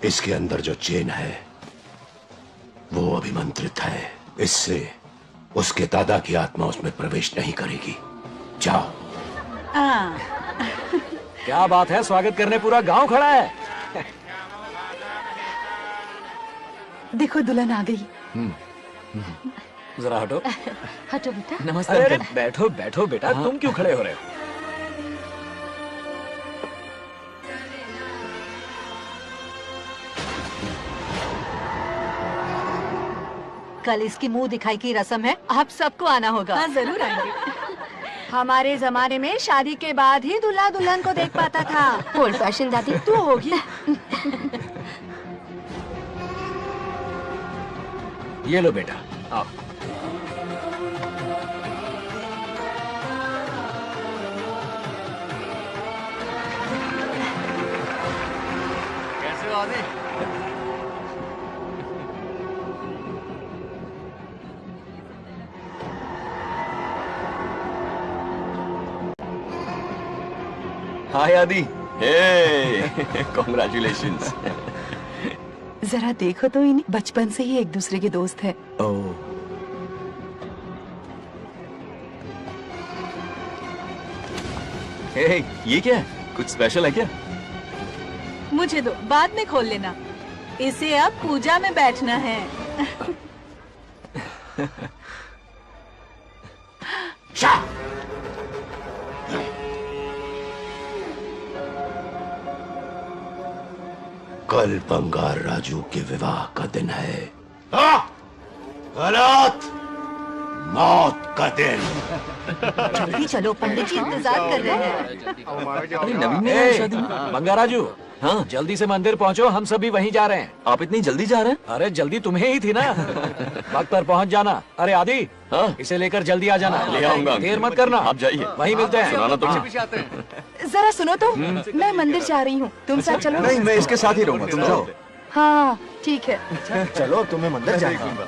इसके अंदर जो चेन है वो अभिमंत्रित है, इससे उसके दादा की आत्मा उसमें प्रवेश नहीं करेगी। जाओ। क्या बात है, स्वागत करने पूरा गांव खड़ा है। देखो दुल्हन आ गई। जरा हटो। हटो बेटा। नमस्ते। अरे बैठो बैठो बेटा, तुम क्यों खड़े हो रहे हो? कल इसकी मुंह दिखाई की रस्म है, आप सबको आना होगा। हाँ जरूर आएंगे। हमारे जमाने में शादी के बाद ही दूल्हा दुल्हन को देख पाता था। ओल्ड फैशन दादी तू होगी। ये लो बेटा, आओ। कैसे हो आदि? हाय आदि। कॉन्ग्रेचुलेशंस। जरा देखो तो इन्हें, बचपन से ही एक दूसरे के दोस्त है। ओह, हे, ये क्या है? कुछ स्पेशल है क्या? मुझे दो, बाद में खोल लेना। इसे अब पूजा में बैठना है। कल बंगार राजू के विवाह का दिन है। गलत, मौत का दिन। जल्दी चलो, पंडित जी इंतजार कर रहे हैं। अरे नवीन ने कहा शादी में। बंगाराजू, हाँ जल्दी से मंदिर पहुँचो, हम सभी वहीं जा रहे हैं। आप इतनी जल्दी जा रहे हैं? अरे जल्दी तुम्हें ही थी ना। वक्त पर पहुँच जाना। अरे आदि, हाँ इसे लेकर जल्दी आ जाना। ले आऊंगा। देर मत करना। आप जाइए, वहीं मिलते हैं। सुनाना तो जरा सुनो तो, मैं मंदिर जा रही हूँ, तुम साथ चलो। नहीं, मैं इसके साथ ही रहूंगा, तुम जाओ। हाँ ठीक है। चलो, तुम्हें मंदिर जाएगा।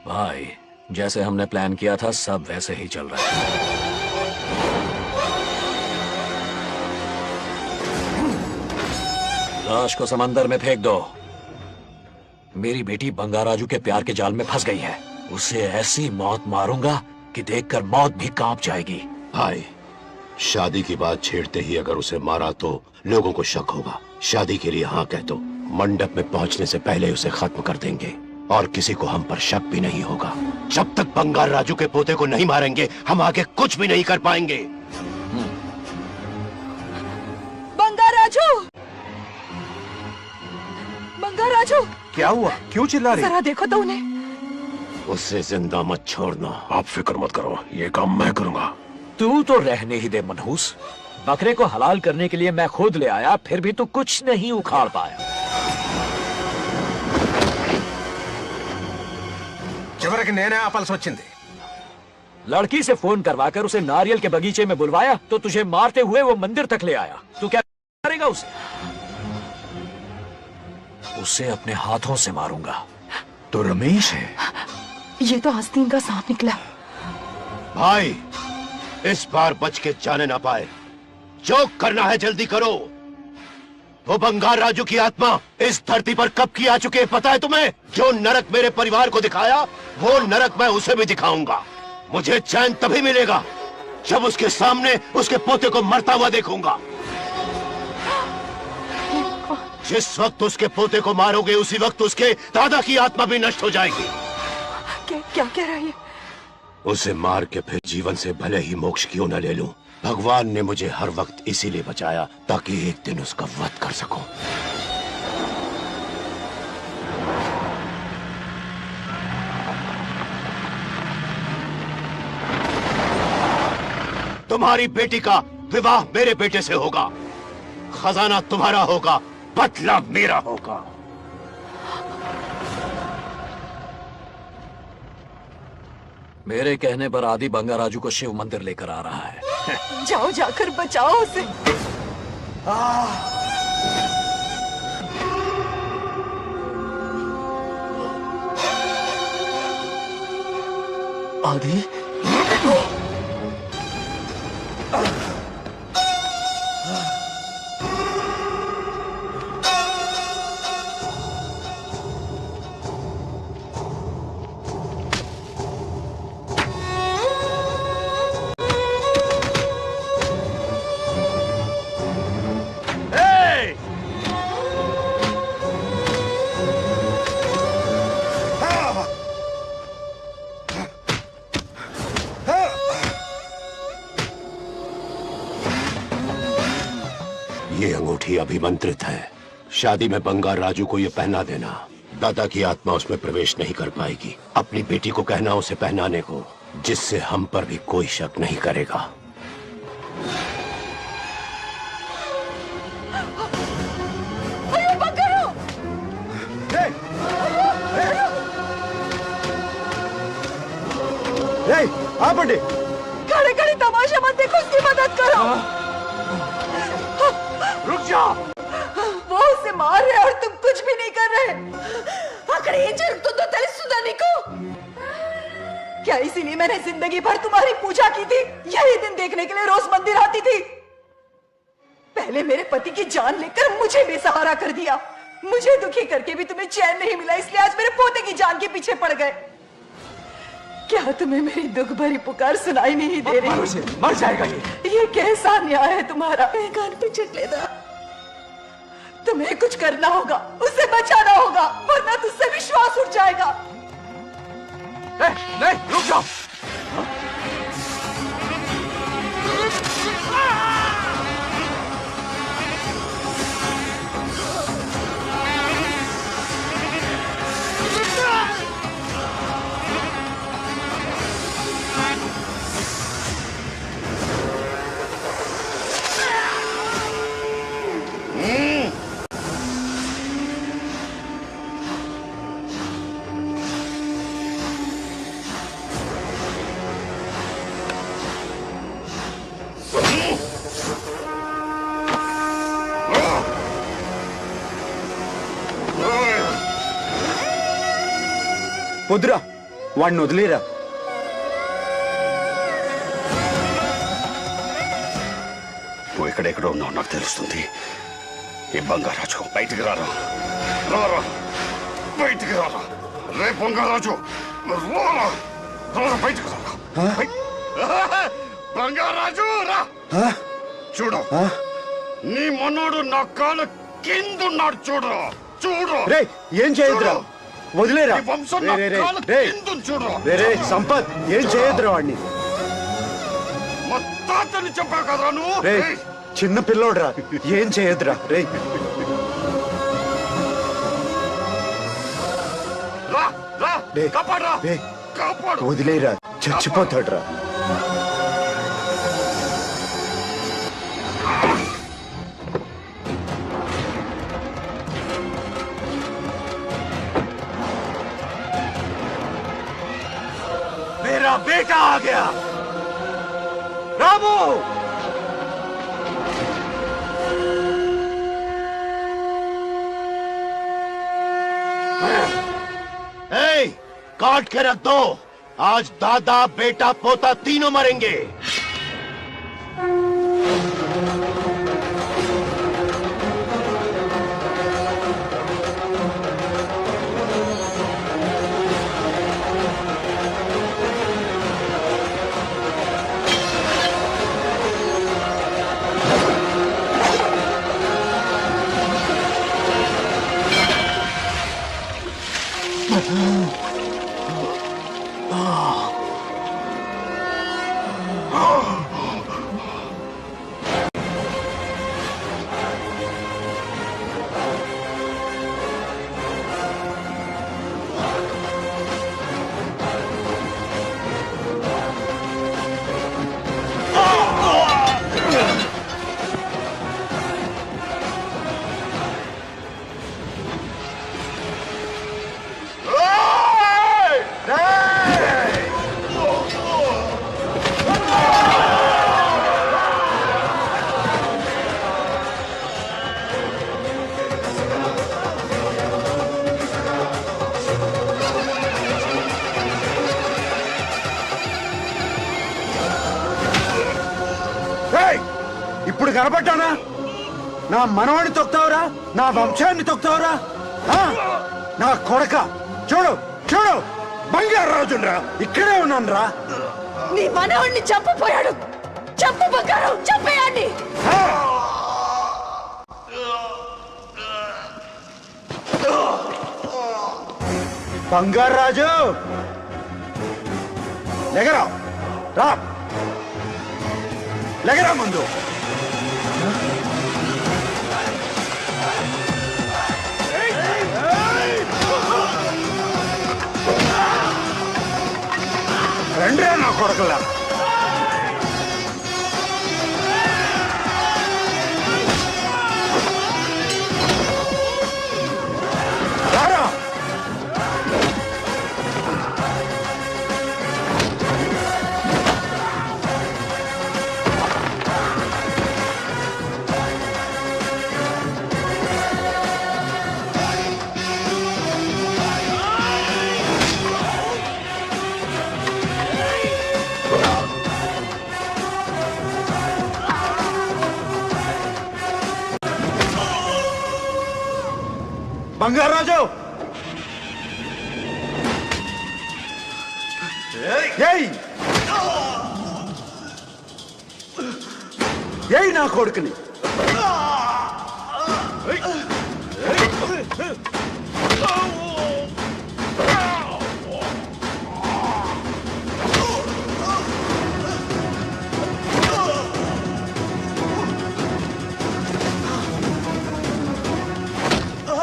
भाई, जैसे हमने प्लान किया था सब वैसे ही चल रहा है। लाश को समंदर में फेंक दो। मेरी बेटी बंगाराजू के प्यार के जाल में फंस गई है। उसे ऐसी मौत मारूंगा कि देखकर मौत भी कांप जाएगी। भाई, शादी की बात छेड़ते ही अगर उसे मारा तो लोगों को शक होगा। शादी के लिए हाँ कह दो, मंडप में पहुंचने से पहले उसे खत्म कर देंगे और किसी को हम पर शक भी नहीं होगा। जब तक बंगार राजू के पोते को नहीं मारेंगे हम आगे कुछ भी नहीं कर पाएंगे। बंगार राजू, बंगार राजू, क्या हुआ? क्यों चिल्ला रही? जरा देखो तो उन्हें। उसे जिंदा मत छोड़ना। आप फिक्र मत करो, ये काम मैं करूंगा। तू तो रहने ही दे मनहूस। बकरे को हलाल करने के लिए मैं खुद ले आया, फिर भी तू कुछ नहीं उखाड़ पाया। చివరికి నేనే ఆపాల్సి వచ్చింది। लड़की से फोन करवाकर उसे नारियल के बगीचे में बुलवाया तो तुझे मारते हुए वो मंदिर तक ले आया। तू क्या करेगा उसे? उसे अपने हाथों से मारूंगा। तो रमेश है। ये तो आस्तीन का सांप निकला। भाई, इस बार बच के जाने ना पाए। जो करना है जल्दी करो। वो बंगार राजू की आत्मा इस धरती पर कब की आ चुकी है पता है तुम्हें? जो नरक मेरे परिवार को दिखाया वो नरक मैं उसे भी दिखाऊंगा। मुझे चैन तभी मिलेगा जब उसके सामने उसके पोते को मरता हुआ देखूंगा। जिस वक्त उसके पोते को मारोगे उसी वक्त उसके दादा की आत्मा भी नष्ट हो जाएगी। क्या कह रहा है? उसे मार के फिर जीवन से भले ही मोक्ष क्यों न ले लूं, भगवान ने मुझे हर वक्त इसीलिए बचाया ताकि एक दिन उसका वध कर सकूं। तुम्हारी बेटी का विवाह मेरे बेटे से होगा। खजाना तुम्हारा होगा, बदला मेरा होगा। मेरे कहने पर आदि बंगाराजू को शिव मंदिर लेकर आ रहा है। जाओ, जाकर बचाओ उसे। आदि, ये अंगूठी अभिमंत्रित है। शादी में बंगार राजू को ये पहना देना। दादा की आत्मा उसमें प्रवेश नहीं कर पाएगी। अपनी बेटी को कहना उसे पहनाने को, जिससे हम पर भी कोई शक नहीं करेगा। हाँ पंडित, खड़े खड़े तमाशा मत देखो, उसकी मदद करो। रुक जाओ। वो उसे मार रहे और तुम कुछ भी नहीं कर रहे। अगर ये जरूरत तो तेरे सुधारने को। क्या इसीलिए मैंने जिंदगी भर तुम्हारी पूजा की थी? यही दिन देखने के लिए रोज मंदिर आती थी। पहले मेरे पति की जान लेकर मुझे बेसहारा कर दिया। मुझे दुखी करके भी तुम्हें चैन नहीं मिला, इसलिए आज मेरे पोते की जान के पीछे पड़ गए। क्या तुम्हें मेरी दुख भरी पुकार सुनाई नहीं दे रही? मर जाएगा ये कैसा न्याय है तुम्हारा? कान पे चिट लेता। तुम्हें कुछ करना होगा, उसे बचाना होगा, वरना तुझसे विश्वास उठ जाएगा। नहीं, रुक जाओ। వద్దురా, వాడిని వదిలేరా. నువ్వు ఎక్కడెక్కడో ఉన్నావు నాకు తెలుస్తుంది. ఈ బంగారాజు బయటికి రారా, రారా బయటికి రారా. రే బంగారాజు, రారా రారా బయటికి రారా. బంగారాజు రా. చూడు, నీ మనోడు నా కాలు కిందున్నాడు. చూడు చూడు. రే ఏం చేయొద్దురా, వదిలేరా. రే సంపత్, ఏం చేయొద్దురా వాడిని. మా తాతని చెప్పావు కదరా నువ్వు. రే చిన్న పిల్లోడ్రా, ఏం చేయొద్దురా. రే రా రా, కాపాడరా, కాపాడు. వదిలేరా, చచ్చిపోతాడురా. मेरा बेटा आ गया। रामू, काट के रख दो। आज दादा बेटा पोता तीनों मरेंगे। ఇప్పుడు కనపడ్డానా? నా మనవాడిని తొక్తావురా, నా వంశాన్ని తొక్తావురా. నా కొడక, చూడు చూడు, బంగారాజురా, ఇక్కడే ఉన్నాను రా. నీ మనవాడిని చంపపోయాడు. చంపు బంగారం, చంపేయండి. బంగారాజు, లెగరా, రా, లెగరా ముందు. కొడకలా రారా బంగారాజు ఏయ్ ఏయ్ నా కొడుకుని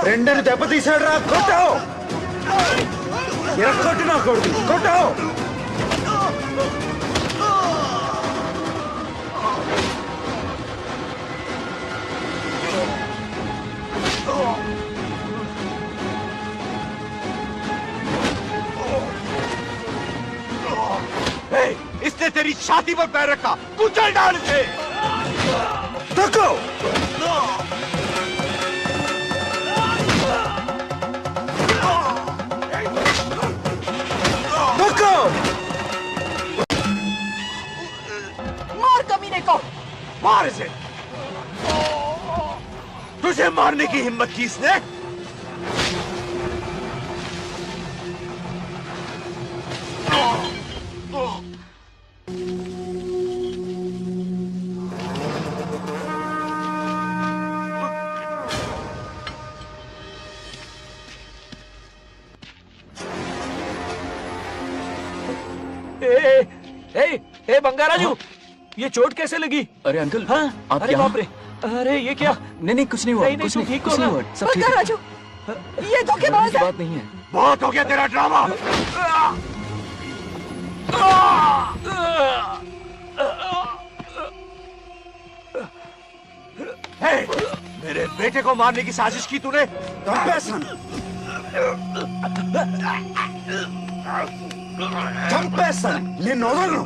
రెండని దెబ్బతీశాడు రా కొట్టావు ఎరగొట్టు నా కొడుకు కొట్టావు इसने तेरी छाती पर पैर रखा कुचल डाल इसे तको तको मार कमीने को मार इसे तुझे मारने की हिम्मत की इसने ए बंगाराजू, ये चोट कैसे लगी? अरे अंकल, हाँ? आप अरे बाप रे, अरे ये क्या? नहीं कुछ नहीं हुआ, कुछ नहीं, ठीक हो ना? सब ठीक है। राजू, ये धोखेबाज है। बात नहीं है। बहुत हो गया तेरा ड्रामा। मेरे बेटे को मारने की साजिश की तूने? చంపేస్తాను నిన్ను వదలను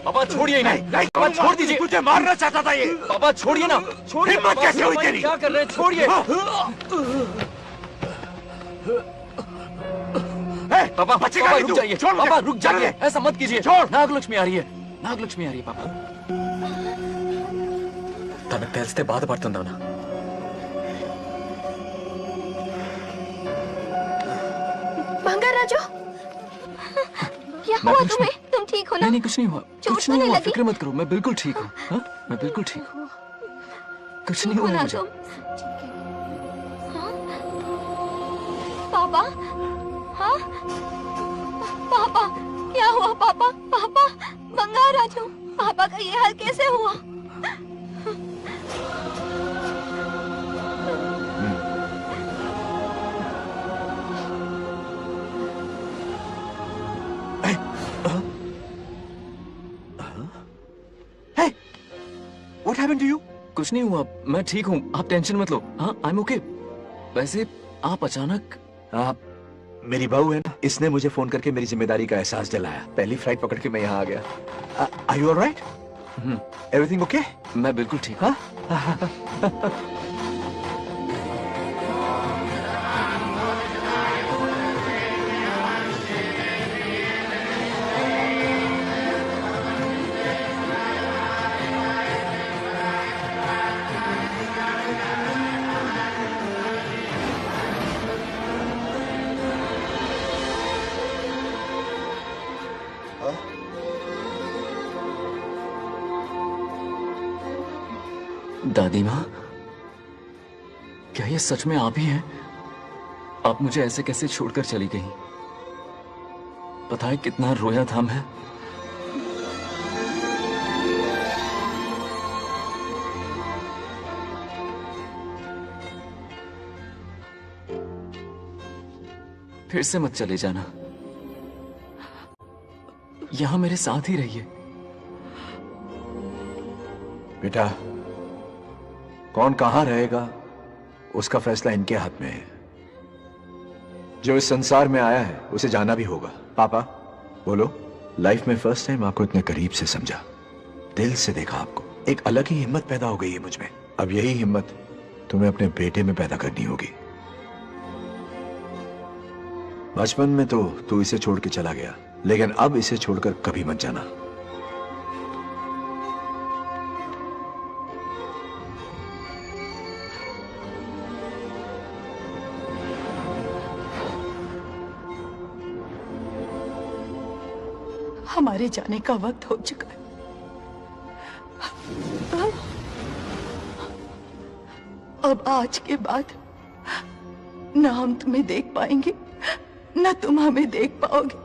पापा छोड़िए नहीं, पापा छोड़ दीजिए। तुझे मारना चाहता था ये। पापा छोड़िए ना, छोड़िए। हिम्मत कैसे हुई तेरी? क्या कर रहे हैं? छोड़िए। पापा बचेगा पापा नहीं रुक तू। जाइए, छोड़ पापा मुझे। रुक जाइए, ऐसा मत कीजिए। छोड़। नागलक्ष्मी आ रही है, नागलक्ष्मी आ रही है पापा। తనకు తెలిస్తే బాధపడుతుందవునా? बंगाराजू, क्या हुआ तुम्हें? तुम ठीक हो ना? नहीं कुछ नहीं हुआ, कुछ नहीं हुआ, फिक्र मत करो, मैं बिल्कुल ठीक हूँ। हाँ? मैं बिल्कुल ठीक हूँ, कुछ नहीं हुआ मुझे। पापा, हाँ? पापा, क्या हुआ पापा? पापा, बंगाराजू, पापा का ये हाल कैसे हुआ? What happened to you? कुछ नहीं हुआ, मैं ठीक हूँ, आप टेंशन मत लो। हाँ, I'm okay। वैसे आप अचानक मेरी बहू है ना, इसने मुझे फोन करके मेरी जिम्मेदारी का एहसास दिलाया। पहली फ्लाइट पकड़ के मैं यहाँ आ गया। Are you all right? Everything okay? मैं बिल्कुल ठीक हूँ। दादी माँ, क्या ये सच में आप ही हैं? आप मुझे ऐसे कैसे छोड़कर चली गई? पता है कितना रोया था मैं। फिर से मत चले जाना, यहां मेरे साथ ही रहिए। बेटा, कौन कहां रहेगा उसका फैसला इनके हाथ में है। जो इस संसार में आया है उसे जाना भी होगा। पापा बोलो, लाइफ में फर्स्ट टाइम आपको इतने करीब से समझा, दिल से देखा आपको, एक अलग ही हिम्मत पैदा हो गई है मुझ में। अब यही हिम्मत तुम्हें अपने बेटे में पैदा करनी होगी। बचपन में तो तू इसे छोड़ के चला गया, लेकिन अब इसे छोड़कर कभी मत जाना। हमारे जाने का वक्त हो चुका है। अब आज के बाद न हम तुम्हें देख पाएंगे, न तुम हमें देख पाओगे।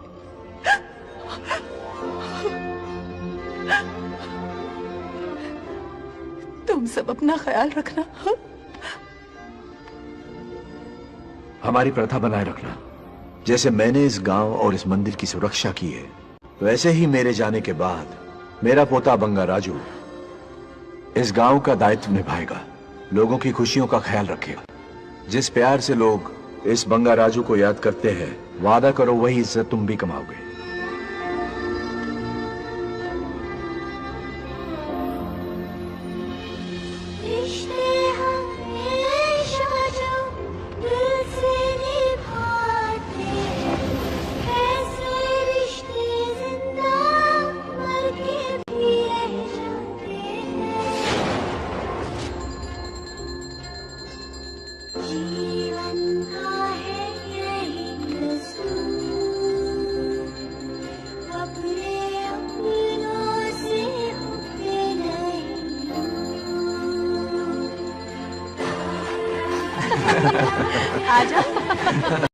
तुम सब अपना ख्याल रखना। हमारी प्रथा बनाए रखना। जैसे मैंने इस गांव और इस मंदिर की सुरक्षा की है, वैसे ही मेरे जाने के बाद मेरा पोता बंगा राजू इस गांव का दायित्व निभाएगा, लोगों की खुशियों का ख्याल रखेगा। जिस प्यार से लोग इस बंगा राजू को याद करते हैं, वादा करो वही इज्जत तुम भी कमाओगे। आजा।